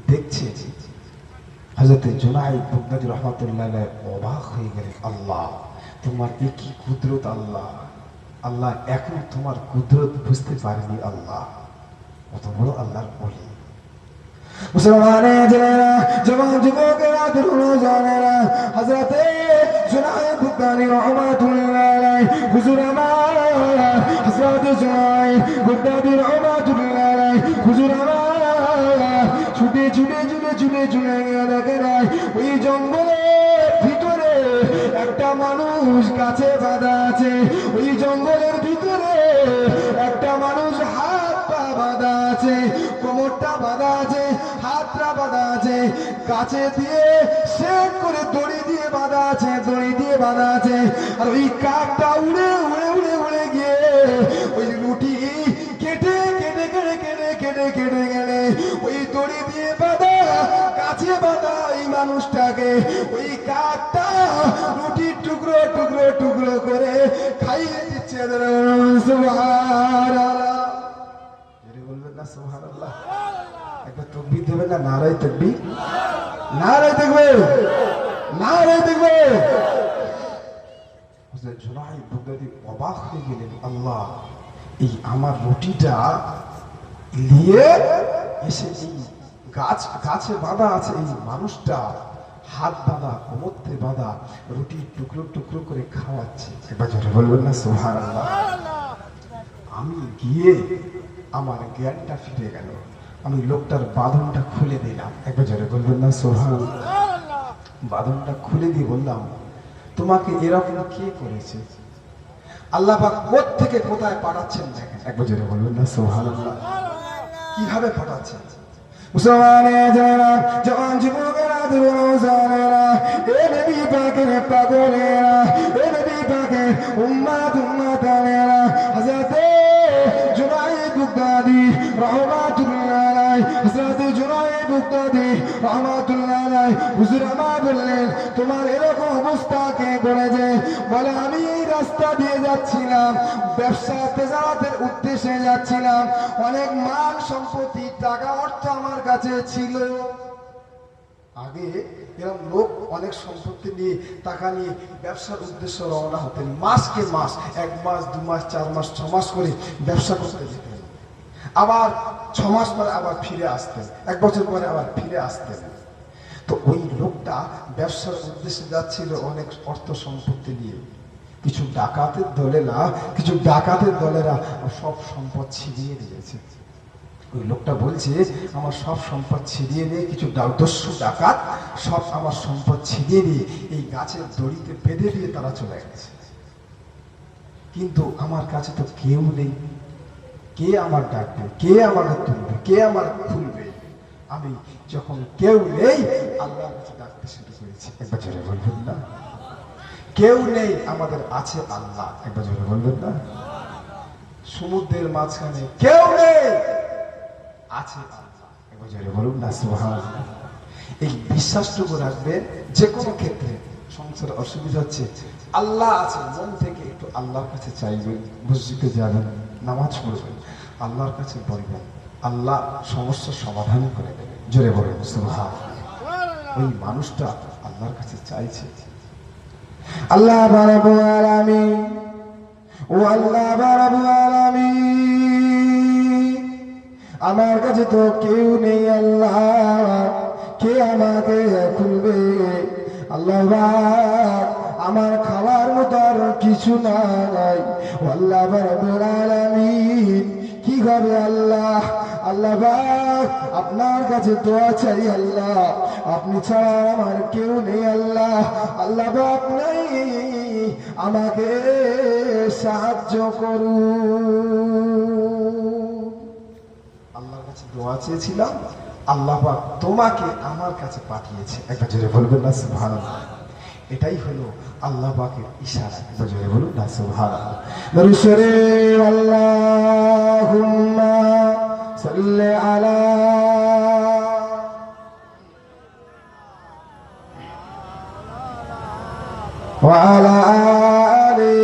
দেখছে হযরতে জুনায়েদ বাগদাদি রাহমাতুল্লাহ আলাইহি অবাক হয়ে গেলেন, আল্লাহ তোমার এ কি কুদরত, আল্লাহ আল্লাহ এখন তোমার কুদরত বুঝতে পারিনি, আল্লাহ কত বড় আল্লাহর ওলি। মুসলমানের ছেলেরা, জওয়ান যুবকেরা, তরুণ জওয়ানেরা, হযরতে জুনায়েদ বাগদাদি রাহমাতুল্লাহ আলাইহি হুজুর আমার, হযরতে জুনায়েদ বাগদাদি রাহমাতুল্লাহ আলাইহি হুজুর আমার ছুটে ছুটে ছুটে ছুটে ছুটে গিয়ে দেখেন ওই জঙ্গলের ভিতরে একটা মানুষ গাছে বাঁধা আছে। ওই জঙ্গলের ভিতরে একটা মানুষ হাত পা বাঁধা আছে, কোমরটা বাঁধা আছে, হাতটা বাঁধা আছে, গাছে দিয়ে শেক করে দড়ি দিয়ে বাঁধা আছে, দড়ি দিয়ে বাঁধা আছে। আর ওই কাকটা উড়ে উড়ে উড়ে উড়ে গিয়ে ওই রুটি কেটে কেটে কেটে কেটে কেটে কেটে গেলে ওই দড়ি দিয়ে বাঁধা, গাছে বাঁধা এই মানুষটাকে ওই কাকটা রুটির টুকরো টুকরো টুকরো করে খাইয়ে দিচ্ছে। সুবহানাল্লাহ, বলবেন না সুবহানাল্লাহ? একটা তাকবীর দেবেন না? নারায়ে তাকবীর, নারায়ে তাকবীর, নারায়ে তাকবীর। হযরত জুনায়েদ বাগদাদি অবাক হয়ে গেলেন, আল্লাহ এই আমার রুটিটা নিয়ে এসে এই গাছে বাঁধা আছে এই মানুষটা হাত বাঁধা, কোমরতে বাঁধা, রুটি টুকরো টুকরো করে খাওয়াচ্ছে। একবার জোরে বলবেন না সুবহানাল্লাহ? আমি গিয়ে আমার জ্ঞানটা ফিরে গেল, আমি লোকটার বাঁধনটা খুলে দিলাম। একবার জোরে বলবেন না সুবহানাল্লাহ? বাঁধনটা খুলে দিয়ে বললাম, তোমাকে এরকম কে করেছে? আল্লাহ পাক কোথা থেকে কোথায় পাঠাচ্ছেন দেখেন। একবার জোরে বলবেন না সুবহানাল্লাহ? কিভাবে পাঠাচ্ছেন? মুসলমানের ছেলেরা, জওয়ান যুবকেরা, তরুণ মুসলমানেরা, এ নবী পাকের পাগলেরা, এ নবী পাকের উম্মত উম্মতানেরা, হযরতে জুনায়েদ বাগদাদি রাহমাতুল্লাহ আলাইহি, হযরতে জুনায়েদ বাগদাদি রাহমাতুল্লাহ আলাইহি হুজুর আমার বললেন, তোমার এরকম অবস্থা কে করেছে? বলে, আমি এই রাস্তা দিয়ে যাচ্ছিলাম, ব্যবসা তেজারাতের উদ্দেশ্যে যাচ্ছিলাম, অনেক মাল সম্পত্তি টাকা অর্থ আমার কাছে ছিল। আগে এরকম লোক অনেক সম্পত্তি নিয়ে টাকা নিয়ে ব্যবসার উদ্দেশ্যে রওনা হতেন, মাসকে মাস, 1 মাস 2 মাস 4 মাস 6 মাস করে ব্যবসা করতে যেতেন, আবার 6 মাস পরে আবার ফিরে আসতেন, 1 বছর পরে আবার ফিরে আসতেন। তো ওই লোকটা ব্যবসার উদ্দেশ্যে যাচ্ছিল অনেক অর্থ সম্পত্তি নিয়ে। কিছু ডাকাতের দলেরা সব সম্পদ ছিনিয়ে নিয়েছে। ওই লোকটা বলছে, আমার সব সম্পদ ছিনিয়ে নিয়ে কিছু দস্যু ডাকাত সব আমার সম্পদ ছিনিয়ে নিয়ে এই গাছের দড়িতে বেঁধে দিয়ে তারা চলে গেছে। কিন্তু আমার কাছে তো কেউ নেই, কে আমার ডাকবে, কে আমাকে তুলবে, কে আমার খুলবে? আমি যখন কেউ নেই আল্লাহর কাছে ডাকতে শুরু করেছি। একবার জোরে বলবেন না? কেউ নেই, আমাদের আছে আল্লাহ। একবার জোরে বলবেন না? সমুদ্রের মাঝখানে কেউ নেই, আছে আল্লাহ। একবার জোরে বলুন না সুবহানাল্লাহ? এই বিশ্বাসটুকু রাখবেন, যে কোনো ক্ষেত্রে সংসারে অসুবিধা হচ্ছে, আল্লাহ আছে, মন থেকে একটু আল্লাহর কাছে চাইবেন, মসজিদে যাবেন, নামাজ পড়বেন, আল্লাহর কাছে বলবেন, আল্লাহ সমস্যার সমাধান করে দেবেন। জোরে বলুন সুবহানাল্লাহ? ওই মানুষটা আল্লাহর কাছে চাইছে। আল্লাহ রাব্বুল আলামিন, ও আল্লাহ রাব্বুল আলামিন, আমার কাছে তো কেউ নেই আল্লাহ, কে আমাকে খুলবে? আল্লাহ পাক, আমার খাওয়ার মতো আর কিছু নাই। আল্লাহ রাব্বুল আলামিন, কি হবে আল্লাহ? আল্লাহ পাক, আপনার কাছে দোয়া চাই আল্লাহ, আপনি ছাড়া আমার কেউ নেই আল্লাহ। আল্লাহ পাক নাই, আমাকে সাহায্য করুন। আল্লাহর কাছে দোয়া চেয়েছিলাম, আল্লাহ পাক তোমাকে আমার কাছে পাঠিয়েছে। একবার জোরে বলবেন না সুবহানাল্লাহ। এটাই হলো আল্লাহ পাকের ইশারা। একবার জোরে বলুন না সুবহানাল্লাহ। দরুদ শরীফ, আল্লাহুম্মা সাল্লি আলা ওয়া আলা আলি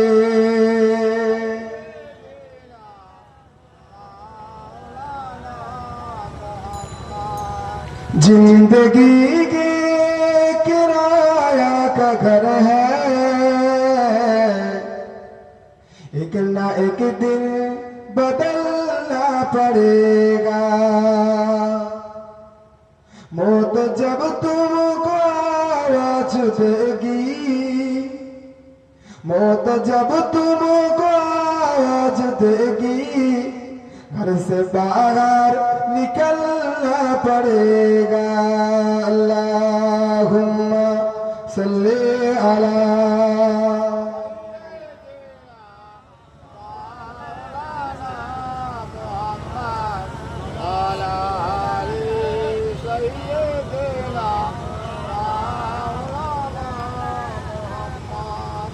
जिंदगी के किराया का घर है, एक ना एक दिन बदलना पड़ेगा। मौत जब तुमको आवाज देगी, मौत जब तुमको आवाज देगी, घर से बाहर निकलना पड़ेगा। अल्लाहुम्मा सल्ली अला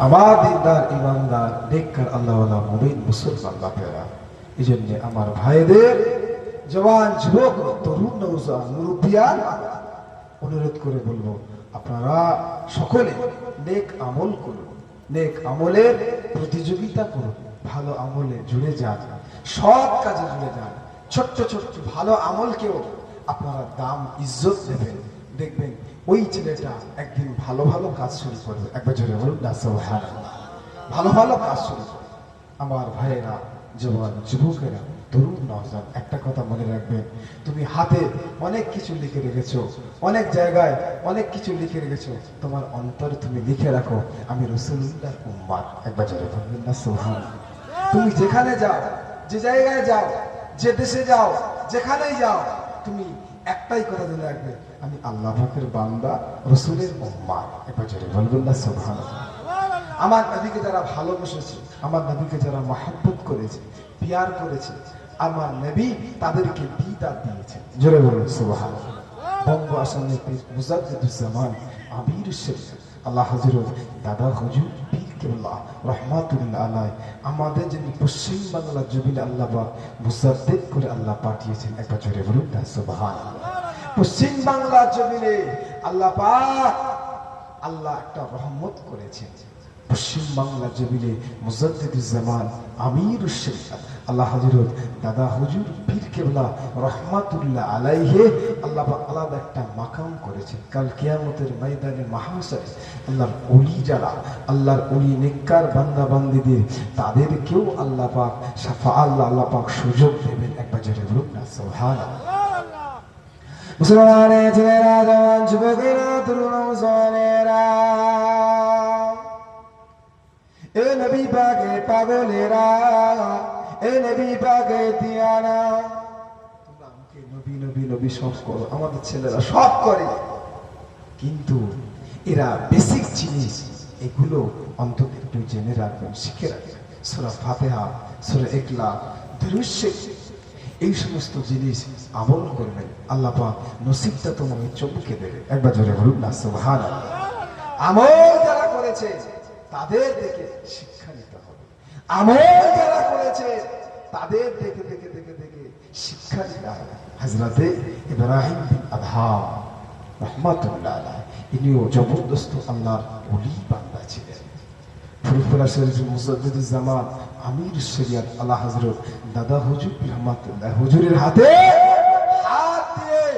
আমার দিনদার ইমানদার নেককার আল্লাহওয়ালা মুমিন মুসলমান বাপেরা, এই জন্য আমার ভাইদের, জওয়ান যুবক, তরুণ নওজোয়ান, মুরব্বিয়ান, অনুরোধ করে বলবো, আপনারা সকলে নেক আমল করুন, নেক আমলের প্রতিযোগিতা করুন, ভালো আমলে জুড়ে যান, সৎ কাজে জুড়ে যান। ছোট্ট ছোট্ট ভালো আমলকেও আপনারা দাম ইজ্জত দেবেন, দেখবেন ওই ছেলেটা একদিন ভালো ভালো কাজ শুরু করবে। একবার জোরে বলুন না সুবহানাল্লাহ। ভালো ভালো কাজ শুরু করবে। আমার ভাইয়েরা, জওয়ান যুবকেরা, তরুণ নওজোয়ান, একটা কথা মনে রাখবেন, তুমি হাতে অনেক কিছু লিখে রেখেছো, অনেক জায়গায় অনেক কিছু লিখে রেখেছো, তোমার অন্তরে তুমি লিখে রাখো, আমি রাসূলুল্লাহর উম্মত। একবার জোরে বলবেন না সুবহানাল্লাহ। তুমি যেখানে যাও, যে জায়গায় যাও, যে দেশে যাও, যেখানেই যাও, তুমি একটাই কথা মনে রাখবে, আমি আল্লাহ পাকের বান্দা, রাসূলের উম্মত। একবার জোরে বলবেন না সুবহানাল্লাহ। আমার নবীকে যারা ভালোবেসেছে, আমার নবীকে যারা মহব্বত করেছে, পিয়ার করেছে, আমার নবী তাদেরকে দিদার দিয়েছে। জোরে বলুন সুবহানাল্লাহ। বঙ্গ আসামের মুজাদ্দিদুজ্জামান আমির শরীফ আল্লাহ হযরত দাদা হুজুর পীর কেবলা রহমাতুল্লাহ আলাইহি আমাদের যিনি পশ্চিম বাংলার জমিনে আল্লাহ পাক মুজাদ্দিদ করে আল্লাহ পাঠিয়েছেন। একবার জোরে বলুন না সুবহানাল্লাহ। পশ্চিম বাংলার জমিনে আল্লাহ পাক, আল্লাহ একটা রহমত করেছেন। পশ্চিম বাংলার জমিনে মুজাদ্দিদুজ্জামান আমির শরীফ আল্লাহ হযরত দাদা হুজুর পীর কেবলা রহমাতুল্লাহ আলাইহি আল্লাহ পাক আলাদা একটা মাকাম করেছেন। কাল কিয়ামতের ময়দানে মাহশরে আল্লাহর ওলি যারা, আল্লাহর ওলি নেককার বান্দা বান্দীদের, তাদেরকেও আল্লাহ পাক শাফাআত, আল্লাহ পাক সুযোগ দেবেন। একবার জোরে বলুন না সুবহানাল্লাহ। মুসলমানের ছেলেরা, জওয়ান যুবকেরা, তরুণ নওজোয়ানেরা, এ নবী পাকের পাগলেরা, এ নবী পাকের দিয়ানা, তোমরা আমাকে নবী নবী নবী সব করো, আমাদের ছেলেরা সব করে, কিন্তু এরা বেসিক জিনিস এগুলো অন্তত একটু জেনে রাখবেন, শিখে রাখবেন। সূরা ফাতিহা, সূরা ইখলাস, দুরূদ শরীফ, এই সমস্ত জিনিস আমল করবেন, আল্লাহ পাক নসিবটা তোমাকে চমকে দেবে। একবার জোরে বলুন না সুবহানাল্লাহ। আমল যারা করেছে তাদের দেখে শিক্ষা নিতে হবে, আমল যারা করেছে তাদের দেখে দেখে দেখে দেখে শিক্ষা নিতে হবে। হযরতে ইব্রাহিম বিন আদহাম রহমাতুল্লাহ আলাইহি, ইনিও জবরদস্ত আল্লাহর ওলি বান্দা ছিলেন। ফুরফুরা শরীফ মুজাদ্দিদুজ্জামান আমির শরিয়ত আল্লাহ হযরত দাদা হুজুর রহমাতুল্লাহ হুজুরের হাতে হাত দিয়ে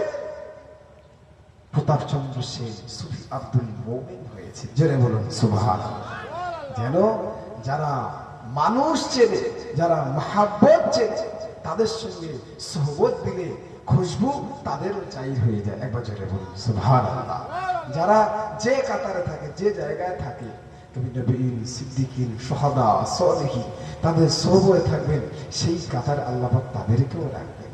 প্রতাপচন্দ্র সেন সুফি আব্দুল মোমিন হয়েছে। জোরে বলুন সুবহানাল্লাহ। যেন যারা মানুষ চেনে, যারা মহব্বত চেনে, তাদের সঙ্গে সোহবত দিলে খুশবু তাদেরও জাহির হয়ে যায়। একবার জোরে বলুন সুবহানাল্লাহ। যারা যে কাতারে থাকে, যে জায়গায় থাকে, নবীন, সিদ্দিকিন, শুহাদা, সালেহিন, তাদের সোহবতে থাকবেন, সেই কাতারে আল্লাহ পাক তাদেরকেও রাখবেন।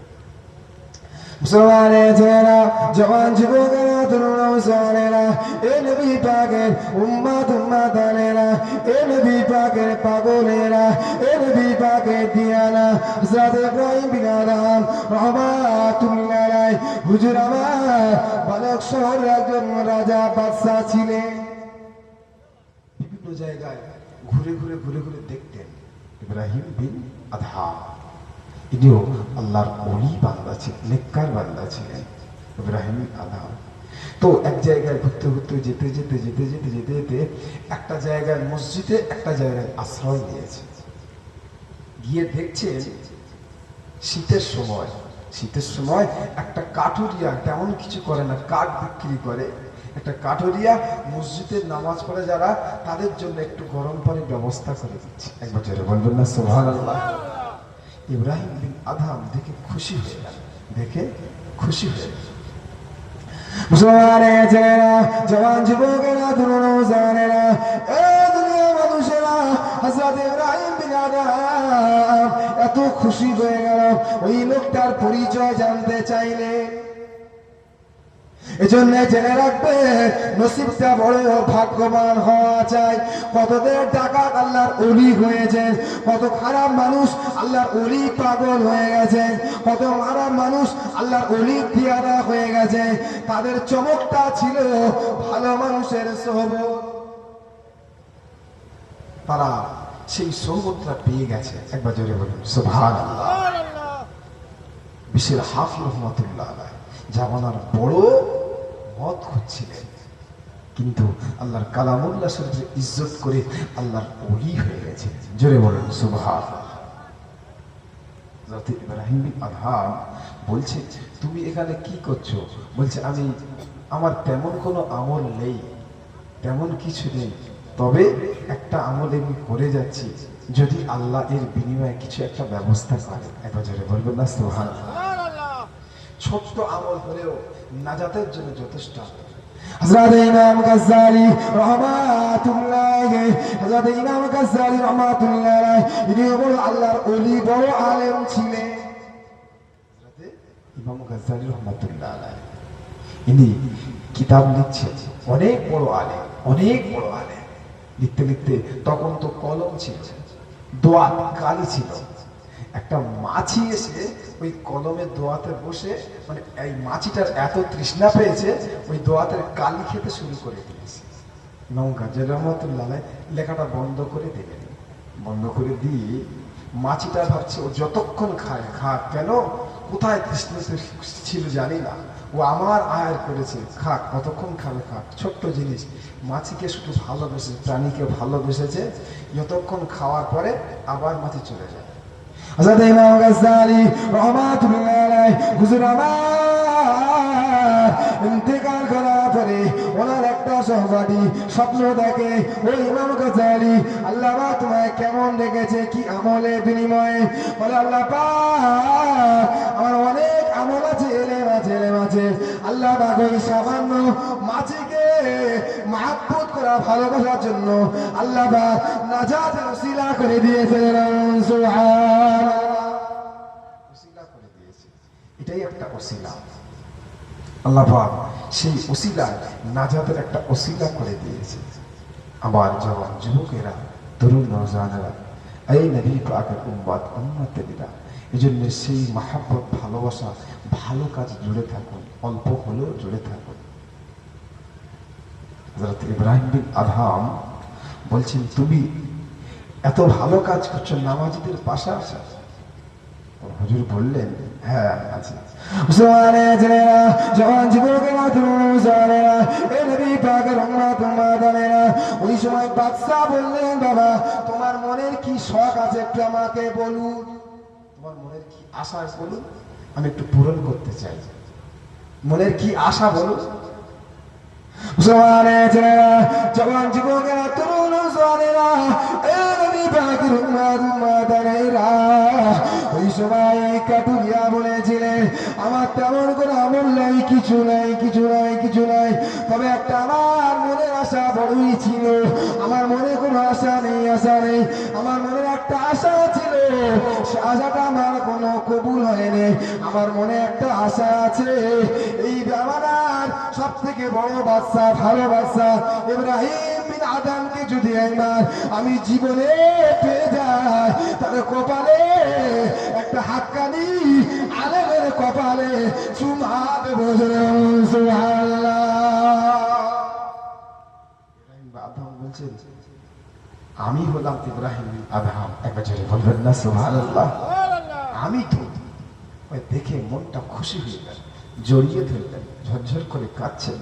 মুসলমানের ছেলেরা, জওয়ান যুবকেরা, তরুণ মুসলমানেরা, এ নবী পাকের উম্মাতেরা, এ নবী পাকের পাগলেরা, এ নবী পাকের দিয়ানা, হযরত ইব্রাহিম বিন আদম রাহমাতুল্লাহ আলাইহি, হুজুর আমার বালক শহরের একজন রাজা বাদশা ছিলেন। বিভিন্ন জায়গায় ঘুরে ঘুরে দেখতেন ইব্রাহিম বিন আদহাম। ইনিও আল্লাহর ওলি বান্দা ছিলেন, নেককার বান্দা ছিলেন ইব্রাহিম বিন আদহাম। তো এক জায়গায় ঘুরতে যেতে একটা জায়গায় মসজিদে, একটা জায়গায় আশ্রয় নিয়েছে। গিয়ে দেখছেন শীতের সময় একটা কাঠুরিয়া, তেমন কিছু করে না, কাঠ বিক্রি করে। একটা কাঠুরিয়া মসজিদের নামাজ পড়ে যারা, তাদের জন্য একটু গরম পানির ব্যবস্থা করে দিচ্ছে। একবার জোরে বলবেন না সুবহানাল্লাহ। ইব্রাহিম বিন আদহাম দেখে খুশি হয়ে গেল, মুসলমানের ছেলেরা, জওয়ান যুবকেরা, তরুণ মুসলমানেরা, এ দুনিয়ার মানুষেরা, হযরত ইব্রাহিম বিন আদহাম এত খুশি হয়ে গেল, ওই লোকটার পরিচয় জানতে চাইলে। এজন্য জেনে রাখবে, নসিবটা বড় ভাগ্যবান হওয়া চাই। কতদের ডাকাত আল্লাহর ওলি হয়েছেন, কত খারাপ মানুষ আল্লাহর ওলি পাগল হয়ে গেছেন, কত খারাপ মানুষ আল্লাহর ওলি দিয়ানা হয়ে গেছে। তাদের চমকটা ছিল ভালো মানুষের সোহবত। তারা সেই সোহবতটা পেয়ে গেছে। একবার জোরে বলুন সুবহানাল্লাহ। বিশের হাফিজ রহমাতুল্লাহ আলাইহি জামানার বড় মত খুঁজছিলেন, কিন্তু আল্লাহর কালামুল্লাহ শরীফের ইজ্জত করে আল্লাহর ওলি হয়ে গেছে। জোরে বলুন সুবহানাল্লাহ। হযরত ইব্রাহিম বিন আদহাম বলছে, তুমি এখানে কি করছো? বলছে, আমার তেমন কোনো আমল নেই, তেমন কিছু নেই, তবে একটা আমল আমি করে যাচ্ছি, যদি আল্লাহ এর বিনিময়ে কিছু একটা ব্যবস্থা করে। একবার জোরে বলবেন না সুবহানাল্লাহ। ছোট্ট আমল হলেও নাজাতের জন্য যথেষ্ট। হযরত ইমাম গাজ্জালী রাহমাতুল্লাহ আলাইহি ইনি বড় আল্লাহর ওলি, বড় আলেম ছিলেন। ইমাম গাজ্জালী রাহমাতুল্লাহ আলাইহি ইনি কিতাব লিখছেন, অনেক বড় আলেম। লিখতে তখন তো কলম ছিল, দোয়াত কালি ছিল। একটা মাছি এসে ওই কলমের দোয়াতে বসে, মানে এই মাছিটার এত তৃষ্ণা পেয়েছে, ওই দোয়াতের কালি খেতে শুরু করে দিয়েছে। ইমাম গাজ্জালী রাহমাতুল্লাহ আলাইহি লেখাটা বন্ধ করে দিলেন। বন্ধ করে দিয়ে মাছিটা ভাবছে, ও যতক্ষণ খায় খাক, কেন কোথায় তৃষ্ণা ছিল জানি না, ও আমার আহার করেছে, খাক, কতক্ষণ খাবে খাক। ছোট্ট জিনিস, মাছিকে শুধু ভালোবেসে, প্রাণীকে ভালোবেসেছে, যতক্ষণ খাওয়ার পরে আবার মাছি চলে যায়। হযরত ইমাম গাজ্জালী রাহমাতুল্লাহ আলাইহি হুজুর আমার ইন্তেকাল করার পরে ওনার একটা সহপাঠী স্বপ্ন দেখে, ওই ইমাম গাজ্জালী, আল্লাহ পাক তোমায় কেমন রেখেছে, কি আমলের বিনিময়ে? বলে, আল্লাহ পাক আমার অনেক আমল আছে, এলেম আছে, আল্লাহ পাক ওই সামান্য মাছিকে মাহবুব করা, ভালোবাসার জন্য আল্লাহ পাক নাজাতের ওসিলা করে দিয়েছেন। এটাই একটা ওসিলা। আল্লাহ পাক সেই ওসিলা, নাজাতের একটা ওসিলা করে দিয়েছে। আবার জওয়ান যুবকেরা, তরুণ নওজওয়ানেরা, এই নবী পাকের উম্মতেরা, এই জন্য সেই মাহাব্বত, ভালোবাসা, ভালো কাজ জুড়ে থাকুন, অল্প হলেও জুড়ে থাকুন। হযরত ইব্রাহিম বিন আদহাম বলছেন, তুমি এত ভালো কাজ করছো, নামাজীদের পাশে আসা? হুজুর বললেন, হ্যাঁ আছে। মুসলমানের ছেলেরা, জওয়ান যুবকেরা, তরুণ মুসলমানেরা, এ নবী পাকের উম্মতেরা, ওই সময় বাদশা বললেন, বাবা তোমার মনের কি শখ আছে একটু আমাকে বলুন, তোমার মনের কি আশা আছে বলুন, আমি একটু পূরণ করতে চাই। মনের কি আশা বলুন। মুসলমানের ছেলেরা, জওয়ান যুবকেরা, তরুণ মুসলমানেরা, এ নবী পাখির উম্মাদানেরা ওই সময় কাটুরিয়া বলেছিলেন আমার তেমন কোনো আমল নাই, কিছু নাই, কিছু নাই, কিছু নাই, তবে একটা আমার মনের আশা বড়ই ছিল। আমার মনে কোনো আশা নেই, আশা নেই, আমার মনে একটা আশা ছিল, সে আশাটা আমার কোনো কবুল হয়নি। আমার মনে একটা আশা আছে, এই জামানার সব থেকে বড় বাচ্চা, ভালো বাচ্চা ইব্রাহিম বিন আদমকে যদি একবার আমি জীবনে পেয়ে যাই, তাহলে কপালে একটা হাক্কানি আলেমের কপালে চুমা দেব। সুবহানাল্লাহ। আদম বলছেন আমি হলাম ইব্রাহিম বিন আদম। একবার জোরে বলবেন না সুবহানাল্লাহ। আমি তো ওই দেখে মনটা খুশি হয়ে গেল, জড়িয়ে ধরলেন, ঝরঝর করে কাঁদছেন।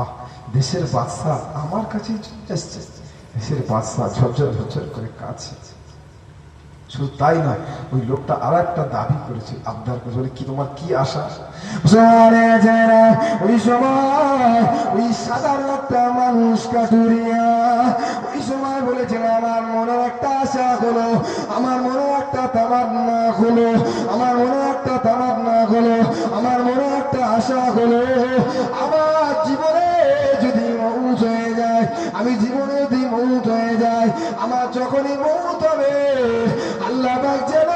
আহ, দেশের বাদশা আমার কাছে এসছে, দেশের বাদশা ঝরঝর ঝরঝর করে কাঁদছে। শুধু তাই নয়, ওই লোকটা আর একটা দাবি করেছে, আবদার করে, বলে কি তোমার কি আশা? ওই সময় ওই সাধারণ একটা মানুষ কাটুরিয়া ওই সময় বলেছিল আমার মনের একটা আশা হলো, আমার মনে একটা তামান্না হলো, আমার মনে একটা তামান্না হলো, আমার মনে একটা আশা হলো, আমার জীবনে যদি মউত হয়ে যায়, আমি জীবনে যদি মউত হয়ে যায়, আমার যখনই মউত হবে আল্লাহ পাক যেন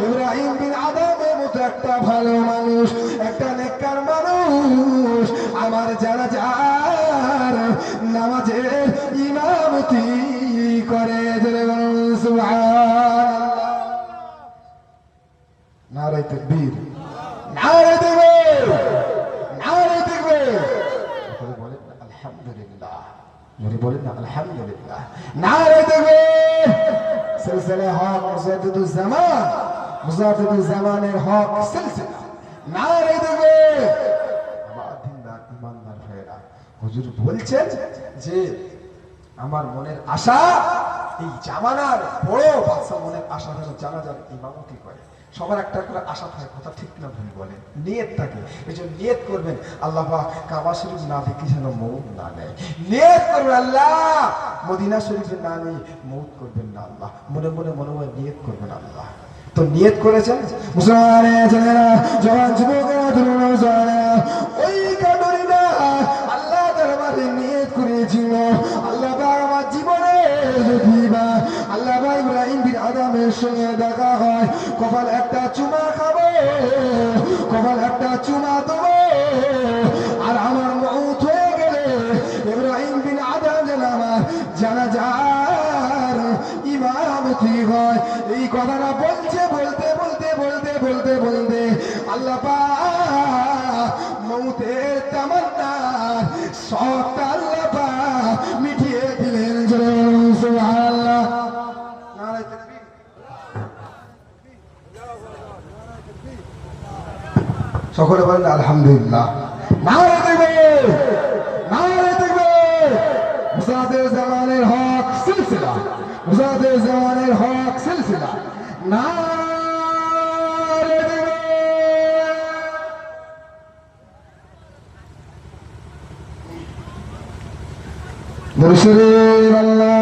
ইব্রাহিম বিন আদমের মতো একটা ভালো মানুষ, একটা নেককার মানুষ আমার জানাজার নামাজের ইমামতি করে। সুবহানাল্লাহ। নারে তাকবীর, নারে তাকবীর, নারে তাকবীর। বলেন না আলহামদুলিল্লাহ, যদি বলেন না আলহামদুলিল্লাহ। নারে তাকবীর। সিলসিলা হক মুজাদ্দিদুজ জামান, মুজাদ্দিদুজ জামানের হক সিলসিলা। নারে তাকবীর। আমার দিনদার ইমানদার ভাইরা, হুজুর বলছেন যে আমার মনের আশা, এই জামানার বড় বাদশা মনের আশা যেন জানাজার ইমামতি করে। সবার একটা করে আশা থাকে, কথা ঠিক না ভুল বলেন, নিয়ত থাকে। এই জন্য নিয়ত করবেন আল্লাহ পাক কাবা শরীফ না দেখি যেন মউত না নেয়। নিয়ত করবেন আল্লাহ মদিনা শরীফে না নেই মউত করবেন না আল্লাহ, মনে মনে মনে মনে নিয়ত করবেন আল্লাহ। তো নিয়ত করেছেন মুসলমানের ছেলেরা, জওয়ান যুবকেরা, তরুণ জওয়ানেরা, ওই কাটুরিয়া আল্লাহ দরবারে নিয়ত করেছিল আল্লাহ পাক আমার জীবনে যদি বা আল্লাহ পাক ইব্রাহিম বিন আদমের সঙ্গে দেখা হয়, কপাল একটা চুমা খাবো, কপাল একটা চুমা দেবো, আর আমার মউত হয়ে গেলে ইব্রাহিম বিন আদম যেন আমার জানাজার ইমামতি হয়। এই কথাটা বলছে, বলতে বলতে বলতে বলতে বলতে আল্লাহ পাক মউতের তামান্নার শখটা আল্লাহ পাক মিটিয়ে দিলেন। সুবহানাল্লাহ। নারে তাকবীর। সকলে বলেন আলহামদুলিল্লাহ। নারে তাকবীর, নারে তাকবীর। মুজাদ্দিদ জামানের হক সিলসিলা, মুজাদ্দিদ জামানের হক সিলসিলা। নারে তাকবীর। মুর্শিদ আল্লাহ